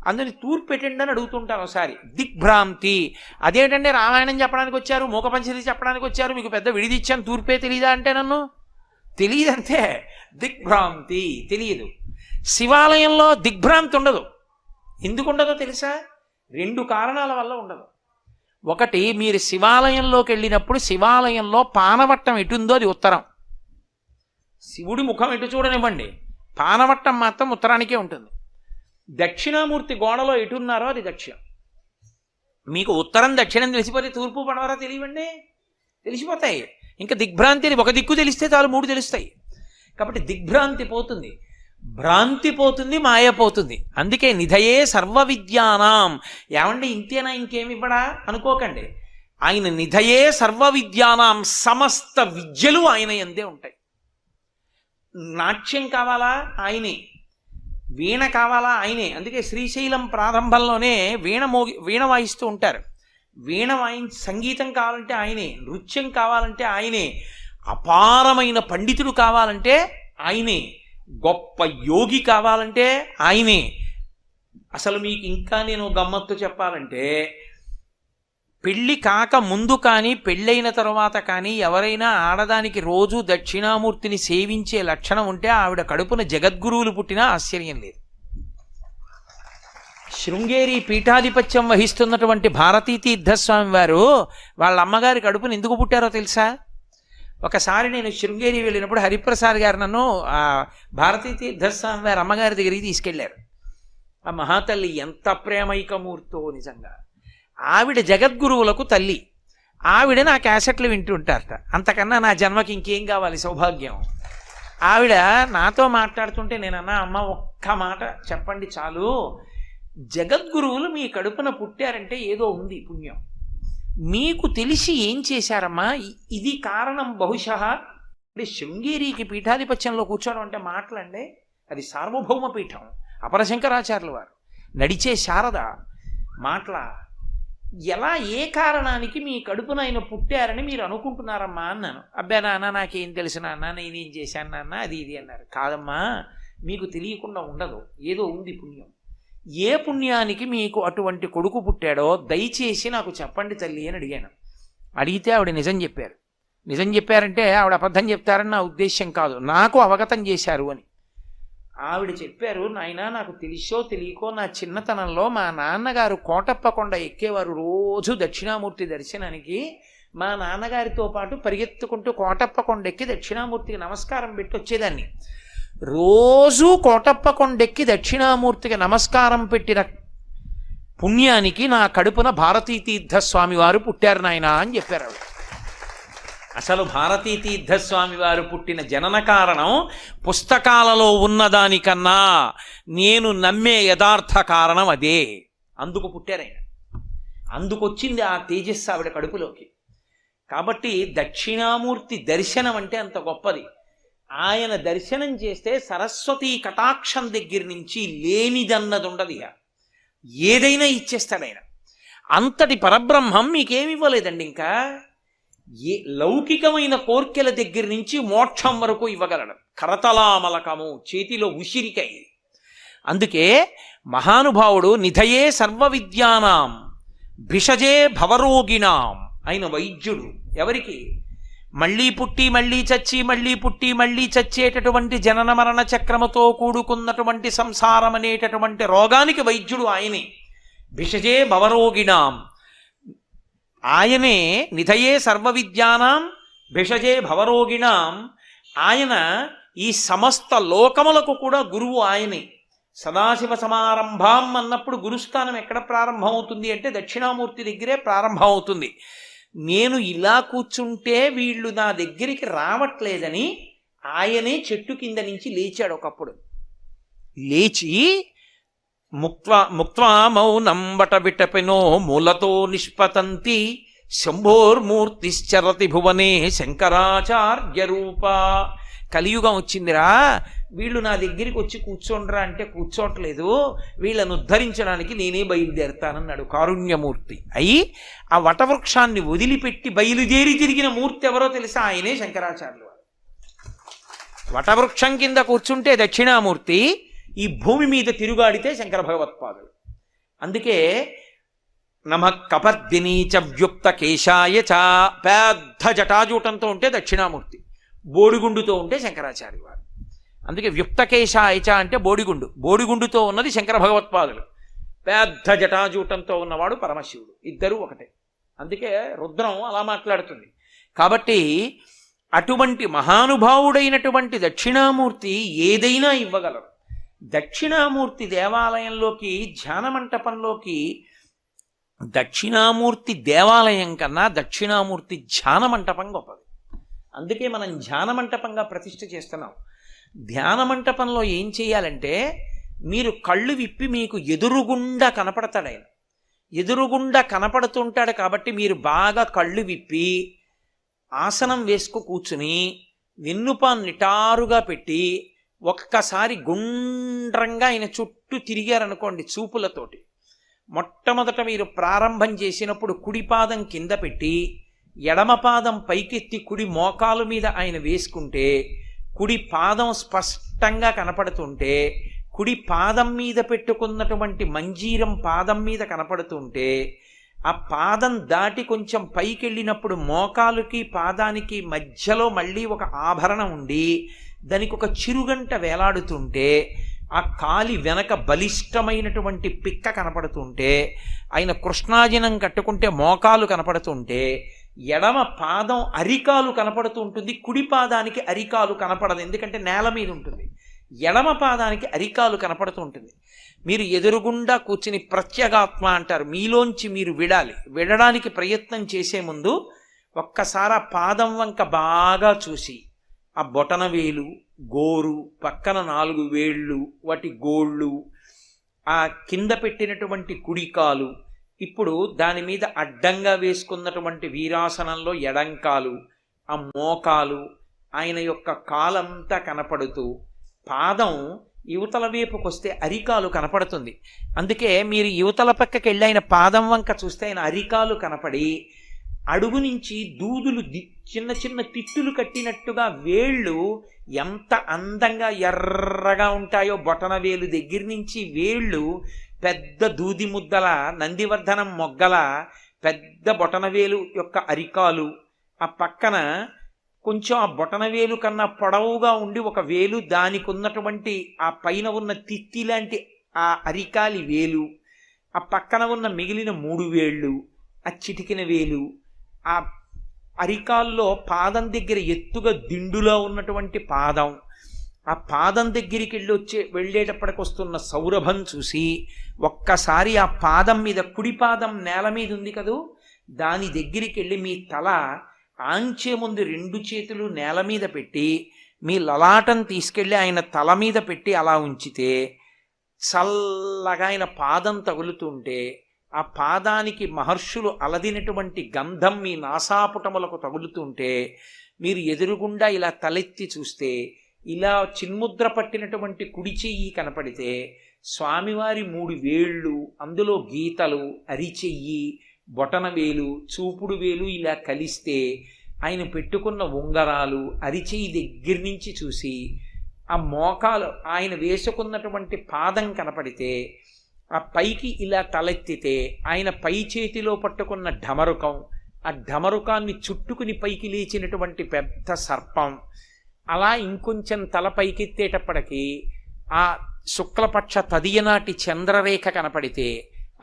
అందుకని తూర్పు పెట్టండి అని అడుగుతుంటాను ఒకసారి. దిగ్భ్రాంతి. అదేంటంటే రామాయణం చెప్పడానికి వచ్చారు, మూకపంచది చెప్పడానికి వచ్చారు, మీకు పెద్ద విడిదిచ్చాను, తూర్పే తెలియదా అంటే నన్ను తెలియదంతే. దిగ్భ్రాంతి తెలియదు. శివాలయంలో దిగ్భ్రాంతి ఉండదు. ఎందుకు ఉండదో తెలుసా? 2 కారణాల వల్ల ఉండదు. ఒకటి, మీరు శివాలయంలోకి వెళ్ళినప్పుడు శివాలయంలో పానవట్టం ఎటుందో అది ఉత్తరం. శివుడి ముఖం ఎటు చూడనివ్వండి, పానవట్టం మాత్రం ఉత్తరానికే ఉంటుంది. దక్షిణామూర్తి గోడలో ఎటున్నారో అది దక్షిణం. మీకు ఉత్తరం దక్షిణం తెలిసిపోతే తూర్పు పడవరా తెలియవండి, తెలిసిపోతాయి. ఇంకా దిగ్భ్రాంతి ఒక దిక్కు తెలిస్తే చాలు 3 తెలుస్తాయి. కాబట్టి దిగ్భ్రాంతి పోతుంది, భ్రాంతి పోతుంది, మాయ పోతుంది. అందుకే నిధయే సర్వ విద్యానాం. ఏమండి ఇంతేనా, ఇంకేమివ్వడా అనుకోకండి. ఆయన నిధయే సర్వ విద్యానాం, సమస్త విద్యలు ఆయన యందే ఉంటాయి. నాట్యం కావాలా ఆయనే, వీణ కావాలా ఆయనే. అందుకే శ్రీశైలం ప్రారంభంలోనే వీణ వాయిస్తూ ఉంటారు. సంగీతం కావాలంటే ఆయనే, నృత్యం కావాలంటే ఆయనే, అపారమైన పండితుడు కావాలంటే ఆయనే, గొప్ప యోగి కావాలంటే ఆయనే. అసలు మీకు ఇంకా నేను గమ్మత్తు చెప్పాలంటే, పెళ్ళి కాక ముందు కానీ పెళ్ళైన తర్వాత కానీ ఎవరైనా ఆడదానికి రోజు దక్షిణామూర్తిని సేవించే లక్షణం ఉంటే ఆవిడ కడుపున జగద్గురువులు పుట్టినా ఆశ్చర్యం లేదు. శృంగేరి పీఠాధిపత్యం వహిస్తున్నటువంటి భారతీ తీర్థస్వామి వారు వాళ్ళ అమ్మగారి కడుపున ఎందుకు పుట్టారో తెలుసా? ఒకసారి నేను శృంగేరి వెళ్ళినప్పుడు హరిప్రసాద్ గారు నన్ను భారతీ తీర్థస్వామి వారి అమ్మగారి దగ్గరికి తీసుకెళ్లారు. ఆ మహాతల్లి ఎంత ప్రేమైకమూర్తో నిజంగా. ఆవిడ జగద్గురువులకు తల్లి. ఆవిడ నా క్యాసెట్లు వింటుంటారట. అంతకన్నా నా జన్మకి ఇంకేం కావాలి, సౌభాగ్యం. ఆవిడ నాతో మాట్లాడుతుంటే నేనన్నా, అమ్మ ఒక్క మాట చెప్పండి చాలు, జగద్గురువులు మీ కడుపున పుట్టారంటే ఏదో ఉంది పుణ్యం. మీకు తెలిసి ఏం చేశారమ్మా? ఇది కారణం బహుశా. అంటే శృంగేరికి పీఠాధిపత్యంలో కూర్చోవడం అంటే మాటలండి, అది సార్వభౌమ పీఠం. అపరశంకరాచార్యుల వారు నడిచే శారద మాటల. ఎలా, ఏ కారణానికి మీ కడుపున ఆయన పుట్టారని మీరు అనుకుంటున్నారమ్మా అన్నాను. అబ్బా నాన్న నాకేం తెలుసు నాన్న, నేనేం చేశాను నాన్న, అది ఇది అన్నారు. కాదమ్మా, మీకు తెలియకుండా ఉండదు, ఏదో ఉంది పుణ్యం. ఏ పుణ్యానికి మీకు అటువంటి కొడుకు పుట్టాడో దయచేసి నాకు చెప్పండి తల్లి అని అడిగాను. అడిగితే ఆవిడ నిజం చెప్పారు. నిజం చెప్పారంటే ఆవిడ అబద్ధం చెప్తారని నా ఉద్దేశ్యం కాదు, నాకు అవగతం చేశారు అని. ఆవిడ చెప్పారు, నాయనా నాకు తెలిసో తెలియకో నా చిన్నతనంలో మా నాన్నగారు కోటప్పకొండ ఎక్కేవారు రోజు దక్షిణామూర్తి దర్శనానికి. మా నాన్నగారితో పాటు పరిగెత్తుకుంటూ కోటప్పకొండ ఎక్కి దక్షిణామూర్తికి నమస్కారం పెట్టి వచ్చేదాన్ని. రోజు కోటప్పకొండెక్కి దక్షిణామూర్తికి నమస్కారం పెట్టిన పుణ్యానికి నా కడుపున భారతీ తీర్థస్వామి వారు పుట్టారు నాయనా అని చెప్పారు ఆవిడ. అసలు భారతీ తీర్థస్వామి వారు పుట్టిన జనన కారణం పుస్తకాలలో ఉన్నదానికన్నా నేను నమ్మే యథార్థ కారణం అదే. అందుకు పుట్టారాయన, అందుకొచ్చింది ఆ తేజస్సు ఆవిడ కడుపులోకి. కాబట్టి దక్షిణామూర్తి దర్శనం అంటే అంత గొప్పది. ఆయన దర్శనం చేస్తే సరస్వతీ కటాక్షం దగ్గర నుంచి లేనిదన్నది ఉండదు, ఇక ఏదైనా ఇచ్చేస్తాడు ఆయన. అంతటి పరబ్రహ్మం మీకేమివ్వలేదండి. ఇంకా లౌకికమైన కోర్కెల దగ్గర నుంచి మోక్షం వరకు ఇవ్వగలడు. కరతలామలకము, చేతిలో ఉసిరికై. అందుకే మహానుభావుడు నిధయే సర్వ విద్యానాం భిషజే భవరోగిణాం. ఆయన వైద్యుడు. ఎవరికి? మళ్ళీ పుట్టి మళ్ళీ చచ్చి, మళ్ళీ పుట్టి మళ్ళీ చచ్చేటటువంటి జనన మరణ చక్రముతో కూడుకున్నటువంటి సంసారం అనేటటువంటి రోగానికి వైద్యుడు ఆయనే. భిషజే భవరోగిణాం. ఆయనే నిధయే సర్వ విద్యానాం భిషజే భవరోగిణాం. ఆయన ఈ సమస్త లోకములకు కూడా గురువు ఆయనే. సదాశివ సమారంభం అన్నప్పుడు గురుస్థానం ఎక్కడ ప్రారంభమవుతుంది అంటే దక్షిణామూర్తి దగ్గరే ప్రారంభమవుతుంది. నేను ఇలా కూర్చుంటే వీళ్ళు నా దగ్గరికి రావట్లేదని ఆయనే చెట్టు కింద నుంచి లేచాడు. ఒకప్పుడు లేచి ముక్త్వా మౌనం బట విటపినో మూలతో నిష్పతంతి శంభోర్మూర్తిశ్చరతి భువనే శంకరాచార్య రూప. కలియుగం వచ్చిందిరా, వీళ్ళు నా దగ్గరికి వచ్చి కూర్చోండ్రా అంటే కూర్చోట్లేదు, వీళ్ళను ఉద్ధరించడానికి నేనే బయలుదేరుతానన్నాడు కారుణ్యమూర్తి అయి. ఆ వటవృక్షాన్ని వదిలిపెట్టి బయలుదేరి తిరిగిన మూర్తి ఎవరో తెలుసా? ఆయనే శంకరాచార్యులు వారు. వటవృక్షం కింద కూర్చుంటే దక్షిణామూర్తి, ఈ భూమి మీద తిరుగాడితే శంకర భగవత్పాదులు. అందుకే నమ కపర్దినీచ వ్యుక్త కేశాయ చ, పెద్ద జటాజూటంతో ఉంటే దక్షిణామూర్తి, బోడిగుండుతో ఉంటే శంకరాచార్య వారు. అందుకే వ్యుక్తకేశాయ చ అంటే బోడిగుండు, బోడిగుండుతో ఉన్నది శంకర భగవత్పాదులు, పెద్ద జటాజూటంతో ఉన్నవాడు పరమశివుడు, ఇద్దరూ ఒకటే. అందుకే రుద్రం అలా మాట్లాడుతుంది. కాబట్టి అటువంటి మహానుభావుడైనటువంటి దక్షిణామూర్తి ఏదైనా ఇవ్వగలరు. దక్షిణామూర్తి దేవాలయంలోకి, ధ్యాన మంటపంలోకి, దక్షిణామూర్తి దేవాలయం కన్నా దక్షిణామూర్తి ధ్యాన మంటపం గొప్పది. అందుకే మనం ధ్యాన మంటపంగా ప్రతిష్ఠ చేస్తున్నాం. ధ్యాన మంటపంలో ఏం చేయాలంటే, మీరు కళ్ళు విప్పి మీకు ఎదురుగుండా కనపడతాడు ఆయన. ఎదురుగుండా కనపడుతుంటాడు కాబట్టి మీరు బాగా కళ్ళు విప్పి ఆసనం వేసుకు కూర్చుని వెన్నుపాన్ని నిటారుగా పెట్టి ఒక్కసారి గుండ్రంగా ఆయన చుట్టూ తిరిగారనుకోండి చూపులతోటి. మొట్టమొదట మీరు ప్రారంభం చేసినప్పుడు కుడి పాదం కింద పెట్టి ఎడమ పాదం పైకెత్తి కుడి మోకాలు మీద ఆయన వేసుకుంటే, కుడి పాదం స్పష్టంగా కనపడుతుంటే, కుడి పాదం మీద పెట్టుకున్నటువంటి మంజీరం పాదం మీద కనపడుతుంటే, ఆ పాదం దాటి కొంచెం పైకి వెళ్ళినప్పుడు మోకాలుకి పాదానికి మధ్యలో మళ్ళీ ఒక ఆభరణం ఉండి దానికి ఒక చిరుగంట వేలాడుతుంటే, ఆ కాలి వెనక బలిష్టమైనటువంటి పిక్క కనపడుతుంటే, ఆయన కృష్ణాజినం కట్టుకుంటే మోకాలు కనపడుతుంటే, ఎడమ పాదం అరికాలు కనపడుతూ ఉంటుంది. కుడి పాదానికి అరికాలు కనపడదు, ఎందుకంటే నేల మీద ఉంటుంది. ఎడమ పాదానికి అరికాలు కనపడుతూ ఉంటుంది. మీరు ఎదురుగుండా కూర్చుని ప్రత్యేగాత్మ అంటారు, మీలోంచి మీరు విడడానికి ప్రయత్నం చేసే ముందు ఒక్కసారి ఆ పాదం వంక బాగా చూసి, ఆ బొటన వేలు, గోరు, పక్కన 4 వేళ్ళు, వాటి గోళ్ళు, ఆ కింద పెట్టినటువంటి కుడికాలు, ఇప్పుడు దాని మీద అడ్డంగా వేసుకున్నటువంటి వీరాసనంలో ఎడంకాలు, ఆ మోకాలు, ఆయన యొక్క కాలంతా కనపడుతూ, పాదం యువతల వైపుకి వస్తే అరికాలు కనపడుతుంది. అందుకే మీరు యువతల పక్కకి వెళ్ళి ఆయన పాదం వంక చూస్తే ఆయన అరికాలు కనపడి, అడుగు నుంచి దూదులు చిన్న చిన్న తిత్తులు కట్టినట్టుగా వేళ్ళు ఎంత అందంగా ఎర్రగా ఉంటాయో, బొటన వేలు దగ్గర నుంచి వేళ్ళు పెద్ద దూది ముద్దల, నందివర్ధనం మొగ్గల పెద్ద బొటనవేలు యొక్క అరికాలు, ఆ పక్కన కొంచెం ఆ బొటనవేలు కన్నా పొడవుగా ఉండి ఒక వేలు, దానికి ఉన్నటువంటి ఆ పైన ఉన్న తిత్తి లాంటి ఆ అరికాలి వేలు, ఆ పక్కన ఉన్న మిగిలిన 3 వేళ్ళు, ఆ చిటికిన వేలు, ఆ అరికాల్లో పాదం దగ్గర ఎత్తుగా దిండులో ఉన్నటువంటి పాదం, ఆ పాదం దగ్గరికి వెళ్ళేటప్పటికి వస్తున్న సౌరభం చూసి ఒక్కసారి ఆ పాదం మీద, కుడి పాదం నేల మీద ఉంది కదూ, దాని దగ్గరికి వెళ్ళి మీ తల ఆంచే ముందు 2 చేతులు నేల మీద పెట్టి మీ లలాటం తీసుకెళ్ళి ఆయన తల మీద పెట్టి అలా ఉంచితే, చల్లగా ఆయన పాదం తగులుతుంటే, ఆ పాదానికి మహర్షులు అలదినటువంటి గంధం మీ నాసాపుటములకు తగులుతుంటే, మీరు ఎదురుగుండా ఇలా తలెత్తి చూస్తే, ఇలా చిన్ముద్ర పట్టినటువంటి కుడి చెయ్యి కనపడితే, స్వామివారి 3 వేళ్ళు, అందులో గీతలు, అరిచెయ్యి, బొటన వేలు, చూపుడు వేలు ఇలా కలిస్తే, ఆయన పెట్టుకున్న ఉంగరాలు, అరిచెయ్యి దగ్గర నుంచి చూసి, ఆ మోకాలు, ఆయన వేసుకున్నటువంటి పాదం కనపడితే, ఆ పైకి ఇలా తలెత్తితే ఆయన పై చేతిలో పట్టుకున్న ఢమరుకం, ఆ ఢమరుకాన్ని చుట్టుకుని పైకి లేచినటువంటి పెద్ద సర్పం, అలా ఇంకొంచెం తల పైకెత్తేటప్పటికీ ఆ శుక్లపక్ష తదియనాటి చంద్రరేఖ కనపడితే,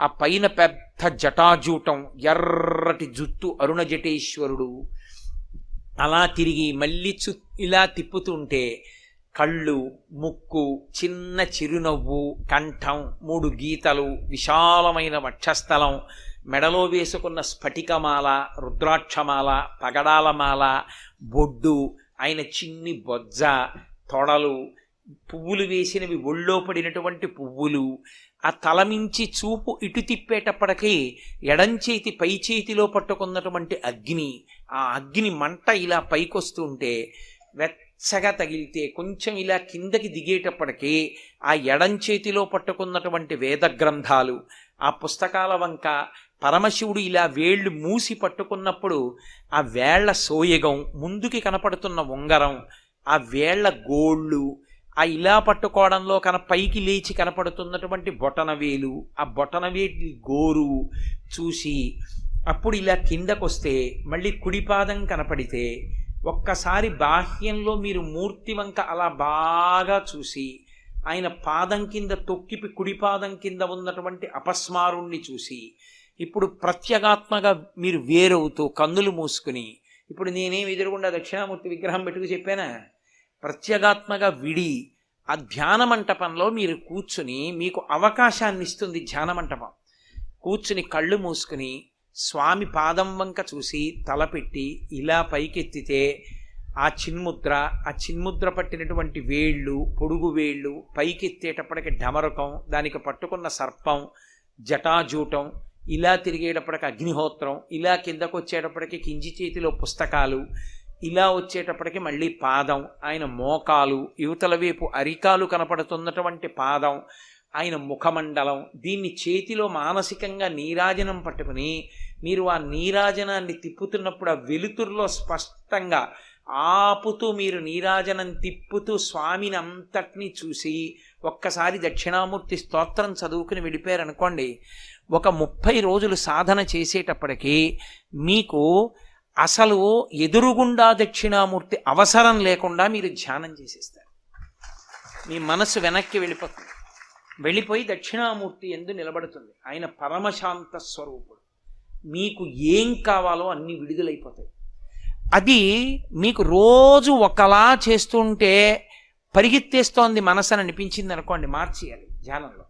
ఆ పైన పెద్ద జటాజూటం, ఎర్రటి జుత్తు అరుణ జటేశ్వరుడు అలా తిరిగి మళ్ళీ ఇలా తిప్పుతుంటే, కళ్ళు, ముక్కు, చిన్న చిరునవ్వు, కంఠం, 3 గీతలు, విశాలమైన వక్షస్థలం, మెడలో వేసుకున్న స్ఫటికమాల, రుద్రాక్షమాల, పగడాలమాల, బొడ్డు, ఆయన చిన్ని బొజ్జ, తొడలు, పువ్వులు వేసినవి ఒళ్ళో పడినటువంటి పువ్వులు, ఆ తలమించి చూపు ఇటు తిప్పేటప్పటికీ ఎడంచేతి పై చేతిలో పట్టుకున్నటువంటి అగ్ని, ఆ అగ్ని మంట ఇలా పైకొస్తుంటే వెచ్చగా తగిలితే కొంచెం ఇలా కిందకి దిగేటప్పటికీ ఆ ఎడంచేతిలో పట్టుకున్నటువంటి వేద గ్రంథాలు, ఆ పుస్తకాల వంక పరమశివుడు ఇలా వేళ్ళు మూసి పట్టుకున్నప్పుడు ఆ వేళ్ల సోయగం, ముందుకి కనపడుతున్న ఉంగరం, ఆ వేళ్ల గోళ్ళు, ఆ ఇలా పట్టుకోవడంలో పైకి లేచి కనపడుతున్నటువంటి బొటనవేలు, ఆ బొటనవేటి గోరు చూసి అప్పుడు ఇలా కిందకొస్తే మళ్ళీ కుడిపాదం కనపడితే ఒక్కసారి బాహ్యంలో మీరు మూర్తి వంక అలా బాగా చూసి ఆయన పాదం కింద తొక్కిపి కుడిపాదం కింద ఉన్నటువంటి అపస్మారుణ్ణి చూసి ఇప్పుడు ప్రత్యేగాత్మగా మీరు వేరవుతూ కన్నులు మూసుకుని, ఇప్పుడు నేనేం ఎదురుగుండా దక్షిణామూర్తి విగ్రహం పెట్టుకు చెప్పానా, ప్రత్యేగాత్మగా విడి ఆ ధ్యాన మంటపంలో మీరు కూర్చుని, మీకు అవకాశాన్ని ఇస్తుంది ధ్యాన మంటపం. కూర్చుని కళ్ళు మూసుకుని స్వామి పాదం వంక చూసి తలపెట్టి ఇలా పైకెత్తితే ఆ చిన్ముద్ర పట్టినటువంటి వేళ్ళు, పొడుగు వేళ్ళు పైకెత్తేటప్పటికి ఢమరకం, దానికి పట్టుకున్న సర్పం, జటాజూటం, ఇలా తిరిగేటప్పటికి అగ్నిహోత్రం, ఇలా కిందకు వచ్చేటప్పటికి కింది చేతిలో పుస్తకాలు, ఇలా వచ్చేటప్పటికి మళ్ళీ పాదం, ఆయన మోకాలు, యువతల వైపు అరికాలు కనపడుతున్నటువంటి పాదం, ఆయన ముఖమండలం, దీన్ని చేతిలో మానసికంగా నీరాజనం పట్టుకుని మీరు ఆ నీరాజనాన్ని తిప్పుతున్నప్పుడు ఆ వెలుతురులో స్పష్టంగా ఆపుతూ మీరు నీరాజనం తిప్పుతూ స్వామిని అంతటినీ చూసి ఒక్కసారి దక్షిణామూర్తి స్తోత్రం చదువుకుని వెళ్ళిపోయారనుకోండి, ఒక 30 రోజులు సాధన చేసేటప్పటికీ మీకు అసలు ఎదురుగుండా దక్షిణామూర్తి అవసరం లేకుండా మీరు ధ్యానం చేసేస్తారు. మీ మనస్సు వెనక్కి వెళ్ళిపోయి దక్షిణామూర్తి యందు నిలబడుతుంది. ఆయన పరమశాంత స్వరూపుడు. మీకు ఏం కావాలో అన్నీ విడుదలైపోతాయి. అది మీకు రోజు ఒకలా చేస్తుంటే పరిగెత్తేస్తోంది మనసు అని అనిపించింది అనుకోండి, మార్చేయాలి. ధ్యానంలో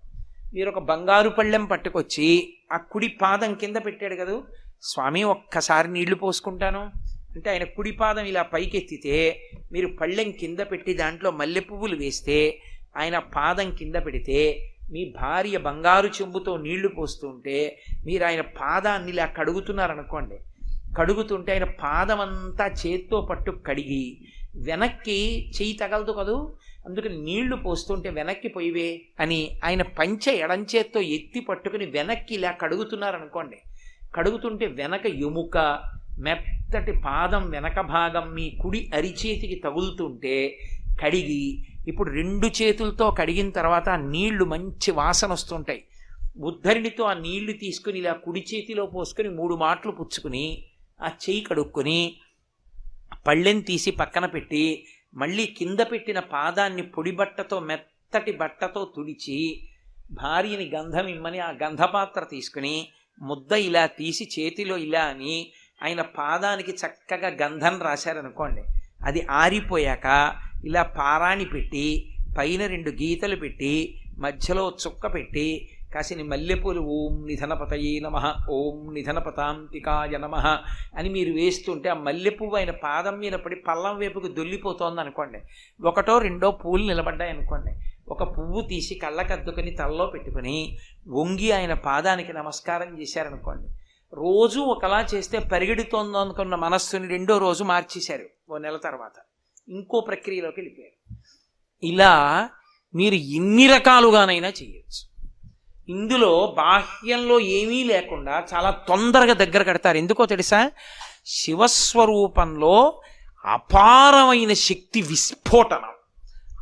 మీరు ఒక బంగారు పళ్ళెం పట్టుకొచ్చి ఆ కుడి పాదం కింద పెట్టాడు కదా స్వామి, ఒక్కసారి నీళ్లు పోసుకుంటాను అంటే ఆయన కుడి పాదం ఇలా పైకెత్తితే మీరు పళ్ళెం కింద పెట్టి దాంట్లో మల్లె పువ్వులు వేస్తే ఆయన పాదం కింద పెడితే మీ భార్య బంగారు చెంబుతో నీళ్లు పోస్తుంటే మీరు ఆయన పాదాన్ని ఇలా కడుగుతున్నారనుకోండి, కడుగుతుంటే ఆయన పాదం అంతా చేత్తో పట్టు కడిగి వెనక్కి చెయ్యి తగలదు కదూ, అందుకని నీళ్లు పోస్తుంటే వెనక్కి పోయివే అని ఆయన పంచె ఎడంచేత్తో ఎత్తి పట్టుకుని వెనక్కి ఇలా కడుగుతున్నారనుకోండి, కడుగుతుంటే వెనక ఎముక మెత్తటి పాదం వెనక భాగం మీ కుడి అరిచేతికి తగులుతుంటే కడిగి ఇప్పుడు 2 చేతులతో కడిగిన తర్వాత ఆ నీళ్లు మంచి వాసన వస్తుంటాయి. ఉద్ధరిణితో ఆ నీళ్లు తీసుకుని ఇలా కుడి చేతిలో పోసుకొని 3 మాటలు పుచ్చుకుని ఆ చెయ్యి కడుక్కొని పళ్ళెం తీసి పక్కన పెట్టి మళ్ళీ కింద పెట్టిన పాదాన్ని పొడి బట్టతో మెత్తటి బట్టతో తుడిచి భార్యని గంధం ఇమ్మని ఆ గంధపాత్ర తీసుకుని ముద్ద ఇలా తీసి చేతిలో ఇలా అని ఆయన పాదానికి చక్కగా గంధం రాశారనుకోండి, అది ఆరిపోయాక ఇలా పారాణి పెట్టి పైన 2 గీతలు పెట్టి మధ్యలో చుక్క పెట్టి కాసిని మల్లెపూలు ఓం నిధనపతయే నమః ఓం నిధనపతాంతికాయ నమః అని మీరు వేస్తుంటే ఆ మల్లెపువ్వు ఆయన పాదం మీద పడి పల్లం వైపుకు దొల్లిపోతోంది అనుకోండి, 1 2 పూలు నిలబడ్డాయి అనుకోండి, ఒక పువ్వు తీసి కళ్ళకద్దుకొని తలలో పెట్టుకుని వంగి ఆయన పాదానికి నమస్కారం చేశారనుకోండి, రోజు ఒకలా చేస్తే పరిగెడుతోందో అనుకున్న మనస్సుని 2వ రోజు మార్చేశారు. 1 నెల తర్వాత ఇంకో ప్రక్రియలోకి వెళ్ళిపోయారు. ఇలా మీరు ఎన్ని రకాలుగానైనా చేయొచ్చు. ఇందులో బాహ్యంలో ఏమీ లేకుండా చాలా తొందరగా దగ్గర కడతారు. ఎందుకో తెలుసా, శివస్వరూపంలో అపారమైన శక్తి విస్ఫోటనం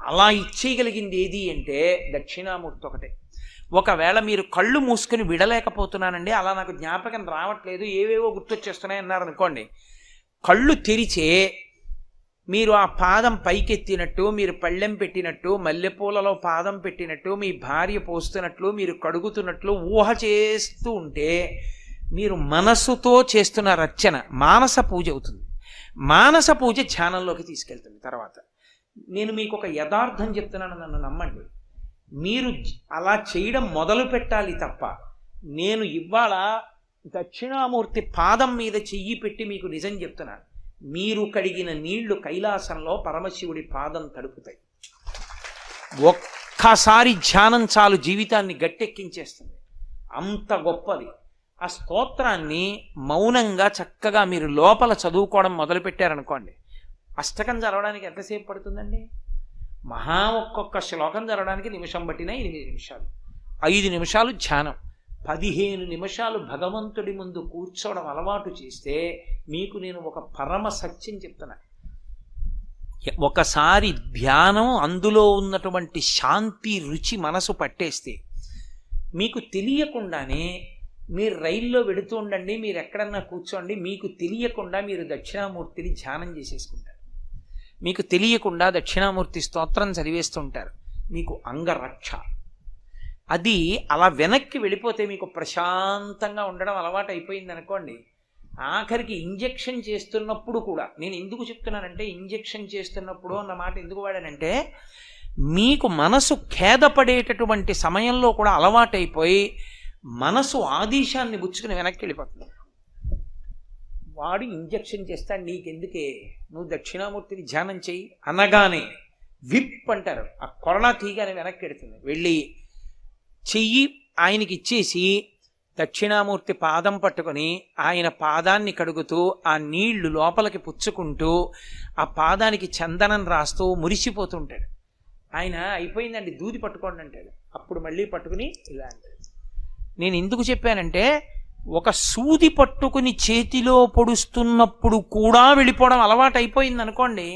అలా ఇచ్చేయగలిగింది ఏది అంటే దక్షిణామూర్తి ఒకటే. ఒకవేళ మీరు కళ్ళు మూసుకుని విడలేకపోతున్నానండి, అలా నాకు జ్ఞాపకం రావట్లేదు, ఏవేవో గుర్తొచ్చేస్తున్నాయి అన్నారనుకోండి, కళ్ళు తెరిచే మీరు ఆ పాదం పైకెత్తినట్టు, మీరు పళ్ళెం పెట్టినట్టు, మల్లెపూలలో పాదం పెట్టినట్టు, మీ భార్య పోస్తున్నట్లు, మీరు కడుగుతున్నట్లు ఊహ చేస్తూ ఉంటే మీరు మనస్సుతో చేస్తున్న రచన మానస పూజ అవుతుంది. మానస పూజ ధ్యానంలోకి తీసుకెళ్తుంది. తర్వాత నేను మీకు ఒక యథార్థం చెప్తున్నాను, నన్ను నమ్మండి. మీరు అలా చేయడం మొదలు పెట్టాలి తప్ప, నేను ఇవాళ దక్షిణామూర్తి పాదం మీద చెయ్యి పెట్టి మీకు నిజం చెప్తున్నాను, మీరు కడిగిన నీళ్లు కైలాసంలో పరమశివుడి పాదం తడుపుతాయి. ఒక్కసారి ధ్యానం చాలు జీవితాన్ని గట్టెక్కించేస్తుంది. అంత గొప్పది. ఆ స్తోత్రాన్ని మౌనంగా చక్కగా మీరు లోపల చదువుకోవడం మొదలుపెట్టారనుకోండి, అష్టకం చదవడానికి ఎంతసేపు పడుతుందండి? ఒక్కొక్క శ్లోకం చదవడానికి నిమిషం పట్టినా 8 నిమిషాలు, 5 నిమిషాలు ధ్యానం, 15 నిమిషాలు భగవంతుడి ముందు కూర్చోవడం అలవాటు చేస్తే మీకు నేను ఒక పరమ సత్యం చెప్తున్నా. ఒకసారి ధ్యానం, అందులో ఉన్నటువంటి శాంతి రుచి మనసు పట్టేస్తే మీకు తెలియకుండానే మీరు రైల్లో వెడుతూ ఉండండి, మీరు ఎక్కడన్నా కూర్చోండి, మీకు తెలియకుండా మీరు దక్షిణామూర్తిని ధ్యానం చేసేసుకుంటారు. మీకు తెలియకుండా దక్షిణామూర్తి స్తోత్రం చదివేస్తుంటారు. మీకు అంగరక్ష. అది అలా వెనక్కి వెళ్ళిపోతే మీకు ప్రశాంతంగా ఉండడం అలవాటు అయిపోయింది అనుకోండి. ఆఖరికి ఇంజెక్షన్ చేస్తున్నప్పుడు కూడా, నేను ఎందుకు చెప్తున్నానంటే ఇంజెక్షన్ చేస్తున్నప్పుడు అన్న మాట ఎందుకు వాడానంటే, మీకు మనసు ఖేదపడేటటువంటి సమయంలో కూడా అలవాటైపోయి మనసు ఆదేశాన్ని పుచ్చుకుని వెనక్కి వెళ్ళిపోతుంది. వాడు ఇంజెక్షన్ చేస్తాడు, నీకెందుకే, నువ్వు దక్షిణామూర్తిని ధ్యానం చెయ్యి అనగానే విప్ అంటారు, ఆ కొరడా తీగానే వెనక్కి వెడుతుంది. వెళ్ళి చెయ్యి ఆయనకి ఇచ్చేసి దక్షిణామూర్తి పాదం పట్టుకొని ఆయన పాదాన్ని కడుగుతూ ఆ నీళ్లు లోపలికి పుచ్చుకుంటూ ఆ పాదానికి చందనం రాస్తూ మురిసిపోతుంటాడు. ఆయన అయిపోయిందండి దూది పట్టుకోండి అంటాడు. అప్పుడు మళ్ళీ పట్టుకుని ఇలా అంటాడు. నేను ఎందుకు చెప్పానంటే, ఒక సూది పట్టుకుని చేతిలో పొడుస్తున్నప్పుడు కూడా వెళ్ళిపోవడం అలవాటు అయిపోయింది అనుకోండి,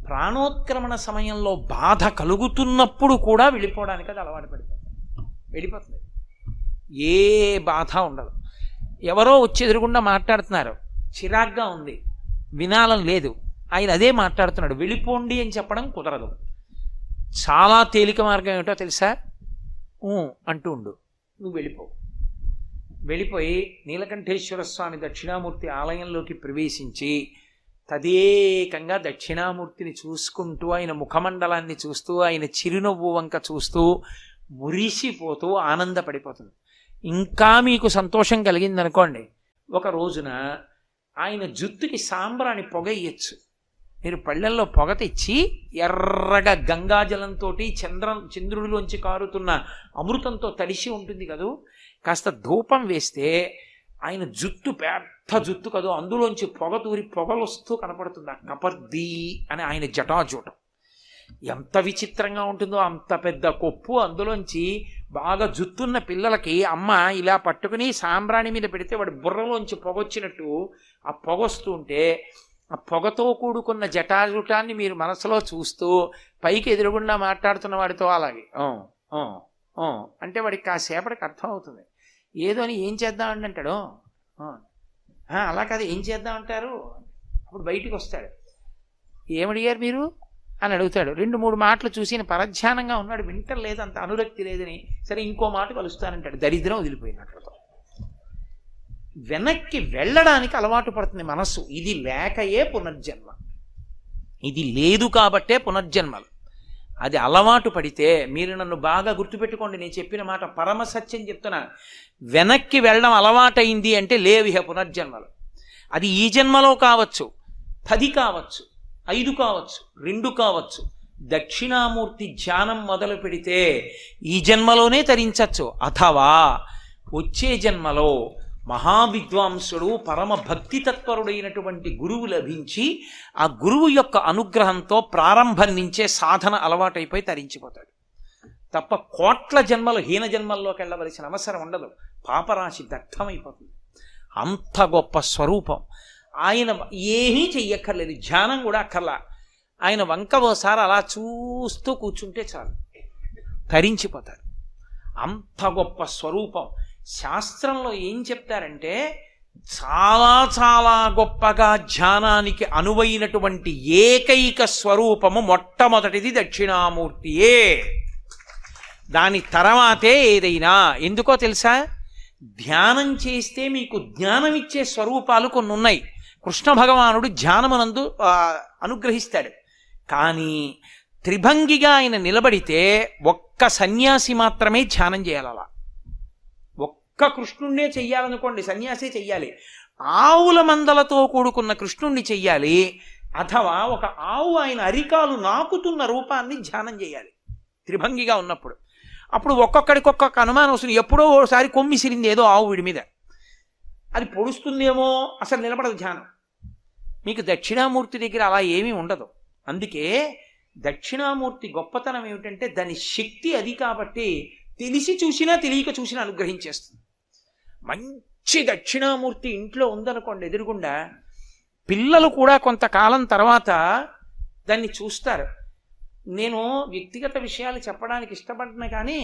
ప్రాణోత్క్రమణ సమయంలో బాధ కలుగుతున్నప్పుడు కూడా వెళ్ళిపోవడానికి అది అలవాటు వెళ్ళిపోతుంది. ఏ బాధ ఉండదు. ఎవరో వచ్చి ఎదురుగుండా మాట్లాడుతున్నారు, చిరాగ్గా ఉంది, వినాలని లేదు, ఆయన అదే మాట్లాడుతున్నాడు, వెళ్ళిపోండి అని చెప్పడం కుదరదు. చాలా తేలిక మార్గం ఏమిటో తెలుసా? అంటూ ఉండు, నువ్వు వెళ్ళిపోయి నీలకంఠేశ్వర స్వామి దక్షిణామూర్తి ఆలయంలోకి ప్రవేశించి తదేకంగా దక్షిణామూర్తిని చూసుకుంటూ, ఆయన ముఖమండలాన్ని చూస్తూ, ఆయన చిరునవ్వు వంక చూస్తూ మురిసిపోతూ ఆనందపడిపోతుంది. ఇంకా మీకు సంతోషం కలిగిందనుకోండి, ఒక రోజున ఆయన జుత్తుకి సాంబ్రాణి పొగ ఇయ్యచ్చు. మీరు పళ్ళెల్లో పొగ తెచ్చి ఎర్రగా గంగాజలంతో చంద్రుడిలోంచి కారుతున్న అమృతంతో తడిసి ఉంటుంది కదూ, కాస్త ధూపం వేస్తే ఆయన జుట్టు పెద్ద జుట్టు కదూ, అందులోంచి పొగ తూరి పొగలు వస్తూ కనపడుతుంది. ఆ కపర్దీ అని ఆయన జటాజూటం ఎంత విచిత్రంగా ఉంటుందో. అంత పెద్ద కొప్పు, అందులోంచి బాగా జుత్తున్న పిల్లలకి అమ్మ ఇలా పట్టుకుని సాంబ్రాణి మీద పెడితే వాడి బుర్రలోంచి పొగొచ్చినట్టు ఆ పొగొస్తూ ఉంటే, ఆ పొగతో కూడుకున్న జటాజుటాన్ని మీరు మనసులో చూస్తూ పైకి ఎదురుగుండా మాట్లాడుతున్న వాడితో అలాగే అంటే వాడికి కాసేపటికి అర్థం అవుతుంది. ఏదో అని ఏం చేద్దామని అంటాడు, అలా కాదు ఏం చేద్దామంటారు. అప్పుడు బయటికి వస్తాడు, ఏమడిగారు మీరు అని అడుగుతాడు. 2-3 మాటలు చూసి పరధ్యానంగా ఉన్నాడు, వింటలేదు, అంత అనురక్తి లేదని, సరే ఇంకో మాట కలుస్తానంటాడు. దరిద్రం వదిలిపోయినట్లతో వెనక్కి వెళ్ళడానికి అలవాటు పడుతుంది మనస్సు. ఇది లేకయే పునర్జన్మ, ఇది లేదు కాబట్టే పునర్జన్మలు. అది అలవాటు పడితే, మీరు నన్ను బాగా గుర్తుపెట్టుకోండి, నేను చెప్పిన మాట పరమసత్యం చెప్తున్నా. వెనక్కి వెళ్ళడం అలవాటైంది అంటే లేవిహ పునర్జన్మలు. అది ఈ జన్మలో కావచ్చు, 10 కావచ్చు, 5 కావచ్చు, 2 కావచ్చు. దక్షిణామూర్తి ధ్యానం మొదలు పెడితే ఈ జన్మలోనే తరించచ్చు, అథవా వచ్చే జన్మలో మహావిద్వాంసుడు పరమ భక్తి తత్పరుడైనటువంటి గురువు లభించి ఆ గురువు యొక్క అనుగ్రహంతో ప్రారంభం నుంచే సాధన అలవాటైపోయి తరించిపోతాడు. తప్ప కోట్ల జన్మలు హీన జన్మల్లోకి వెళ్ళవలసిన అవసరం ఉండదు. పాపరాశి దగ్ధమైపోతుంది. అంత గొప్ప స్వరూపం. ఆయన ఏమీ చెయ్యక్కర్లేదు, ధ్యానం కూడా అక్కర్లా. ఆయన వంక ఓసారి అలా చూస్తూ కూర్చుంటే చాలు, తరించిపోతారు. అంత గొప్ప స్వరూపం. శాస్త్రంలో ఏం చెప్తారంటే, చాలా చాలా గొప్పగా ధ్యానానికి అనువైనటువంటి ఏకైక స్వరూపము మొట్టమొదటిది దక్షిణామూర్తియే. దాని తర్వాతే ఏదైనా. ఎందుకో తెలుసా? ధ్యానం చేస్తే మీకు జ్ఞానం ఇచ్చే స్వరూపాలు కొన్ని ఉన్నాయి. కృష్ణ భగవానుడు ధ్యానమునందు అనుగ్రహిస్తాడు. కానీ త్రిభంగిగా ఆయన నిలబడితే ఒక్క సన్యాసి మాత్రమే ధ్యానం చేయాలి. అలా ఒక్క కృష్ణుణ్ణే చెయ్యాలనుకోండి, సన్యాసే చెయ్యాలి. ఆవుల మందలతో కూడుకున్న కృష్ణుణ్ణి చెయ్యాలి, అథవా ఒక ఆవు ఆయన అరికాలు నాకుతున్న రూపాన్ని ధ్యానం చేయాలి. త్రిభంగిగా ఉన్నప్పుడు. అప్పుడు ఒక్కొక్కడికి ఒక్కొక్క అనుమానం వస్తుంది. ఎప్పుడో ఓసారి కొమ్మి సిరింది ఏదో ఆవు వీడి మీద, అది పొడుస్తుందేమో, అసలు నిలబడదు ధ్యానం. మీకు దక్షిణామూర్తి దగ్గర అలా ఏమీ ఉండదు. అందుకే దక్షిణామూర్తి గొప్పతనం ఏమిటంటే దాని శక్తి అది. కాబట్టి తెలిసి చూసినా తెలియక చూసినా అనుగ్రహించేస్తుంది. మంచి దక్షిణామూర్తి ఇంట్లో ఉందనుకోండి ఎదురుగుండా, పిల్లలు కూడా కొంతకాలం తర్వాత దాన్ని చూస్తారు. నేను వ్యక్తిగత విషయాలు చెప్పడానికి ఇష్టపడిన, కానీ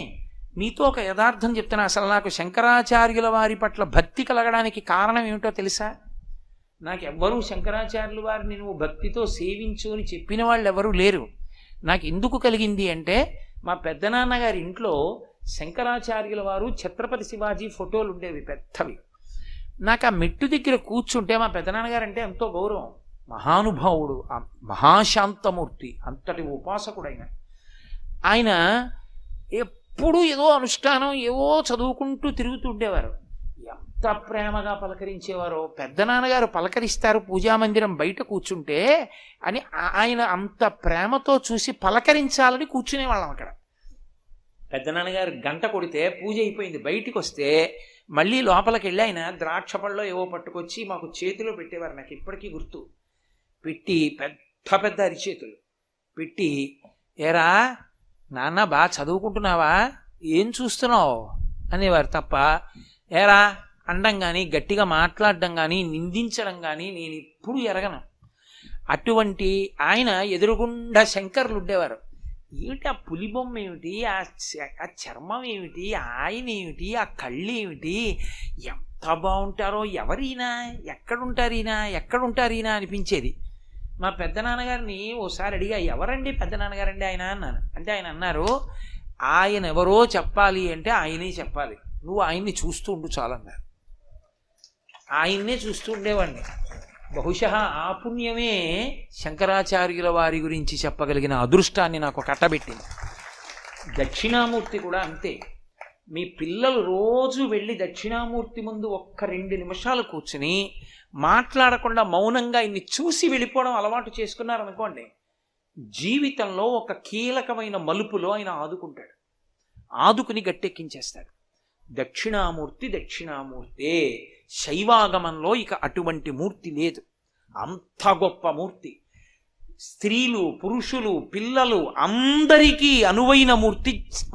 మీతో ఒక యథార్థం చెప్తున్నా. అసలు నాకు శంకరాచార్యుల వారి పట్ల భక్తి కలగడానికి కారణం ఏమిటో తెలుసా? నాకు ఎవ్వరూ శంకరాచార్యుల వారిని నువ్వు భక్తితో సేవించు అని చెప్పిన వాళ్ళు ఎవరూ లేరు. నాకు ఎందుకు కలిగింది అంటే, మా పెద్దనాన్నగారి ఇంట్లో శంకరాచార్యుల వారు ఛత్రపతి శివాజీ ఫోటోలు ఉండేవి పెద్దవి. నాకు ఆ మెట్టు దగ్గర కూర్చుంటే మా పెద్దనాన్నగారు అంటే ఎంతో గౌరవం. మహానుభావుడు, ఆ మహాశాంతమూర్తి, అంతటి ఉపాసకుడైన ఆయన ఎప్పుడూ ఏదో అనుష్ఠానం ఏవో చదువుకుంటూ తిరుగుతుండేవారు. ఎంత ప్రేమగా పలకరించేవారో. పెద్దనాన్నగారు పలకరిస్తారు పూజామందిరం బయట కూర్చుంటే అని ఆయన అంత ప్రేమతో చూసి పలకరించాలని కూర్చునేవాళ్ళం అక్కడ. పెద్దనాన్నగారు గంట కొడితే పూజ అయిపోయింది, బయటికి వస్తే మళ్ళీ లోపలికి వెళ్ళి ఆయన ద్రాక్ష పళ్ళలో ఏవో పట్టుకొచ్చి మాకు చేతిలో పెట్టేవారు. నాకు ఇప్పటికీ గుర్తు. పెట్టి పెద్ద పెద్ద అరిచేతులు పెట్టి, ఏరా నాన్న బాగా చదువుకుంటున్నావా, ఏం చూస్తున్నావు అనేవారు తప్ప ఏరా అనడం కానీ గట్టిగా మాట్లాడడం కానీ నిందించడం కానీ నేను ఇప్పుడు ఎరగను. అటువంటి ఆయన ఎదురుగుండా శంకర్లు ఉండేవారు. ఏమిటి ఆ పులిబొమ్మ ఏమిటి, ఆ చర్మం ఏమిటి, ఆయన ఏమిటి, ఆ కళ్ళు ఏమిటి, ఎంత బాగుంటారో, ఎవరైనా ఎక్కడుంటారీనా అనిపించేది. మా పెద్దనాన్నగారిని ఓసారి అడిగా, ఎవరండి పెద్దనాన్నగారండి ఆయన అన్నాను. అంటే ఆయన అన్నారు, ఆయన ఎవరో చెప్పాలి అంటే ఆయనే చెప్పాలి, నువ్వు ఆయన్ని చూస్తూ ఉండు చాలన్నారు. ఆయన్నే చూస్తూ ఉండేవాడిని. బహుశా ఆ పుణ్యమే శంకరాచార్యుల వారి గురించి చెప్పగలిగిన అదృష్టాన్ని నాకు కట్టబెట్టింది. దక్షిణామూర్తి కూడా అంతే. మీ పిల్లలు రోజు వెళ్ళి దక్షిణామూర్తి ముందు ఒక్క 2 నిమిషాలు కూర్చుని మాట్లాడకుండా మౌనంగా ఇన్ని చూసి వెళ్ళిపోవడం అలవాటు చేసుకున్నారనుకోండి, జీవితంలో ఒక కీలకమైన మలుపులో ఆయన ఆదుకుంటాడు, ఆదుకుని గట్టెక్కించేస్తాడు. దక్షిణామూర్తే. శైవాగమంలో ఇక అటువంటి మూర్తి లేదు. అంత గొప్ప మూర్తి. స్త్రీలు, పురుషులు, పిల్లలు అందరికీ అనువైన మూర్తి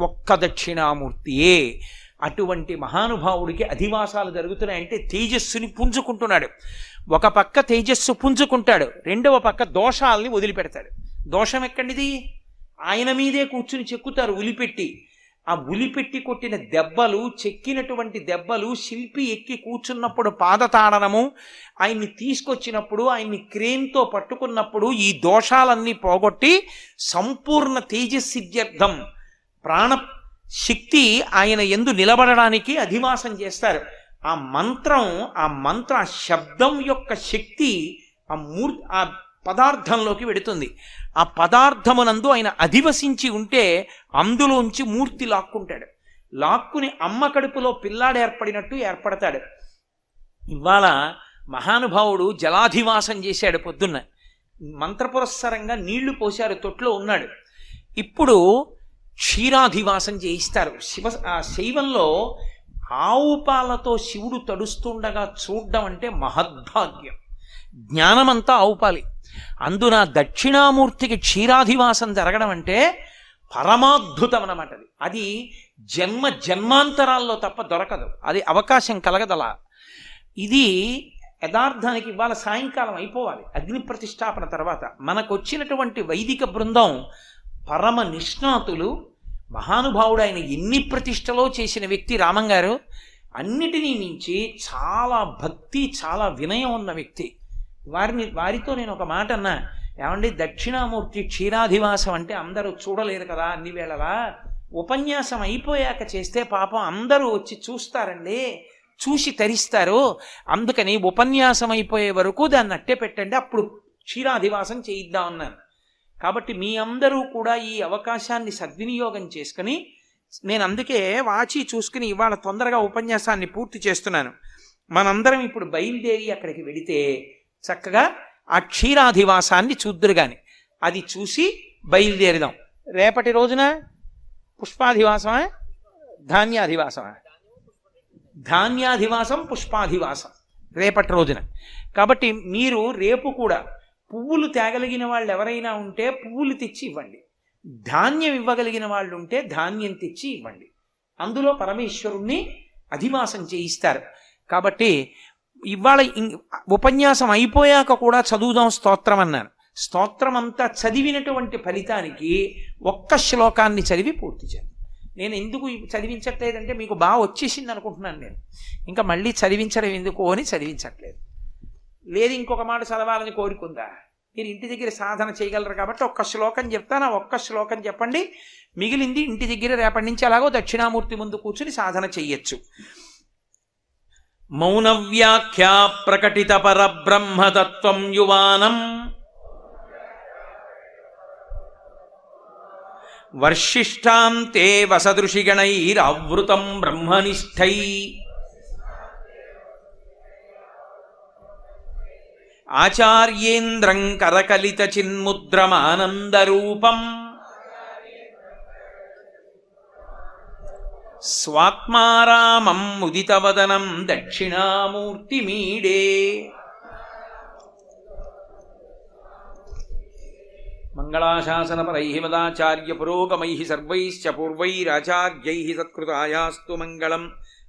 ఒక్క దక్షిణామూర్తియే. అటువంటి మహానుభావుడికి అధివాసాలు జరుగుతున్నాయంటే తేజస్సుని పుంజుకుంటున్నాడు. ఒక పక్క తేజస్సు పుంజుకుంటాడు, రెండవ పక్క దోషాలని వదిలిపెడతాడు. దోషం ఎక్కడిది? ఆయన మీదే కూర్చుని చెక్కుతారు ఉలిపెట్టి. ఆ ఉలిపెట్టి కొట్టిన దెబ్బలు, చెక్కినటువంటి దెబ్బలు, శిల్పి ఎక్కి కూర్చున్నప్పుడు పాదతాడనము, ఆయన్ని తీసుకొచ్చినప్పుడు, ఆయన్ని క్రేన్తో పట్టుకున్నప్పుడు ఈ దోషాలన్నీ పోగొట్టి సంపూర్ణ తేజస్సిద్ధ్యర్థం ప్రాణ శక్తి ఆయన యందు నిలబడడానికి అధివాసం చేస్తారు. ఆ మంత్ర శబ్దం యొక్క శక్తి ఆ పదార్థంలోకి వెడుతుంది. ఆ పదార్థమునందు ఆయన అధివసించి ఉంటే అందులోంచి మూర్తి లాక్కుంటాడు. లాక్కుని అమ్మ కడుపులో పిల్లాడు ఏర్పడినట్టు ఏర్పడతాడు. ఇవాళ మహానుభావుడు జలాధివాసం చేశాడు. పొద్దున్న మంత్రపురస్సరంగా నీళ్లు పోశారు, తొట్లో ఉన్నాడు. ఇప్పుడు క్షీరాధివాసం చేయిస్తారు. శైవంలో ఆవు పాలతో శివుడు తడుస్తుండగా చూడడం అంటే మహద్భాగ్యం. జ్ఞానమంతా ఆవుపాలి. అందున దక్షిణామూర్తికి క్షీరాధివాసం జరగడం అంటే పరమాద్భుతం అన్నమాట. అది జన్మాంతరాల్లో తప్ప దొరకదు, అది అవకాశం కలగదలా. ఇది యథార్థానికి ఇవాళ సాయంకాలం అయిపోవాలి అగ్ని ప్రతిష్టాపన తర్వాత. మనకొచ్చినటువంటి వైదిక బృందం పరమ నిష్ణాతులు, మహానుభావుడు. ఆయన ఎన్ని ప్రతిష్టలో చేసిన వ్యక్తి రామంగారు. అన్నిటినీ మించి చాలా భక్తి, చాలా వినయం ఉన్న వ్యక్తి. వారితో నేను ఒక మాట అన్నా, ఏమండి దక్షిణామూర్తి క్షీరాధివాసం అంటే అందరూ చూడలేరు కదా అన్ని వేళలా, ఉపన్యాసం అయిపోయాక చేస్తే పాపం అందరూ వచ్చి చూస్తారండి, చూసి తరిస్తారు, అందుకని ఉపన్యాసం అయిపోయే వరకు దాన్ని అట్టే పెట్టండి, అప్పుడు క్షీరాధివాసం చేయిద్దామన్నాను. కాబట్టి మీ అందరూ కూడా ఈ అవకాశాన్ని సద్వినియోగం చేసుకుని, నేను అందుకే వాచి చూసుకుని ఇవాళ తొందరగా ఉపన్యాసాన్ని పూర్తి చేస్తున్నాను. మనందరం ఇప్పుడు బయలుదేరి అక్కడికి వెడితే చక్కగా ఆ క్షీరాధివాసాన్ని చూద్దురు గాని, అది చూసి బయలుదేరిదాం. రేపటి రోజున పుష్పాధివాసమా ధాన్యాధివాసమా? ధాన్యాధివాసం పుష్పాధివాసం రేపటి రోజున. కాబట్టి మీరు రేపు కూడా పువ్వులు తేగలిగిన వాళ్ళు ఎవరైనా ఉంటే పువ్వులు తెచ్చి ఇవ్వండి, ధాన్యం ఇవ్వగలిగిన వాళ్ళు ఉంటే ధాన్యం తెచ్చి ఇవ్వండి. అందులో పరమేశ్వరుణ్ణి అధివాసం చేయిస్తారు. కాబట్టి ఇవాళ ఉపన్యాసం అయిపోయాక కూడా చదువుదాం స్తోత్రం అన్నాను. స్తోత్రం అంతా చదివినటువంటి ఫలితానికి ఒక్క శ్లోకాన్ని చదివి పూర్తి చేయాలి. నేను ఎందుకు చదివించట్లేదంటే మీకు బాగా వచ్చేసింది అనుకుంటున్నాను నేను, ఇంకా మళ్ళీ చదివించడం ఎందుకు అని చదివించట్లేదు. లేదు ఇంకొక మాట చదవాలని కోరుకుందా? మీరు ఇంటి దగ్గర సాధన చేయగలరు కాబట్టి ఒక్క శ్లోకం చెప్తాను, ఆ ఒక్క శ్లోకం చెప్పండి, మిగిలింది ఇంటి దగ్గర రేపటి నుంచి అలాగో దక్షిణామూర్తి ముందు కూర్చుని సాధన చెయ్యొచ్చు. మౌన వ్యాఖ్యా ప్రకటిత పరబ్రహ్మతత్వం యువానం వర్షిష్టాంతే వసదృషిగణైరావృతం బ్రహ్మనిష్టై ఆచార్యేంద్రం కరకలిత చిన్ముద్రమానందరూపం స్వాత్మారామం ముదితవదనం దక్షిణామూర్తిమీడే. మంగళాశాసనపరైః మదాచార్య పురోగమైః సర్వైశ్చ పూర్వైరాచార్యైః సత్కృతాయాస్తు మంగళం.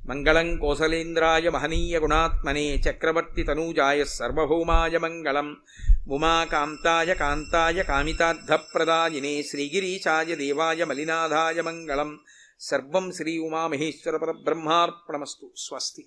మంగళం కోసలేంద్రాయ మహనీయ గుణాత్మనే చక్రవర్తి తనూజాయ సర్వభౌమాయ మంగళం. ఉమాకాంతాయ కాంతాయ కామితార్థప్రదాయినే శ్రీగిరీశాయ దేవాయ మలినాథాయ మంగళం. సర్వం శ్రీ ఉమామహేశ్వర పరబ్రహ్మార్పణమస్తు. స్వస్తి.